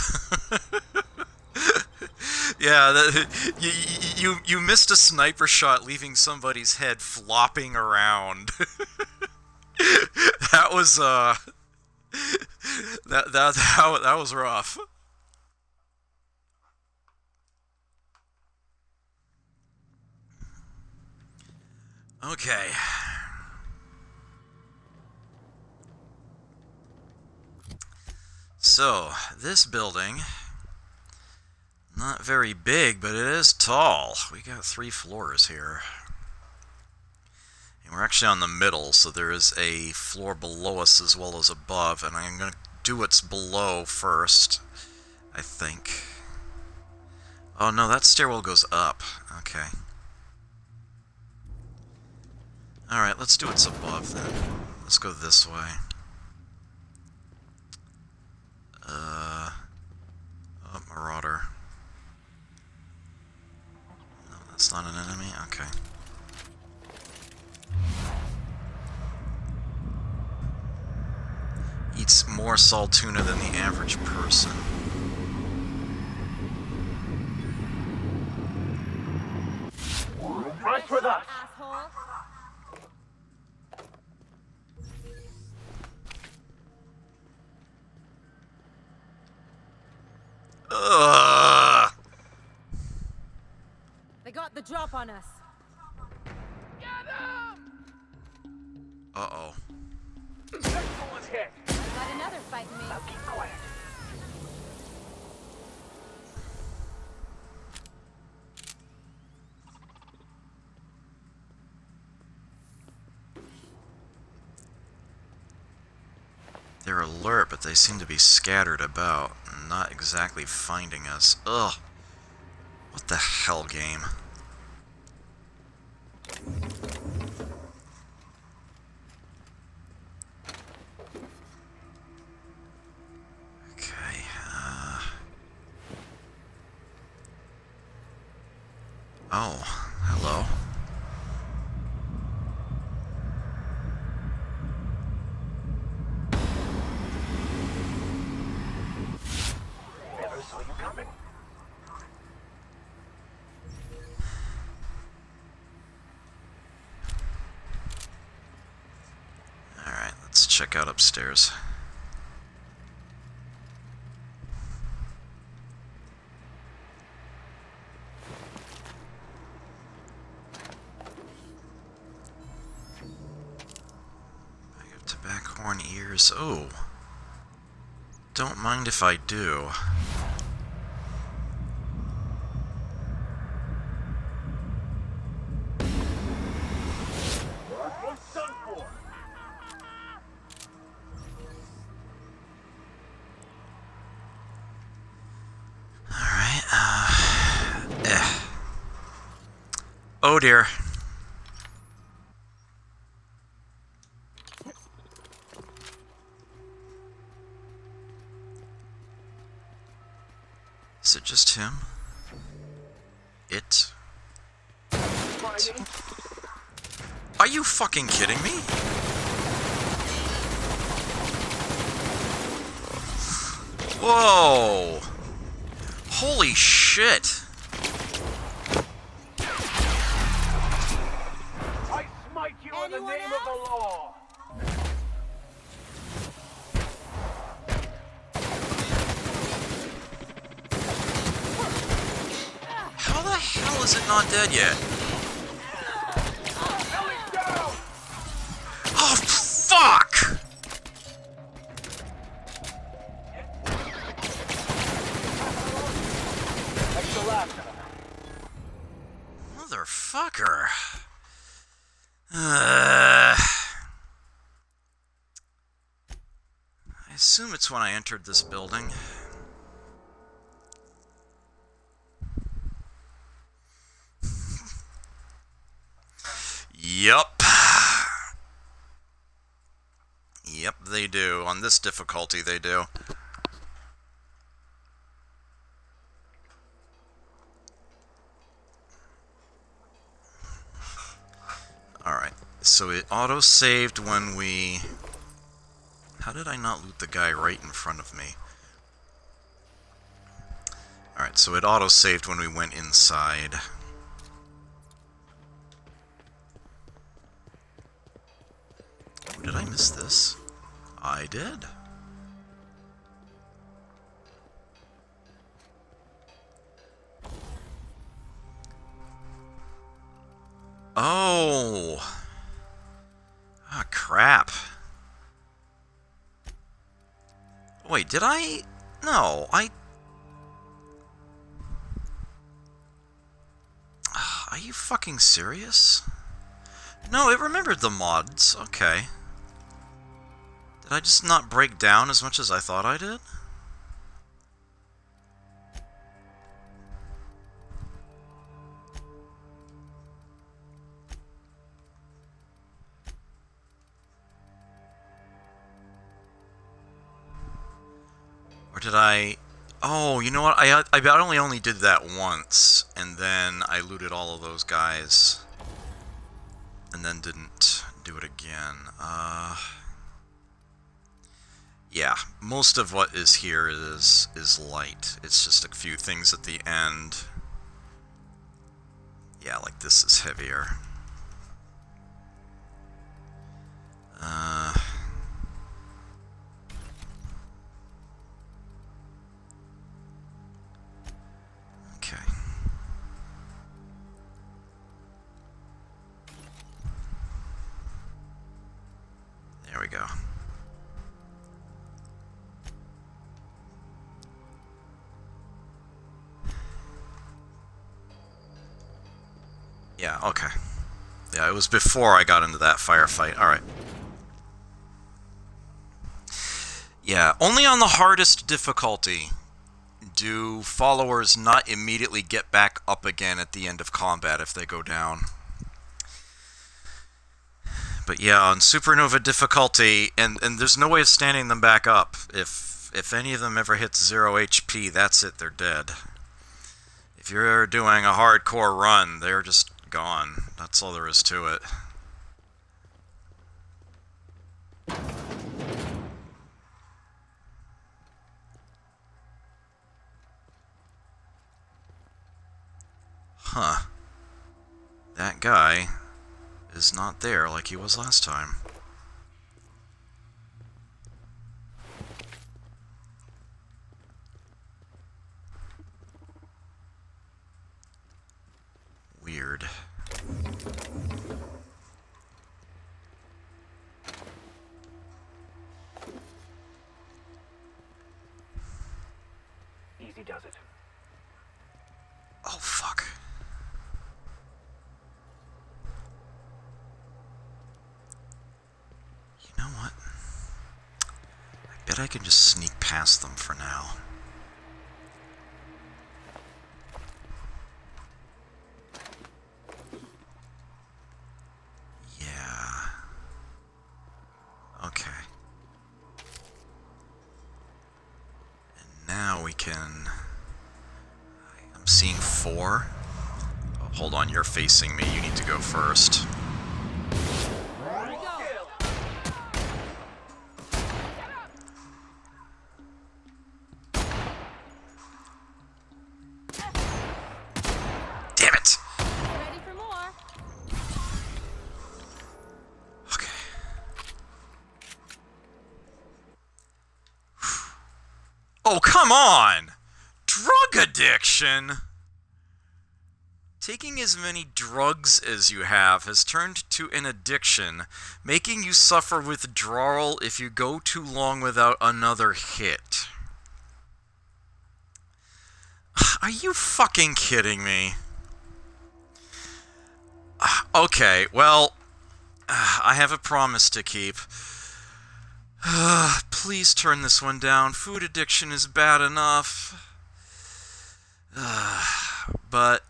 Yeah, you missed a sniper shot leaving somebody's head flopping around. That was, that was rough. Okay. So, this building, not very big, but it is tall. We got 3 floors here. And we're actually on the middle, so there is a floor below us as well as above, and I'm going to do what's below first, I think. Oh no, that stairwell goes up. Okay. Alright, let's do what's above then. Let's go this way. Oh, Marauder. No, that's not an enemy? Okay. Eats more salt tuna than the average person. Rush with us! Ugh. They got the drop on us. Uh-oh. Someone's hit. Got another fighting me. Now keep quiet. They're alert, but they seem to be scattered about, and not exactly finding us. Ugh. What the hell, game? Okay, Oh, hello. Never saw you coming. Alright, let's check out upstairs. I have tobacco horn ears. Oh. Don't mind if I do. What's done for? Alright, Oh dear. Is it just him? It? Are you fucking kidding me? Whoa! Holy shit! I smite you in the name of the law. How the hell is it not dead yet? Oh, fuck! Motherfucker. I assume it's when I entered this building. Yup. Yep, they do. On this difficulty, they do. Alright, so it auto-saved when we... How did I not loot the guy right in front of me? Alright, so it auto-saved when we went inside. Oh, did I miss this? I did. Oh! Ah, crap. Wait, did I... No, Are you fucking serious? No, it remembered the mods. Okay. Did I just not break down as much as I thought I did? Or did I... Oh, you know what? I only did that once, and then I looted all of those guys, and then didn't do it again. Yeah, most of what is here is light. It's just a few things at the end. Yeah, like this is heavier. go. Yeah, okay. Yeah, it was before I got into that firefight. Alright. Yeah, only on the hardest difficulty do followers not immediately get back up again at the end of combat if they go down. But yeah, on Supernova difficulty, and there's no way of standing them back up. If any of them ever hits 0 HP, that's it, they're dead. If you're doing a hardcore run, they're just gone. That's all there is to it. Huh. That guy is not there like he was last time. Weird. Easy does it. Oh, fuck. You know what? I bet I can just sneak past them for now. Yeah. Okay. And now we can... I'm seeing 4. Oh, hold on, you're facing me. You need to go first. Damn it! Ready for more? Okay. Oh, come on! Drug addiction! Taking as many drugs as you have has turned to an addiction, making you suffer withdrawal if you go too long without another hit. Are you fucking kidding me? Okay, well, I have a promise to keep. Please turn this one down. Food addiction is bad enough. But...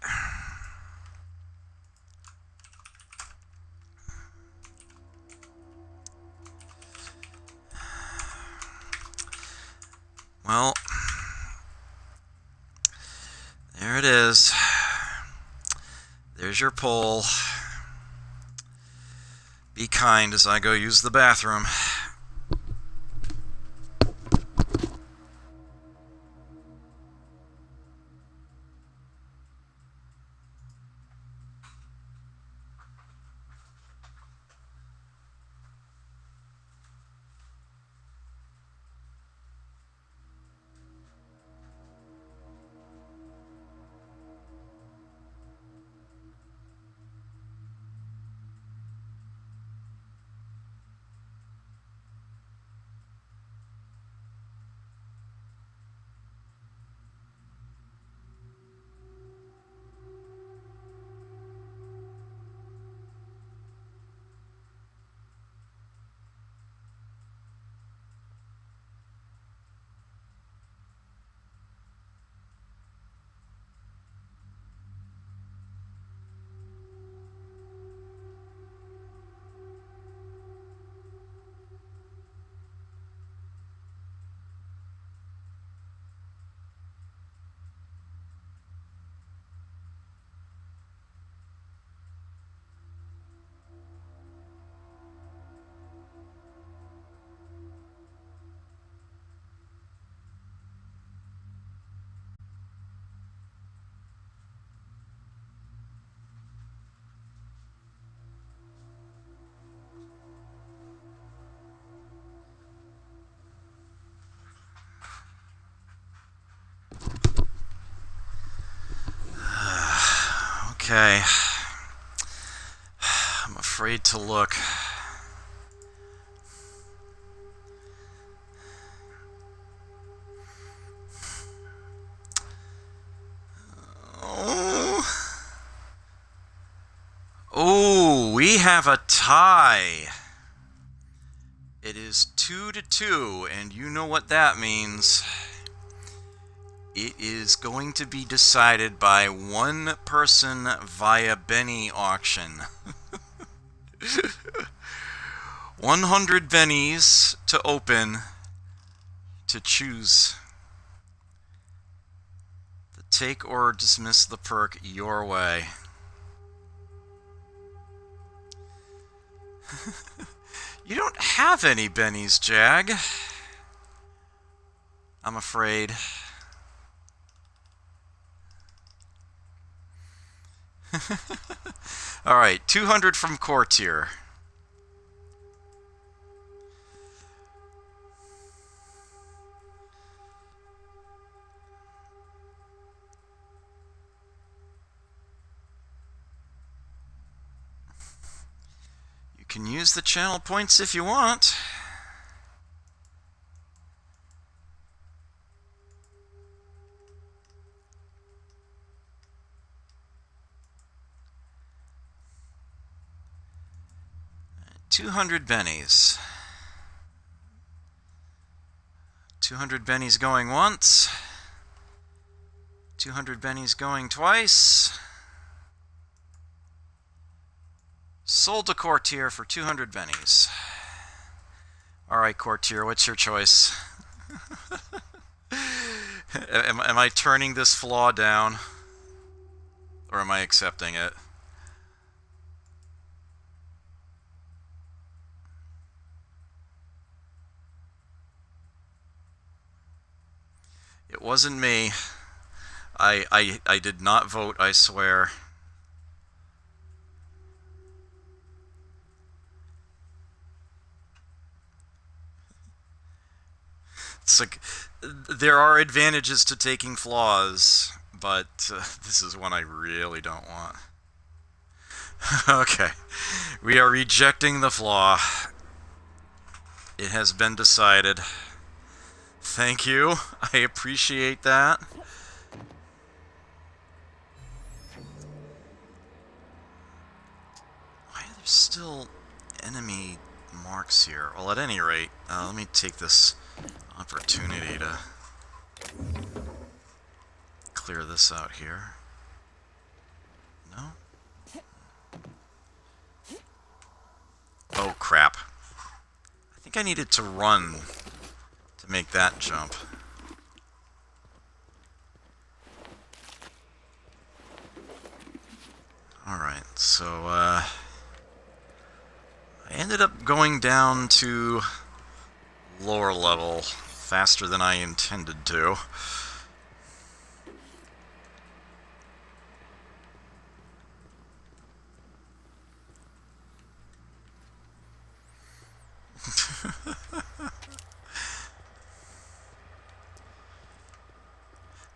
well, there it is. There's your poll. Be kind as I go use the bathroom. Okay. I'm afraid to look. We have a tie. It is 2-2, and you know what that means. It is going to be decided by one person via Benny auction. 100 bennies to open to choose. The take or dismiss the perk your way. You don't have any bennies, Jag. I'm afraid. Alright, 200 from Courtier. You can use the channel points if you want. $200 bennies. 200 bennies going once. 200 bennies going twice. Sold to Courtier for 200 bennies. Alright, Courtier, what's your choice? am I turning this flaw down? Or am I accepting it? It wasn't me. I did not vote, I swear. It's like, there are advantages to taking flaws, but this is one I really don't want. Okay. We are rejecting the flaw. It has been decided. Thank you. I appreciate that. Why are there still enemy marks here? Well, at any rate, let me take this opportunity to clear this out here. No? Oh, crap. I think I needed to run to make that jump. Alright, so, I ended up going down to lower level faster than I intended to.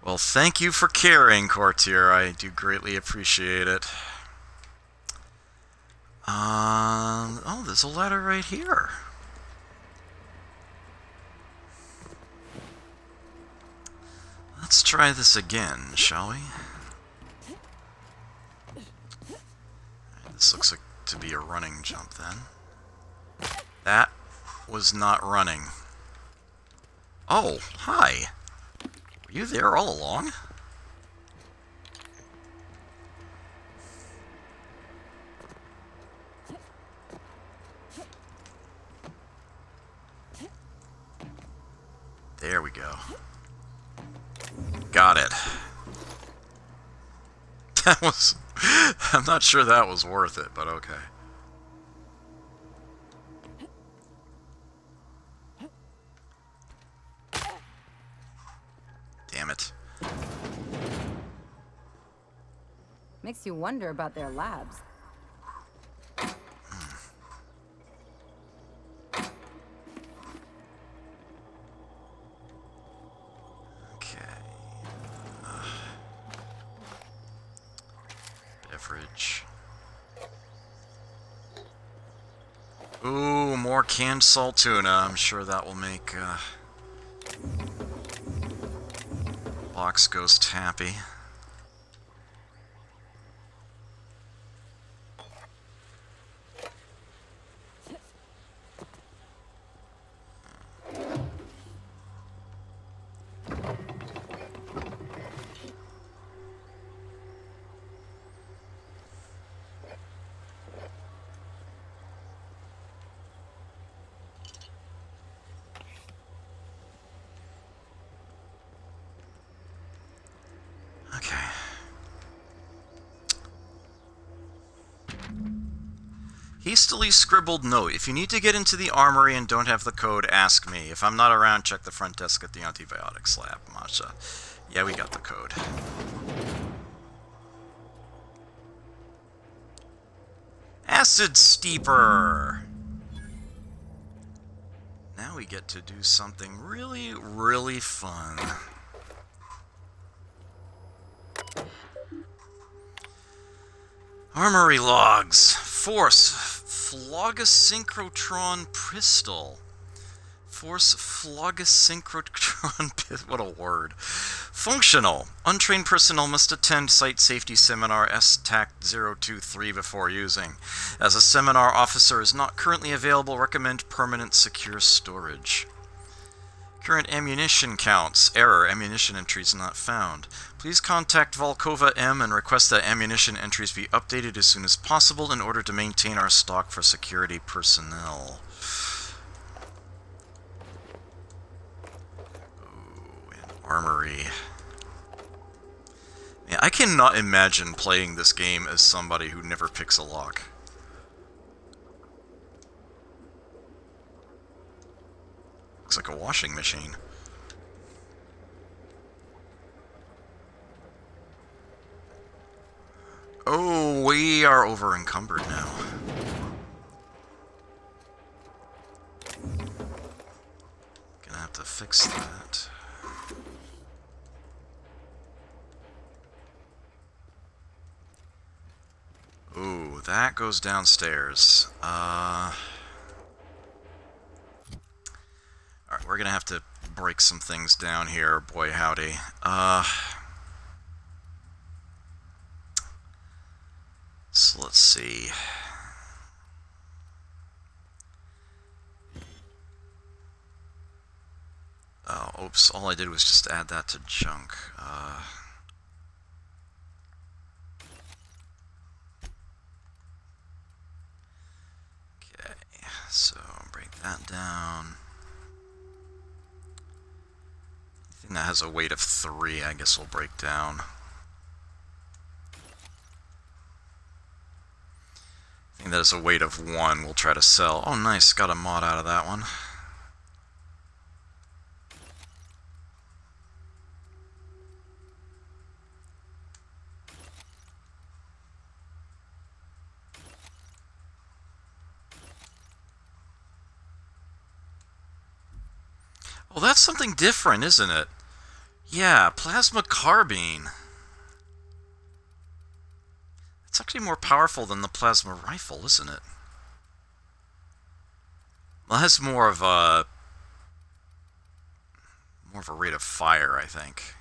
Well, thank you for caring, Courtier. I do greatly appreciate it. Oh, there's a ladder right here. Let's try this again, shall we? This looks like to be a running jump then. That was not running. Oh, hi. Were you there all along? There we go. Got it. That was... I'm not sure that was worth it, but okay. Damn it. Makes you wonder about their labs. Beverage. Ooh, more canned salt tuna. I'm sure that will make Box Ghost happy. Hastily scribbled note. If you need to get into the armory and don't have the code, ask me. If I'm not around, check the front desk at the antibiotics lab, Masha. Yeah, we got the code. Acid Steeper! Now we get to do something really, really fun. Armory logs. Force. Phlogosynchrotron Pistol. Force Phlogosynchrotron... What a word. Functional. Untrained personnel must attend Site Safety Seminar STAC-023 before using. As a seminar officer is not currently available, recommend permanent secure storage. Current ammunition counts. Error. Ammunition entries not found. Please contact Volkova M and request that ammunition entries be updated as soon as possible in order to maintain our stock for security personnel. Ooh, and armory. Man, I cannot imagine playing this game as somebody who never picks a lock. Looks like a washing machine. Oh, we are over encumbered now. Gonna have to fix that. Ooh, that goes downstairs. Alright, we're gonna have to break some things down here, boy howdy. So let's see. Oh, oops, all I did was just add that to junk. Okay, so break that down. Anything that has a weight of 3, I guess will break down. Anything that has a weight of 1, we'll try to sell. Oh, nice, got a mod out of that one. Well, that's something different, isn't it? Yeah, plasma carbine. It's actually more powerful than the plasma rifle, isn't it? Well, it has more of a rate of fire, I think.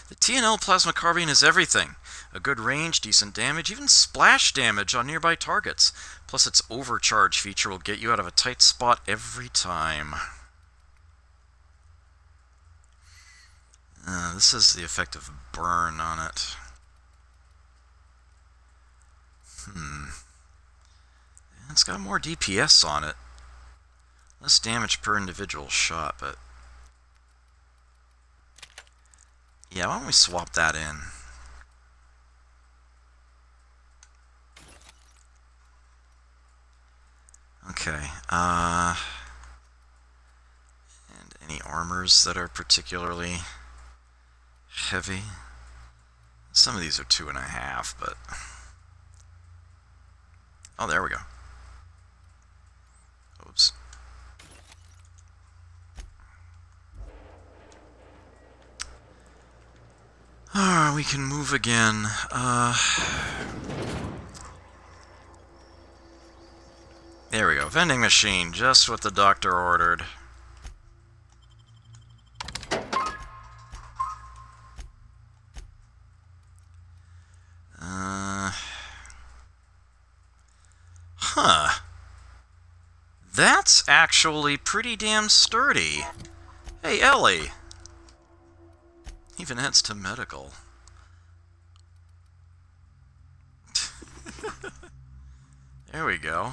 The TNL plasma carbine has everything. A good range, decent damage, even splash damage on nearby targets. Plus its overcharge feature will get you out of a tight spot every time. This has the effect of burn on it. It's got more DPS on it. Less damage per individual shot, but... yeah, why don't we swap that in? Okay, and any armors that are particularly heavy? Some of these are 2.5, but... oh, there we go. Oops. We can move again. There we go. Vending machine, just what the doctor ordered. Huh. That's actually pretty damn sturdy. Hey, Ellie. Even adds to medical. There we go.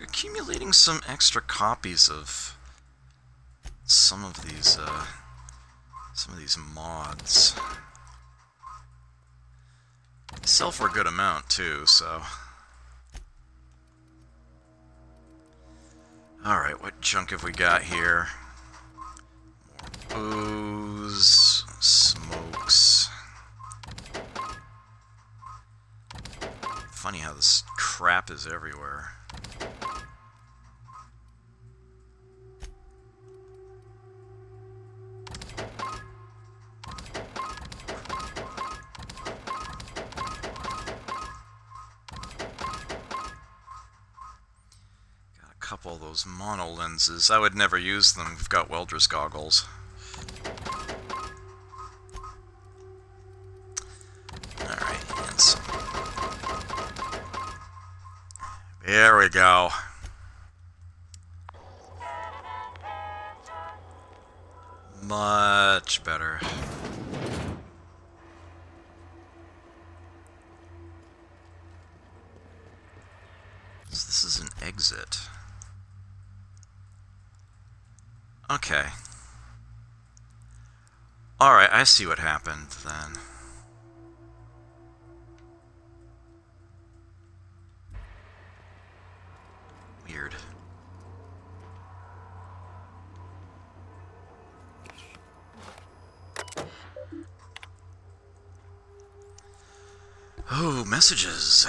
Accumulating some extra copies of some of these mods. They sell for a good amount too, so. Alright, what junk have we got here? More booze, smokes. Funny how this crap is everywhere. Couple of those mono lenses. I would never use them. We've got welder's goggles. Alright, and some. There we go. Much better. So this is an exit. Okay. Alright, I see what happened then. Weird. Oh, messages.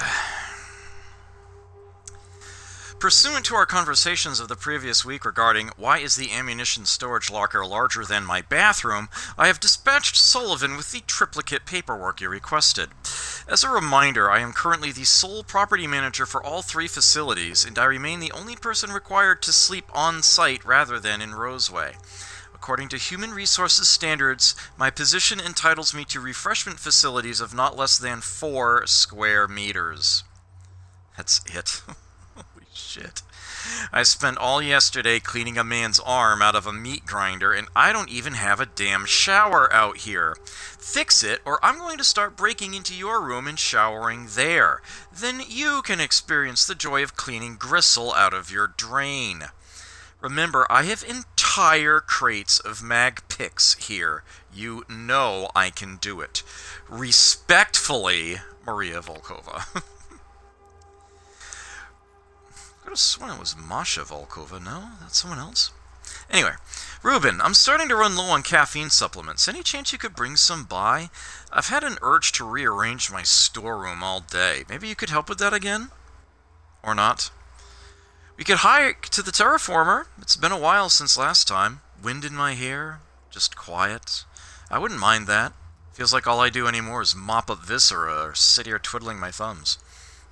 Pursuant to our conversations of the previous week regarding why is the ammunition storage locker larger than my bathroom, I have dispatched Sullivan with the triplicate paperwork you requested. As a reminder, I am currently the sole property manager for all 3 facilities, and I remain the only person required to sleep on site rather than in Roseway. According to Human Resources standards, my position entitles me to refreshment facilities of not less than 4 square meters. That's it. Shit. I spent all yesterday cleaning a man's arm out of a meat grinder, and I don't even have a damn shower out here. Fix it, or I'm going to start breaking into your room and showering there. Then you can experience the joy of cleaning gristle out of your drain. Remember, I have entire crates of mag picks here. You know I can do it. Respectfully, Maria Volkova. I could have sworn it was Masha Volkova. No, that's someone else. Anyway, Ruben, I'm starting to run low on caffeine supplements. Any chance you could bring some by? I've had an urge to rearrange my storeroom all day. Maybe you could help with that again? Or not? We could hike to the terraformer. It's been a while since last time. Wind in my hair. Just quiet. I wouldn't mind that. Feels like all I do anymore is mop up viscera or sit here twiddling my thumbs.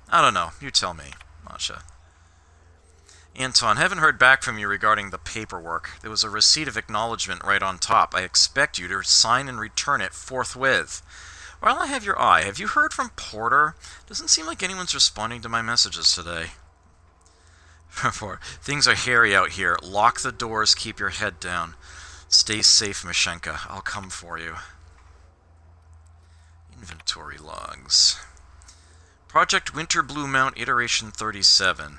I don't know. You tell me, Masha. Anton, haven't heard back from you regarding the paperwork. There was a receipt of acknowledgement right on top. I expect you to sign and return it forthwith. While I have your eye, have you heard from Porter? Doesn't seem like anyone's responding to my messages today. Things are hairy out here. Lock the doors, keep your head down. Stay safe, Mashenka. I'll come for you. Inventory logs. Project Winter Blue Mount Iteration 37.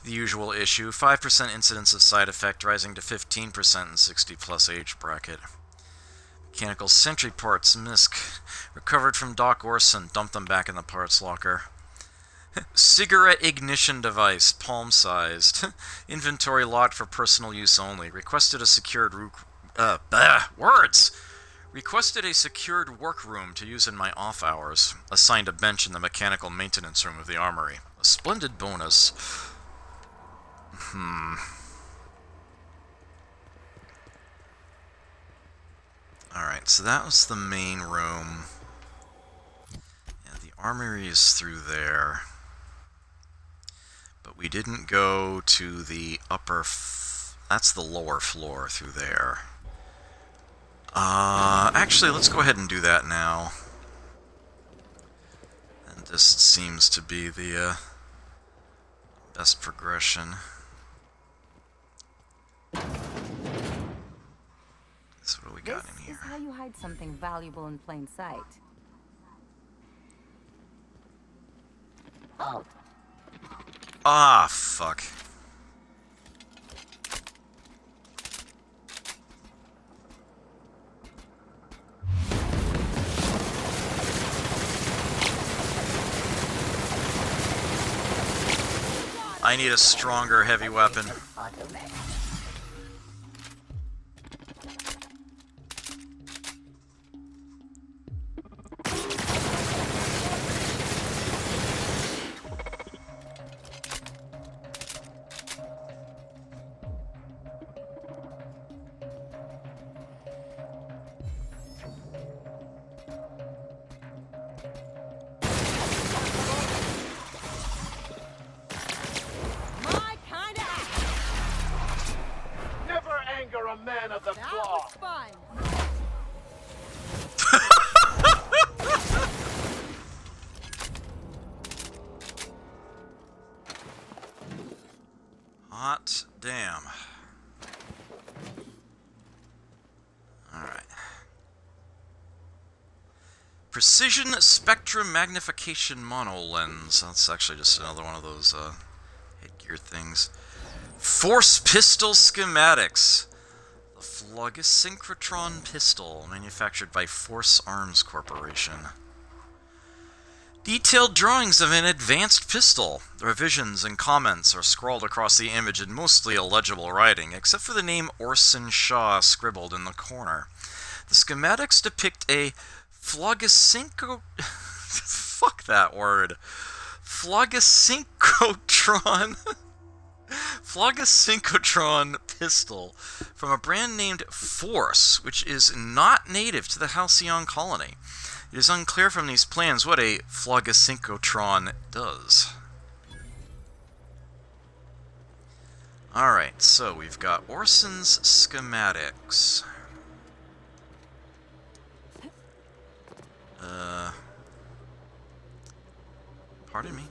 The usual issue, 5% incidence of side effect rising to 15% in 60-plus age bracket. Mechanical sentry parts, MISC. Recovered from Doc Orson, dumped them back in the parts locker. Cigarette ignition device, palm-sized. Inventory locked for personal use only. Requested a secured Requested a secured workroom to use in my off hours. Assigned a bench in the mechanical maintenance room of the armory. A splendid bonus. Alright, so that was the main room. Yeah, the armory is through there. But we didn't go to the upper... that's the lower floor through there. Actually, let's go ahead and do that now. And this seems to be the best progression. So what do we got in here? This is how you hide something valuable in plain sight. Oh. Ah, fuck. I need a stronger heavy weapon. Never anger a man of the claw. Fun. Hot damn. Alright. Precision Spectrum Magnification Mono Lens. That's actually just another one of those headgear things. Force Pistol Schematics. The Phlogisynchrotron Pistol, manufactured by Force Arms Corporation. Detailed drawings of an advanced pistol. The revisions and comments are scrawled across the image in mostly illegible writing, except for the name Orson Shaw scribbled in the corner. The schematics depict a fuck that word. Phlogisynchrotron pistol from a brand named Force, which is not native to the Halcyon colony. It is unclear from these plans what a phlogisynchrotron does. Alright, so we've got Orson's schematics. Pardon me?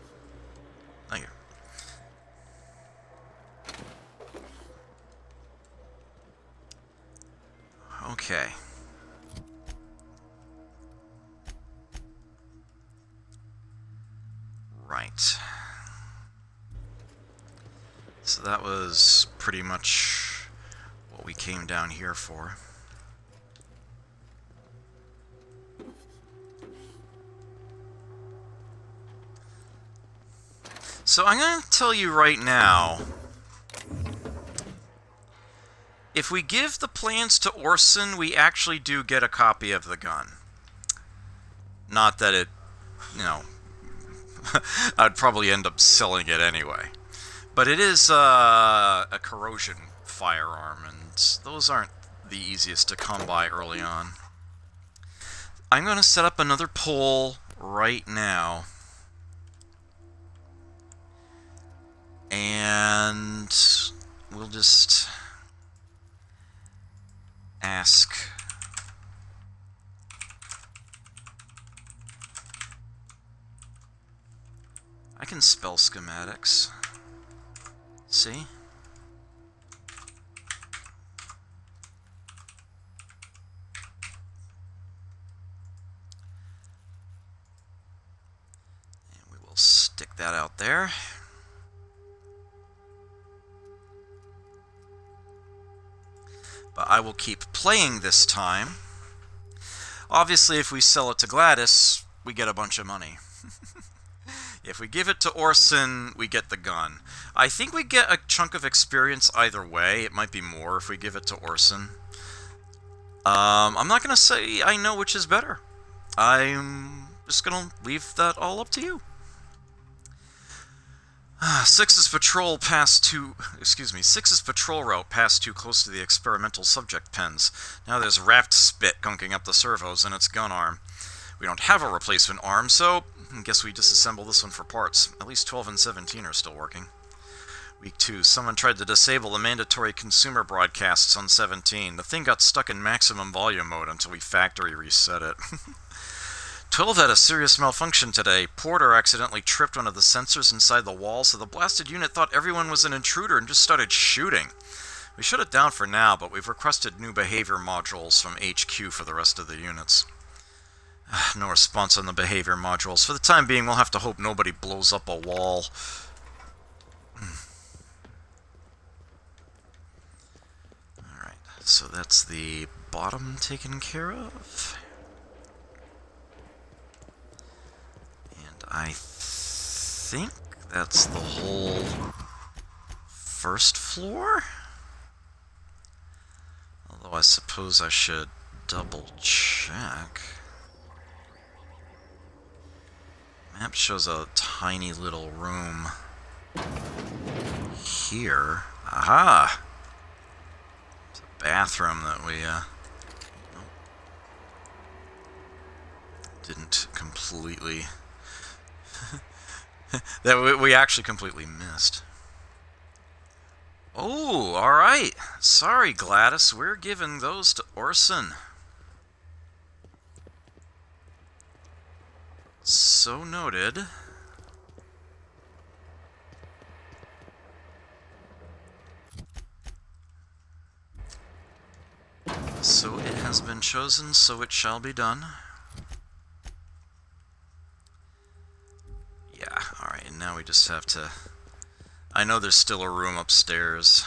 Thank you. Okay. Right. So that was pretty much what we came down here for. So I'm going to tell you right now, if we give the plans to Orson, we actually do get a copy of the gun. Not that it, you know, I'd probably end up selling it anyway. But it is a corrosion firearm, and those aren't the easiest to come by early on. I'm going to set up another poll right now. And we'll just ask. I can spell schematics. See? And we will stick that out there. But I will keep playing this time. Obviously, if we sell it to Gladys, we get a bunch of money. If we give it to Orson, we get the gun. I think we get a chunk of experience either way. It might be more if we give it to Orson. I'm not going to say I know which is better. I'm just going to leave that all up to you. Six's patrol route passed too close to the experimental subject pens. Now there's wrapped spit gunking up the servos and its gun arm. We don't have a replacement arm, so I guess we disassemble this one for parts. At least 12 and 17 are still working. Week 2, someone tried to disable the mandatory consumer broadcasts on 17. The thing got stuck in maximum volume mode until we factory reset it. 12 had a serious malfunction today. Porter accidentally tripped one of the sensors inside the wall, so the blasted unit thought everyone was an intruder and just started shooting. We shut it down for now, but we've requested new behavior modules from HQ for the rest of the units. No response on the behavior modules. For the time being, we'll have to hope nobody blows up a wall. Alright, so that's the bottom taken care of. I think that's the whole first floor? Although I suppose I should double check. Map shows a tiny little room here. Aha! It's a bathroom that we didn't completely that we actually completely missed. Oh, alright. Sorry, Gladys. We're giving those to Orson. So noted. So it has been chosen, so it shall be done. Yeah, alright, and now we just have to... I know there's still a room upstairs.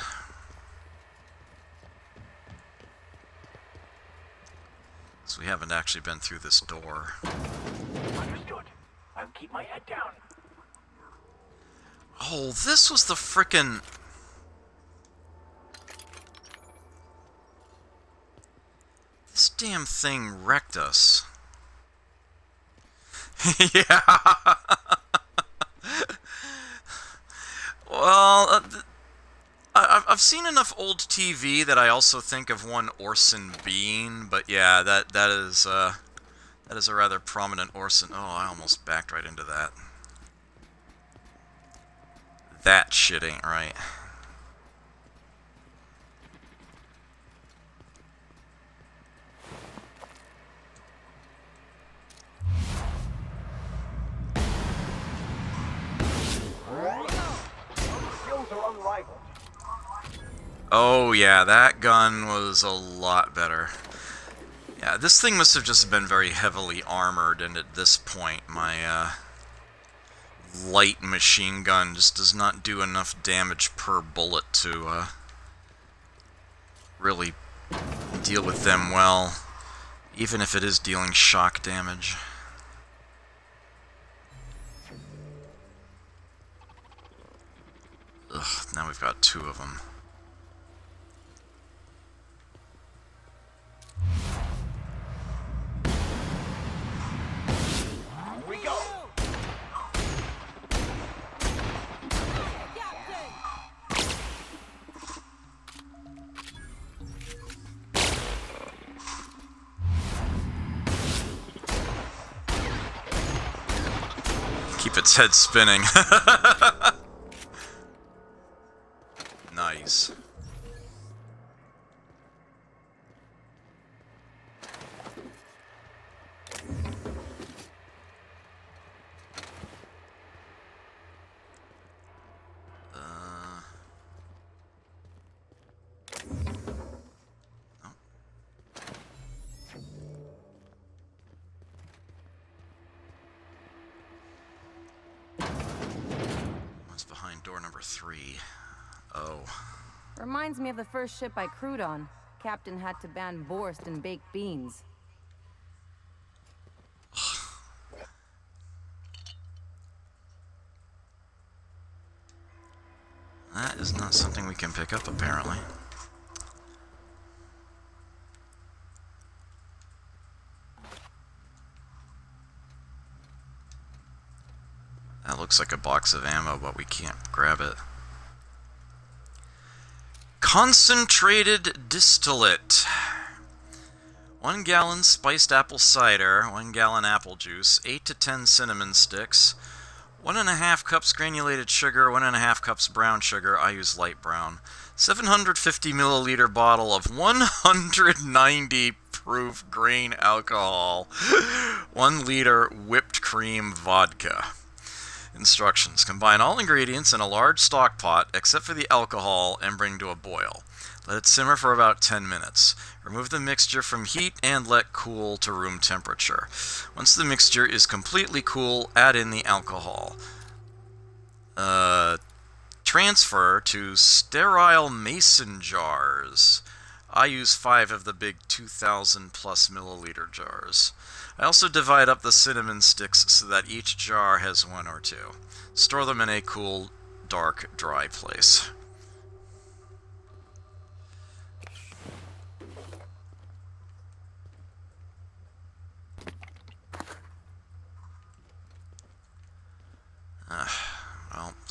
So we haven't actually been through this door. Understood. I'll keep my head down. Oh, this was the frickin'... This damn thing wrecked us. Yeah. Well, I've seen enough old TV that I also think of one Orson Bean, but yeah, that is a rather prominent Orson. Oh, I almost backed right into that. That shit ain't right. Oh yeah, that gun was a lot better. Yeah, this thing must have just been very heavily armored, and at this point my light machine gun just does not do enough damage per bullet to really deal with them well, even if it is dealing shock damage. Ugh, now we've got two of them. We go. Keep its head spinning. Nice. What's behind door number 3? Oh. Reminds me of the first ship I crewed on. Captain had to ban Borst and baked beans. That is not something we can pick up, apparently. That looks like a box of ammo, but we can't grab it. Concentrated distillate. 1 gallon spiced apple cider, 1 gallon apple juice, 8 to 10 cinnamon sticks, 1.5 cups granulated sugar, 1.5 cups brown sugar, I use light brown, 750 milliliter bottle of 190 proof grain alcohol, 1 liter whipped cream vodka. Instructions. Combine all ingredients in a large stock pot, except for the alcohol, and bring to a boil. Let it simmer for about 10 minutes. Remove the mixture from heat and let cool to room temperature. Once the mixture is completely cool, add in the alcohol. Transfer to sterile mason jars. I use 5 of the big 2,000 plus milliliter jars. I also divide up the cinnamon sticks so that each jar has 1 or 2. Store them in a cool, dark, dry place.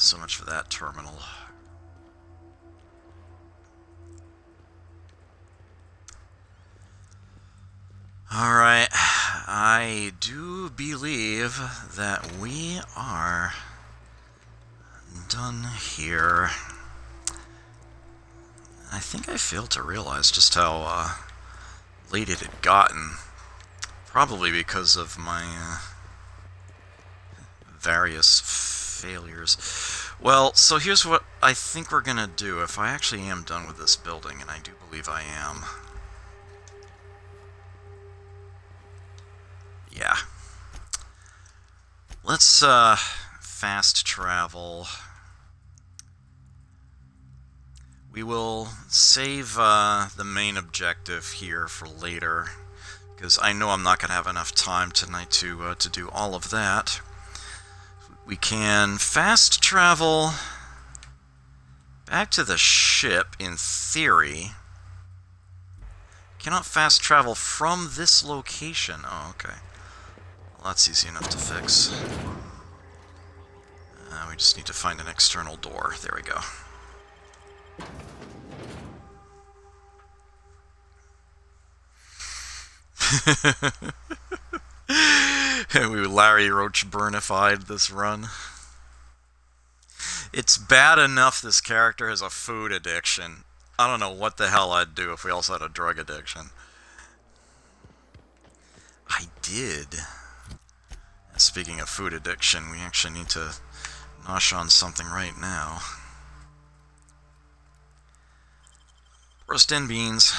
So much for that terminal. Alright, I do believe that we are done here. I think I failed to realize just how late it had gotten. Probably because of my various failures. Well, so here's what I think we're gonna do if I actually am done with this building, and I do believe I am. Yeah. Let's fast travel. We will save the main objective here for later, because I know I'm not going to have enough time tonight to do all of that. We can fast travel back to the ship, in theory. Cannot fast travel from this location. Oh, okay. Well, that's easy enough to fix. We just need to find an external door. There we go. We Larry Roach burnified this run. It's bad enough this character has a food addiction. I don't know what the hell I'd do if we also had a drug addiction. I did. Speaking of food addiction, we actually need to nosh on something right now. Roast and beans.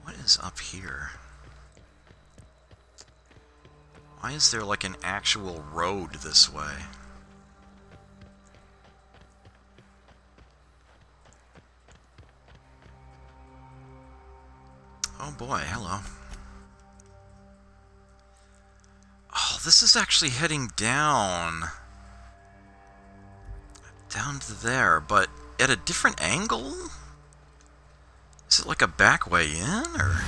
What is up here? Why is there like an actual road this way? Oh boy, hello. Oh, this is actually heading down. Down to there, but at a different angle? Is it like a back way in, or...?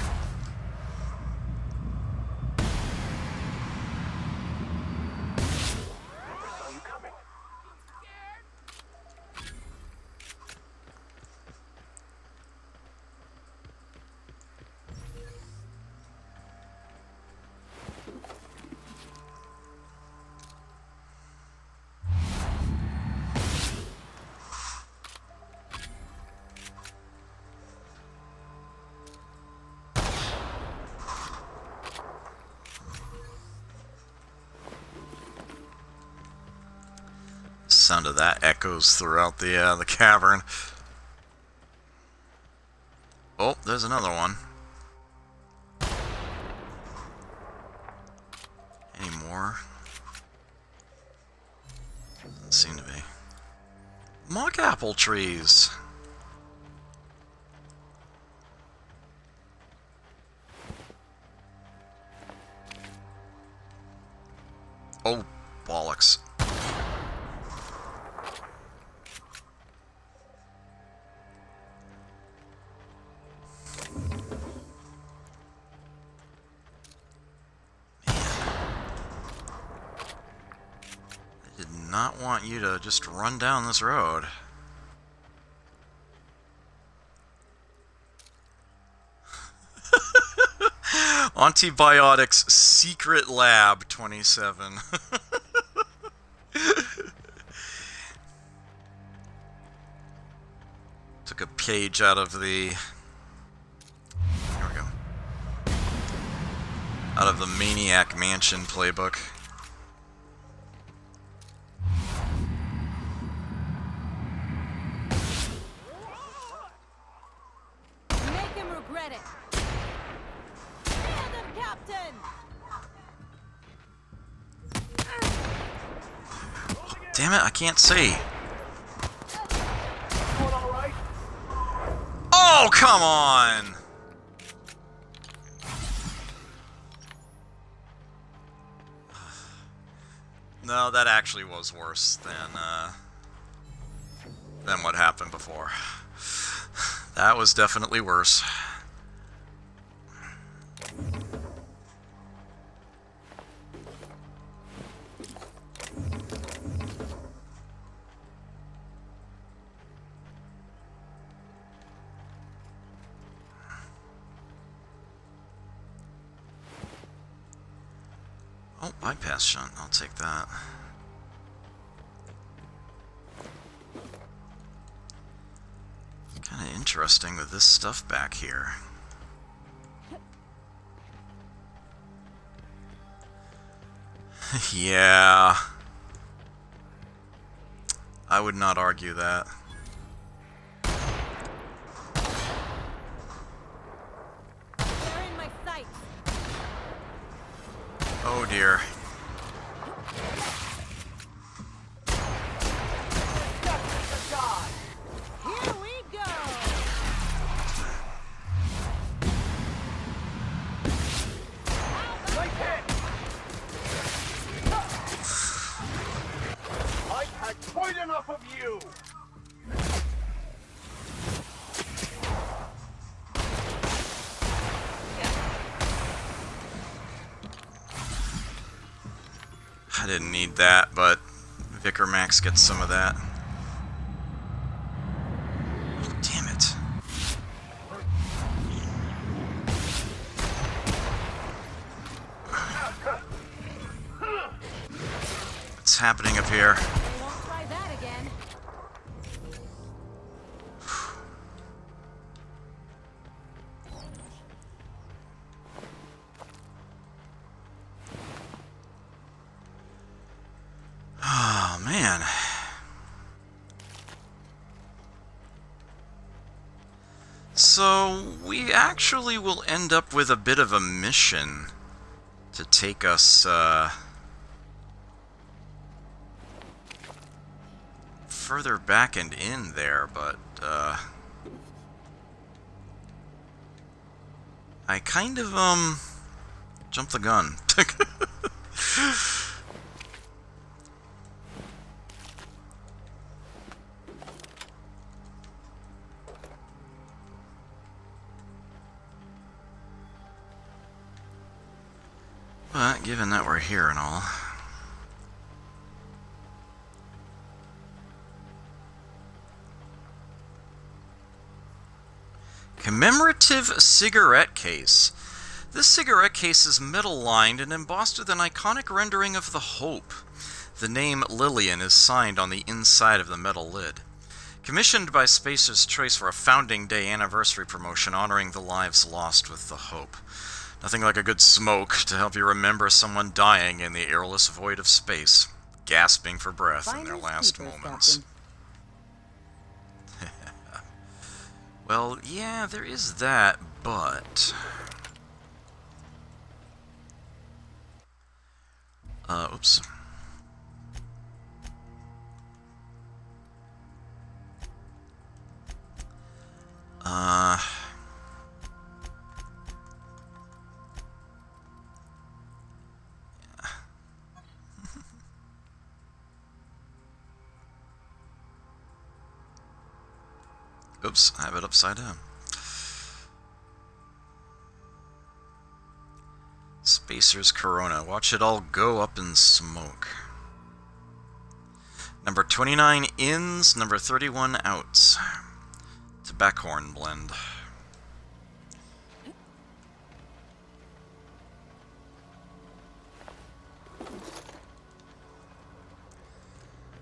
Sound of that echoes throughout the cavern. Oh, there's another one. Any more? Doesn't seem to be. Mock apple trees. Oh, bollocks. Not want you to just run down this road. Antibiotics Secret Lab 27. Took a page out of the... Here we go. Out of the Maniac Mansion playbook. Damn it, I can't see. Oh, come on! No, that actually was worse than what happened before. That was definitely worse. Oh, bypass shunt. I'll take that. Kind of interesting with this stuff back here. Yeah. I would not argue that. They're in my sight. Oh dear. Here we go. Right hit! I've had quite enough of you! I didn't need that, but Vicar Max gets some of that. Damn it. What's happening up here? They won't try that again. Oh, man. So, we actually will end up with a bit of a mission to take us, further back and in there, but, I kind of, jumped the gun. But, given that we're here and all... Commemorative cigarette case. This cigarette case is metal-lined and embossed with an iconic rendering of the Hope. The name Lillian is signed on the inside of the metal lid. Commissioned by Spacer's Choice for a Founding Day anniversary promotion honoring the lives lost with the Hope. Nothing like a good smoke to help you remember someone dying in the airless void of space, gasping for breath in their last moments. Well, yeah, there is that, but... oops. Oops, I have it upside down. Spacer's Corona. Watch it all go up in smoke. Number 29 ins, number 31 outs. Tobaccorn blend.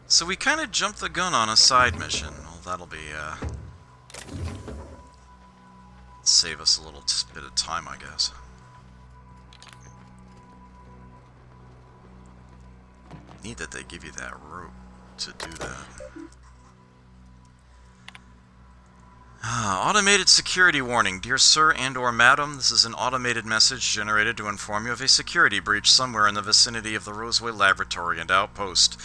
So we kind of jumped the gun on a side mission. Well, that'll be, save us a little bit of time, I guess. Neat that they give you that rope to do that. Automated security warning. Dear Sir and or Madam, this is an automated message generated to inform you of a security breach somewhere in the vicinity of the Roseway Laboratory and Outpost.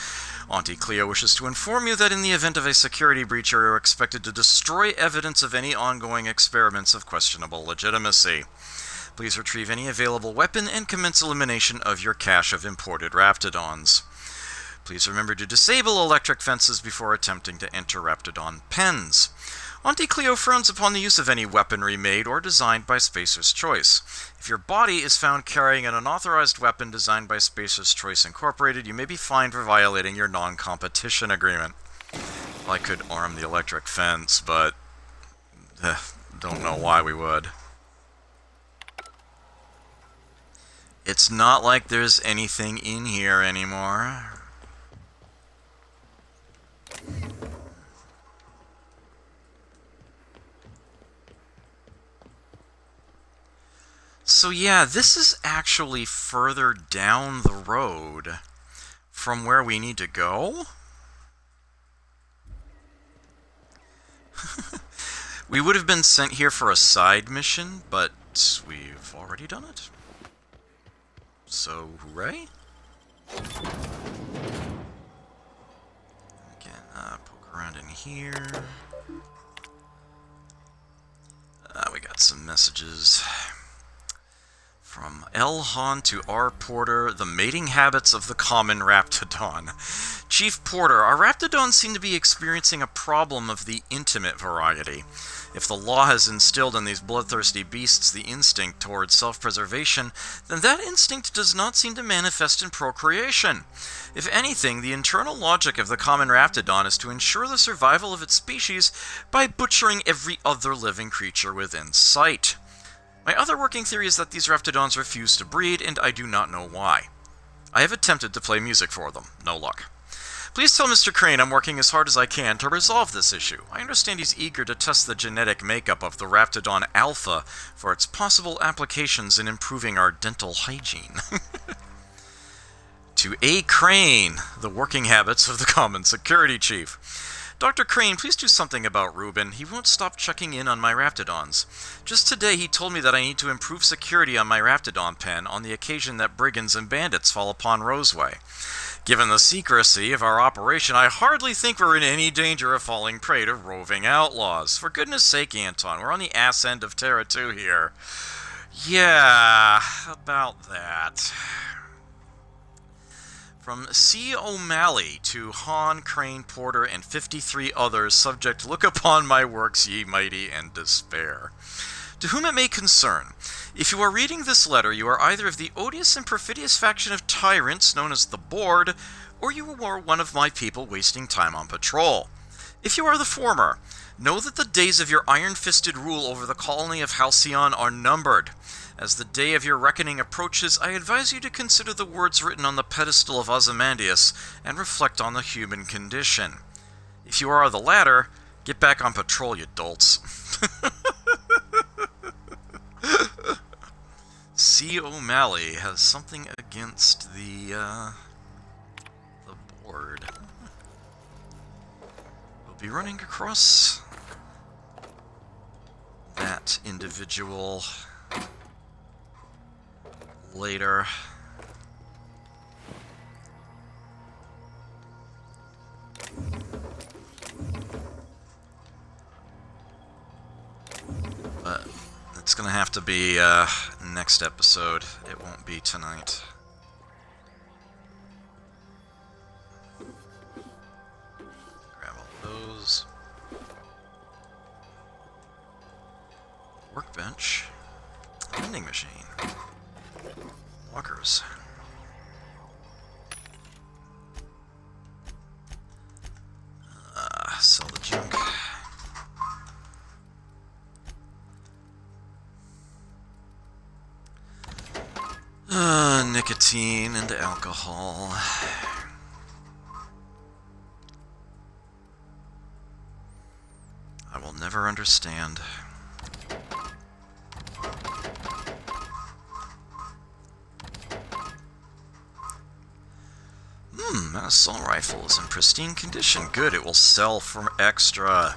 Auntie Cleo wishes to inform you that in the event of a security breach, you are expected to destroy evidence of any ongoing experiments of questionable legitimacy. Please retrieve any available weapon and commence elimination of your cache of imported Raptidons. Please remember to disable electric fences before attempting to enter Raptidon pens. Auntie Cleo frowns upon the use of any weaponry made or designed by Spacer's Choice. If your body is found carrying an unauthorized weapon designed by Spacer's Choice Incorporated, you may be fined for violating your non-competition agreement. Well, I could arm the electric fence, but don't know why we would. It's not like there's anything in here anymore. So yeah, this is actually further down the road from where we need to go. We would have been sent here for a side mission, but we've already done it. So, hooray. Again, poke around in here. We got some messages. From L. Hahn to R. Porter, the mating habits of the common Raptidon. Chief Porter, our Raptidons seem to be experiencing a problem of the intimate variety. If the law has instilled in these bloodthirsty beasts the instinct towards self-preservation, then that instinct does not seem to manifest in procreation. If anything, the internal logic of the common Raptidon is to ensure the survival of its species by butchering every other living creature within sight. My other working theory is that these Raptidons refuse to breed, and I do not know why. I have attempted to play music for them. No luck. Please tell Mr. Crane I'm working as hard as I can to resolve this issue. I understand he's eager to test the genetic makeup of the Raptidon Alpha for its possible applications in improving our dental hygiene. To A. Crane, the working habits of the common security chief. Dr. Crane, please do something about Reuben. He won't stop checking in on my Raptidons. Just today he told me that I need to improve security on my Raptidon pen on the occasion that brigands and bandits fall upon Roseway. Given the secrecy of our operation, I hardly think we're in any danger of falling prey to roving outlaws. For goodness sake, Anton, we're on the ass end of Terra 2 here. Yeah, about that. From C. O'Malley to Hahn, Crane, Porter, and 53 others, subject, look upon my works, ye mighty, and despair. To whom it may concern, if you are reading this letter, you are either of the odious and perfidious faction of tyrants known as the Board, or you are one of my people wasting time on patrol. If you are the former, know that the days of your iron-fisted rule over the colony of Halcyon are numbered. As the day of your reckoning approaches, I advise you to consider the words written on the pedestal of Ozymandias and reflect on the human condition. If you are the latter, get back on patrol, you dolts. C. O'Malley has something against the Board. We'll be running across that individual later. But it's gonna have to be next episode. It won't be tonight. Grab all those. Workbench. Vending machine. Walkers. Sell the junk. Nicotine and alcohol. I will never understand. That assault rifle is in pristine condition. Good, it will sell for extra.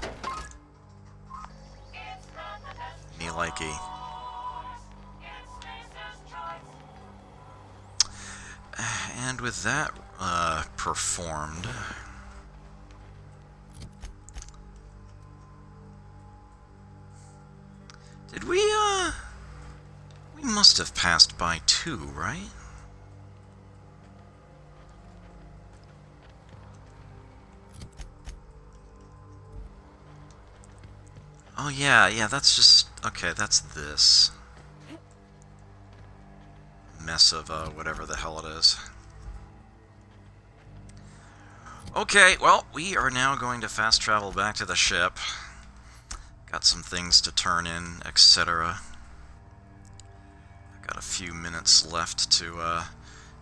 Me likey. And with that performed, did we must have passed by 2, right? Oh yeah, that's just, okay, that's this mess of whatever the hell it is. Okay, well, we are now going to fast travel back to the ship. Got some things to turn in, etc. I got a few minutes left to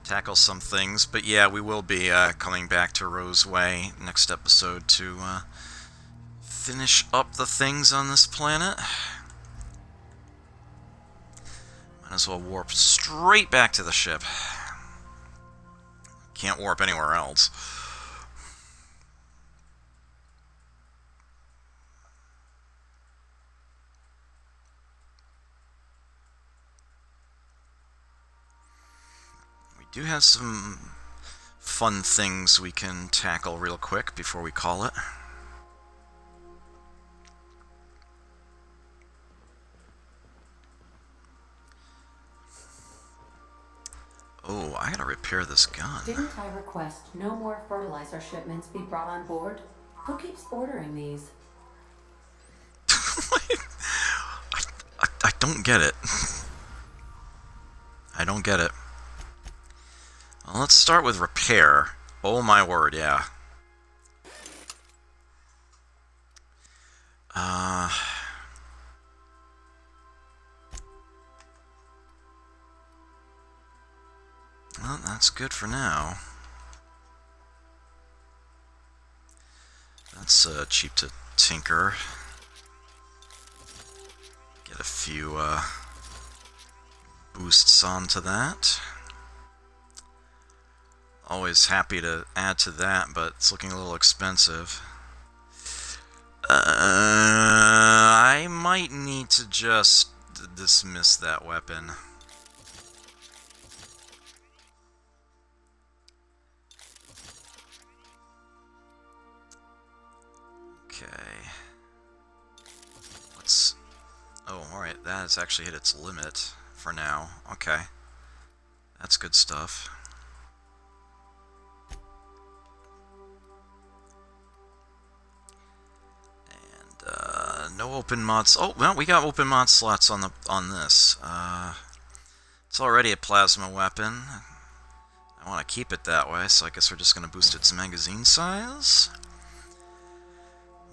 tackle some things, but yeah, we will be coming back to Roseway next episode to finish up the things on this planet. Might as well warp straight back to the ship. Can't warp anywhere else. We do have some fun things we can tackle real quick before we call it. Oh, I gotta repair this gun. Didn't I request no more fertilizer shipments be brought on board? Who keeps ordering these? I don't get it. I don't get it. Well, let's start with repair. Oh my word, yeah. Well, that's good for now. That's cheap to tinker. Get a few boosts onto that. Always happy to add to that, but it's looking a little expensive. I might need to just dismiss that weapon. Okay. Let's... Oh, alright, that has actually hit its limit for now. Okay. That's good stuff. And, no open mods... Oh, well, we got open mod slots on this. It's already a plasma weapon. I want to keep it that way, so I guess we're just going to boost its magazine size.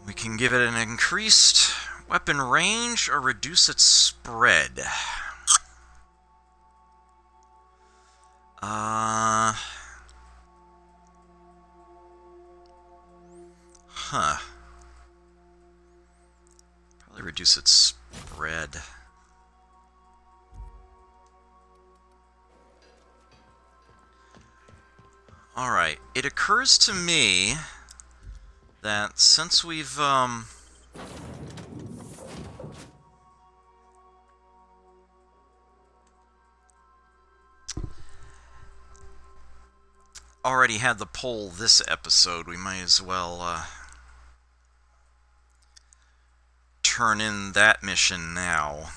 We can give it an increased weapon range or reduce its spread. Probably reduce its spread. Alright, it occurs to me that since we've, already had the poll this episode, we might as well, turn in that mission now.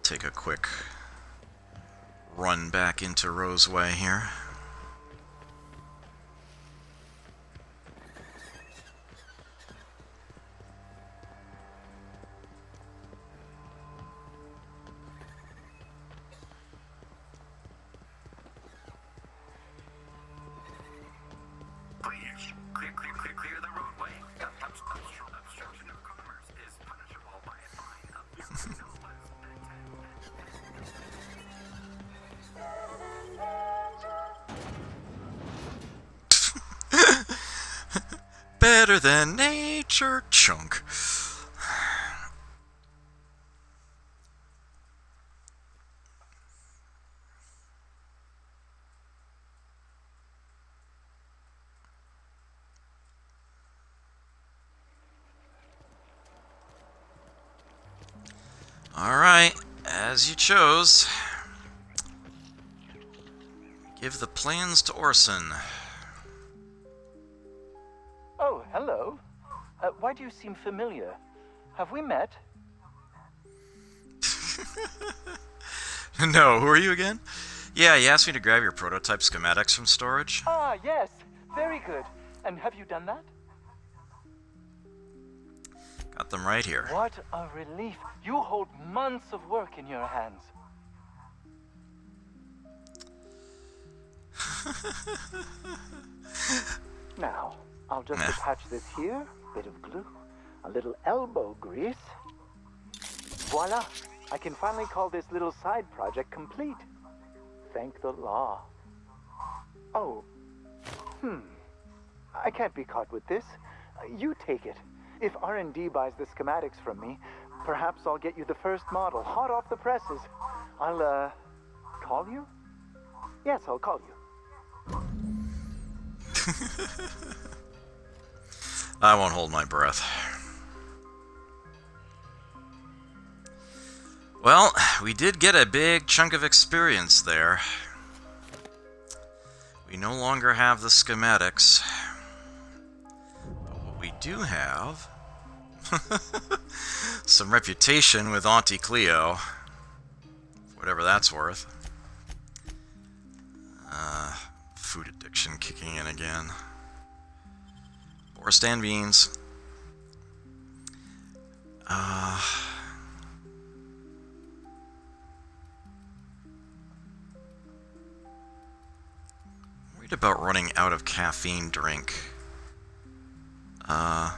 Take a quick run back into Roseway here. Please, clear the roadway. Obstruction of commerce is punishable by a fine of no less than 10. Better than nature, chunk. Alright, as you chose. Give the plans to Orson. Oh, hello. Why do you seem familiar? Have we met? No, who are you again? Yeah, you asked me to grab your prototype schematics from storage. Ah, yes. Very good. And have you done that? Got them right here. What a relief. You hold months of work in your hands. Now, I'll just Nah. attach this here, bit of glue, a little elbow grease. Voila! I can finally call this little side project complete. Thank the law. Oh. I can't be caught with this. You take it. If R&D buys the schematics from me, perhaps I'll get you the first model, hot off the presses. I'll, call you? Yes, I'll call you. I won't hold my breath. Well, we did get a big chunk of experience there. We no longer have the schematics. But what we do have... some reputation with Auntie Cleo. Whatever that's worth. Food addiction kicking in again. Or stand beans. Worried about running out of caffeine drink. Let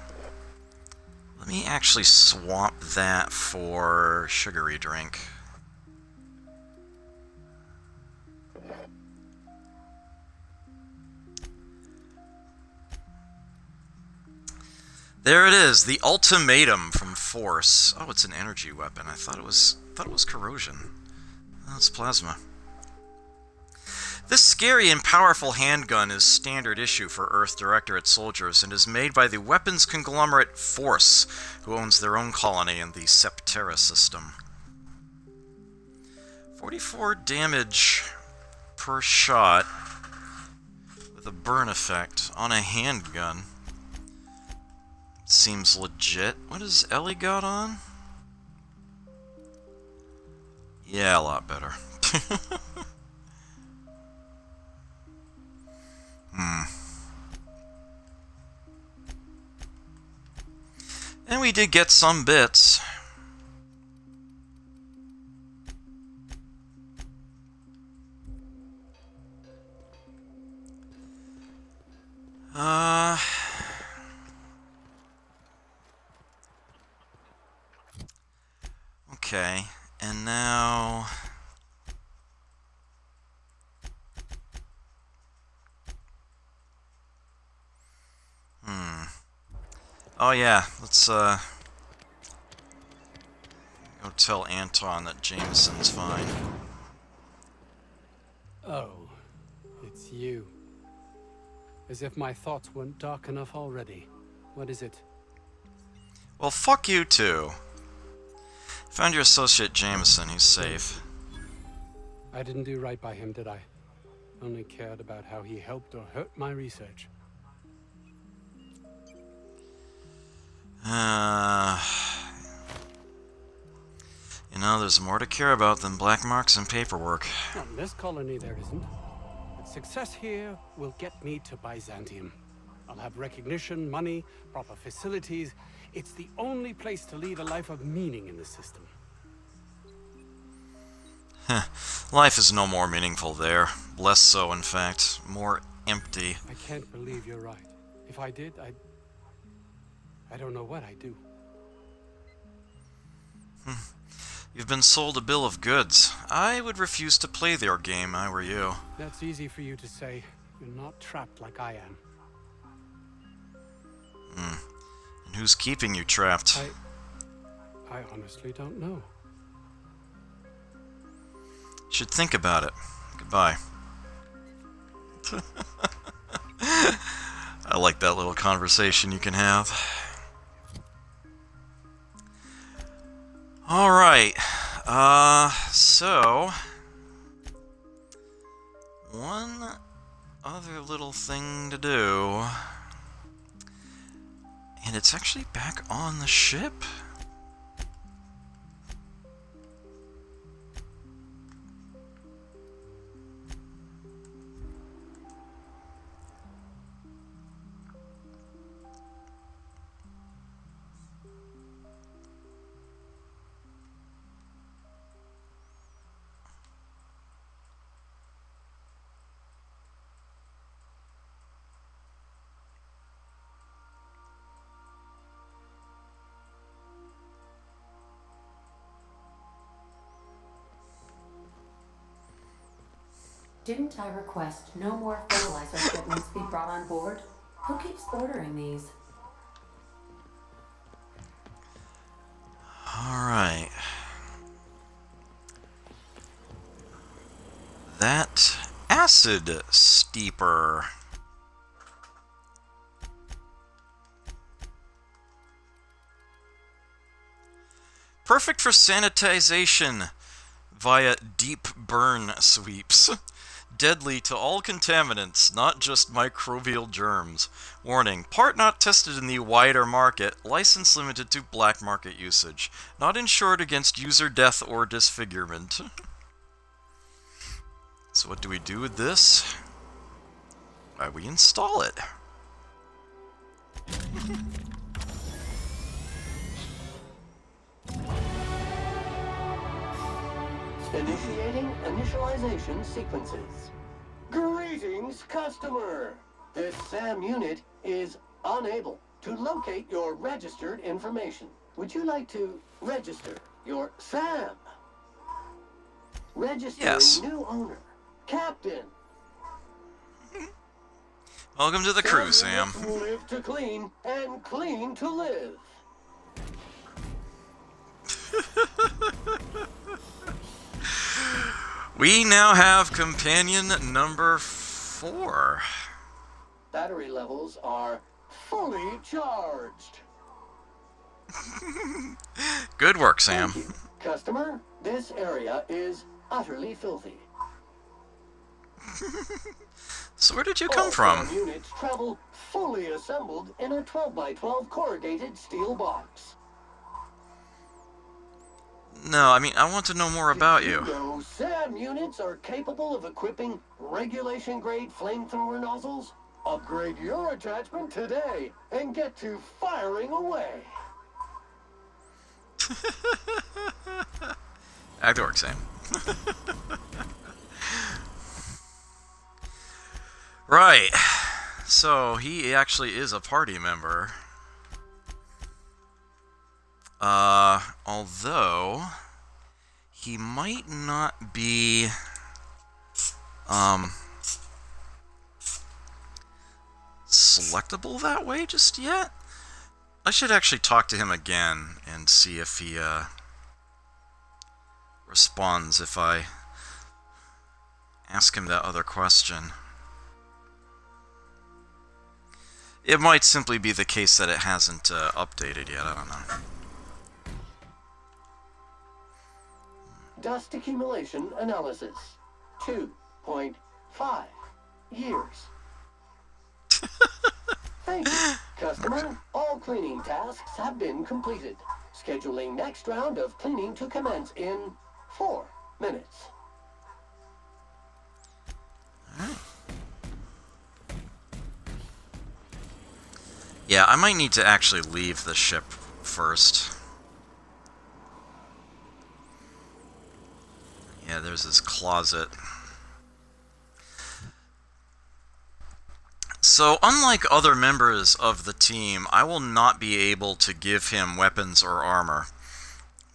me actually swap that for sugary drink. There it is, the ultimatum from Force. Oh, it's an energy weapon. I thought it was corrosion. Oh, it's plasma. This scary and powerful handgun is standard issue for Earth Directorate soldiers and is made by the weapons conglomerate Force, who owns their own colony in the Septerra system. 44 damage per shot with a burn effect on a handgun. Seems legit. What has Ellie got on? Yeah, a lot better. And we did get some bits. Okay, and now... Oh yeah, let's go tell Anton that Jameson's fine. Oh, it's you. As if my thoughts weren't dark enough already. What is it? Well, fuck you too. Found your associate Jameson, he's safe. I didn't do right by him, did I? Only cared about how he helped or hurt my research. You know, there's more to care about than black marks and paperwork. On this colony there isn't. But success here will get me to Byzantium. I'll have recognition, money, proper facilities. It's the only place to lead a life of meaning in the system. Life is no more meaningful there. Less so, in fact. More empty. I can't believe you're right. If I did, I don't know what I'd do. You've been sold a bill of goods. I would refuse to play their game, I were you. That's easy for you to say. You're not trapped like I am. And who's keeping you trapped? I honestly don't know. Should think about it. Goodbye. I like that little conversation you can have. Alright. So... one other little thing to do... and it's actually back on the ship? Didn't I request no more fertilizer shipments be brought on board? Who keeps ordering these? Alright. That acid steeper. Perfect for sanitization via deep burn sweeps. Deadly to all contaminants, not just microbial germs. Warning, part not tested in the wider market, license limited to black market usage. Not insured against user death or disfigurement. So what do we do with this? Why, we install it. Initiating initialization sequences. Greetings, customer! This SAM unit is unable to locate your registered information. Would you like to register your SAM? Registering new owner. Captain. Welcome to the crew, Sam. Live to clean and clean to live. We now have companion number 4. Battery levels are fully charged. Good work, Sam. Thank you, customer. This area is utterly filthy. So where did you come from? All units travel fully assembled in a 12x12 corrugated steel box. No, I mean, I want to know more about you. know SAM units are capable of equipping regulation-grade flamethrower nozzles? Upgrade your attachment today and get to firing away. Back to work, Sam. Right. So, he actually is a party member. Although he might not be selectable that way just yet. I should actually talk to him again and see if he responds if I ask him that other question. It might simply be the case that it hasn't updated yet, I don't know. Dust accumulation analysis. 2.5 years. Thank you, customer. All cleaning tasks have been completed. Scheduling next round of cleaning to commence in 4 minutes. Yeah, I might need to actually leave the ship first. Yeah, there's this closet. So, unlike other members of the team, I will not be able to give him weapons or armor.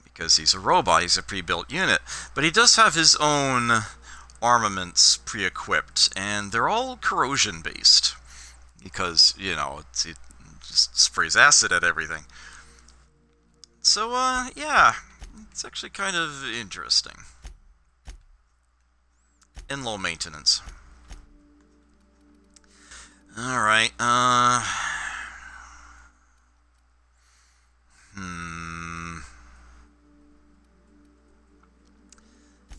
Because he's a robot, he's a pre-built unit. But he does have his own armaments pre-equipped, and they're all corrosion-based. Because, you know, it just sprays acid at everything. So, yeah, it's actually kind of interesting. And low maintenance. Alright, I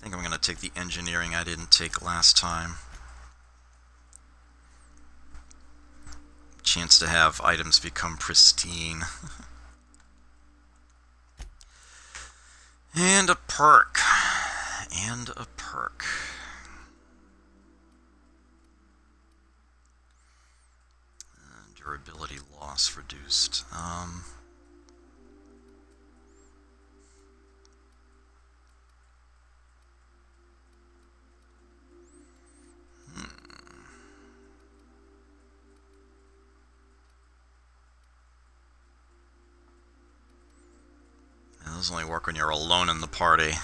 think I'm going to take the engineering I didn't take last time. Chance to have items become pristine. And a perk. And a perk. Durability loss reduced. Those only work when you're alone in the party.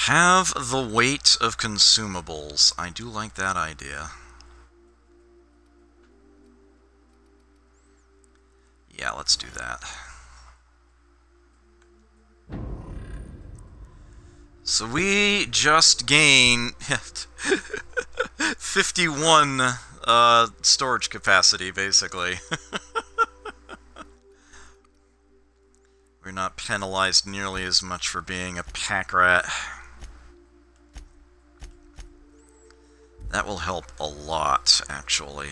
Have the weight of consumables. I do like that idea. Yeah, let's do that. So we just gained 51 storage capacity, basically. We're not penalized nearly as much for being a pack rat. That will help a lot, actually.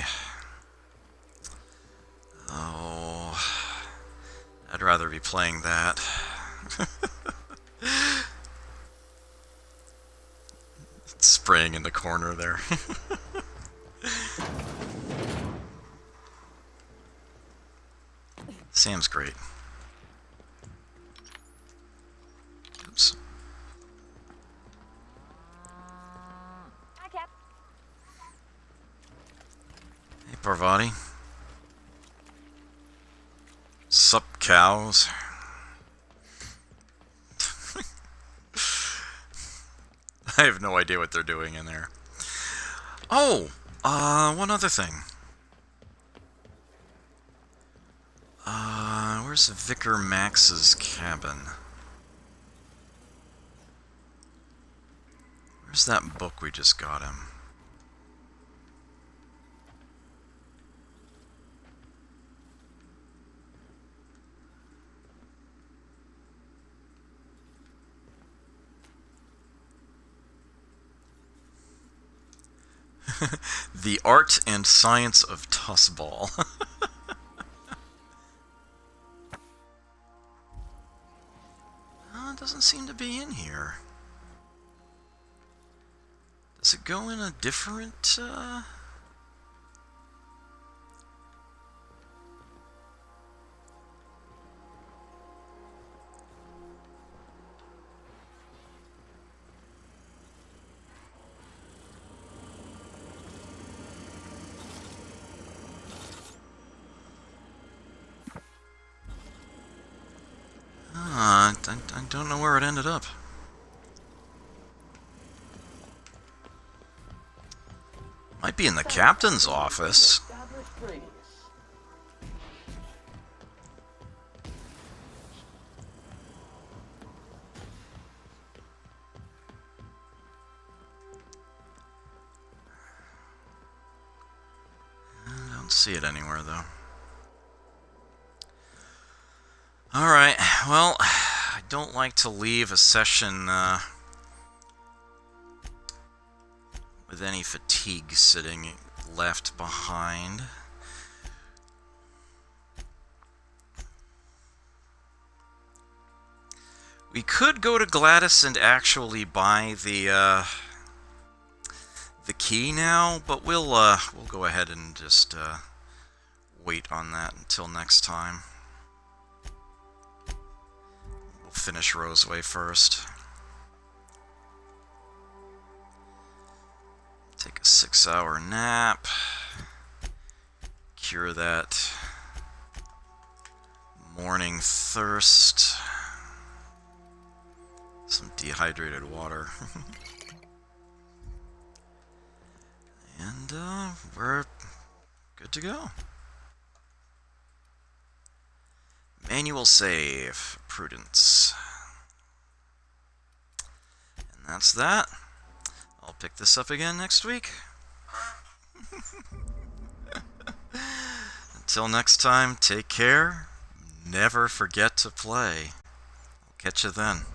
Oh, I'd rather be playing that. Spraying in the corner there. Sam's great. Oops. Hi, Cap. Hey, Parvati. Sup, cows? I have no idea what they're doing in there. Oh, one other thing. Where's Vicar Max's cabin? Where's that book we just got him? The Art and Science of Tussball. It doesn't seem to be in here. Does it go in a different, I don't know where it ended up. Might be in the captain's office. I don't see it anywhere, though. Alright, well, I don't like to leave a session with any fatigue sitting left behind. We could go to Gladys and actually buy the key now, but we'll go ahead and just wait on that until next time. We'll finish Roseway first. Take a 6-hour nap. Cure that morning thirst. Some dehydrated water. And we're good to go. Manual save. Prudence. And that's that. I'll pick this up again next week. Until next time, take care. Never forget to play. I'll catch you then.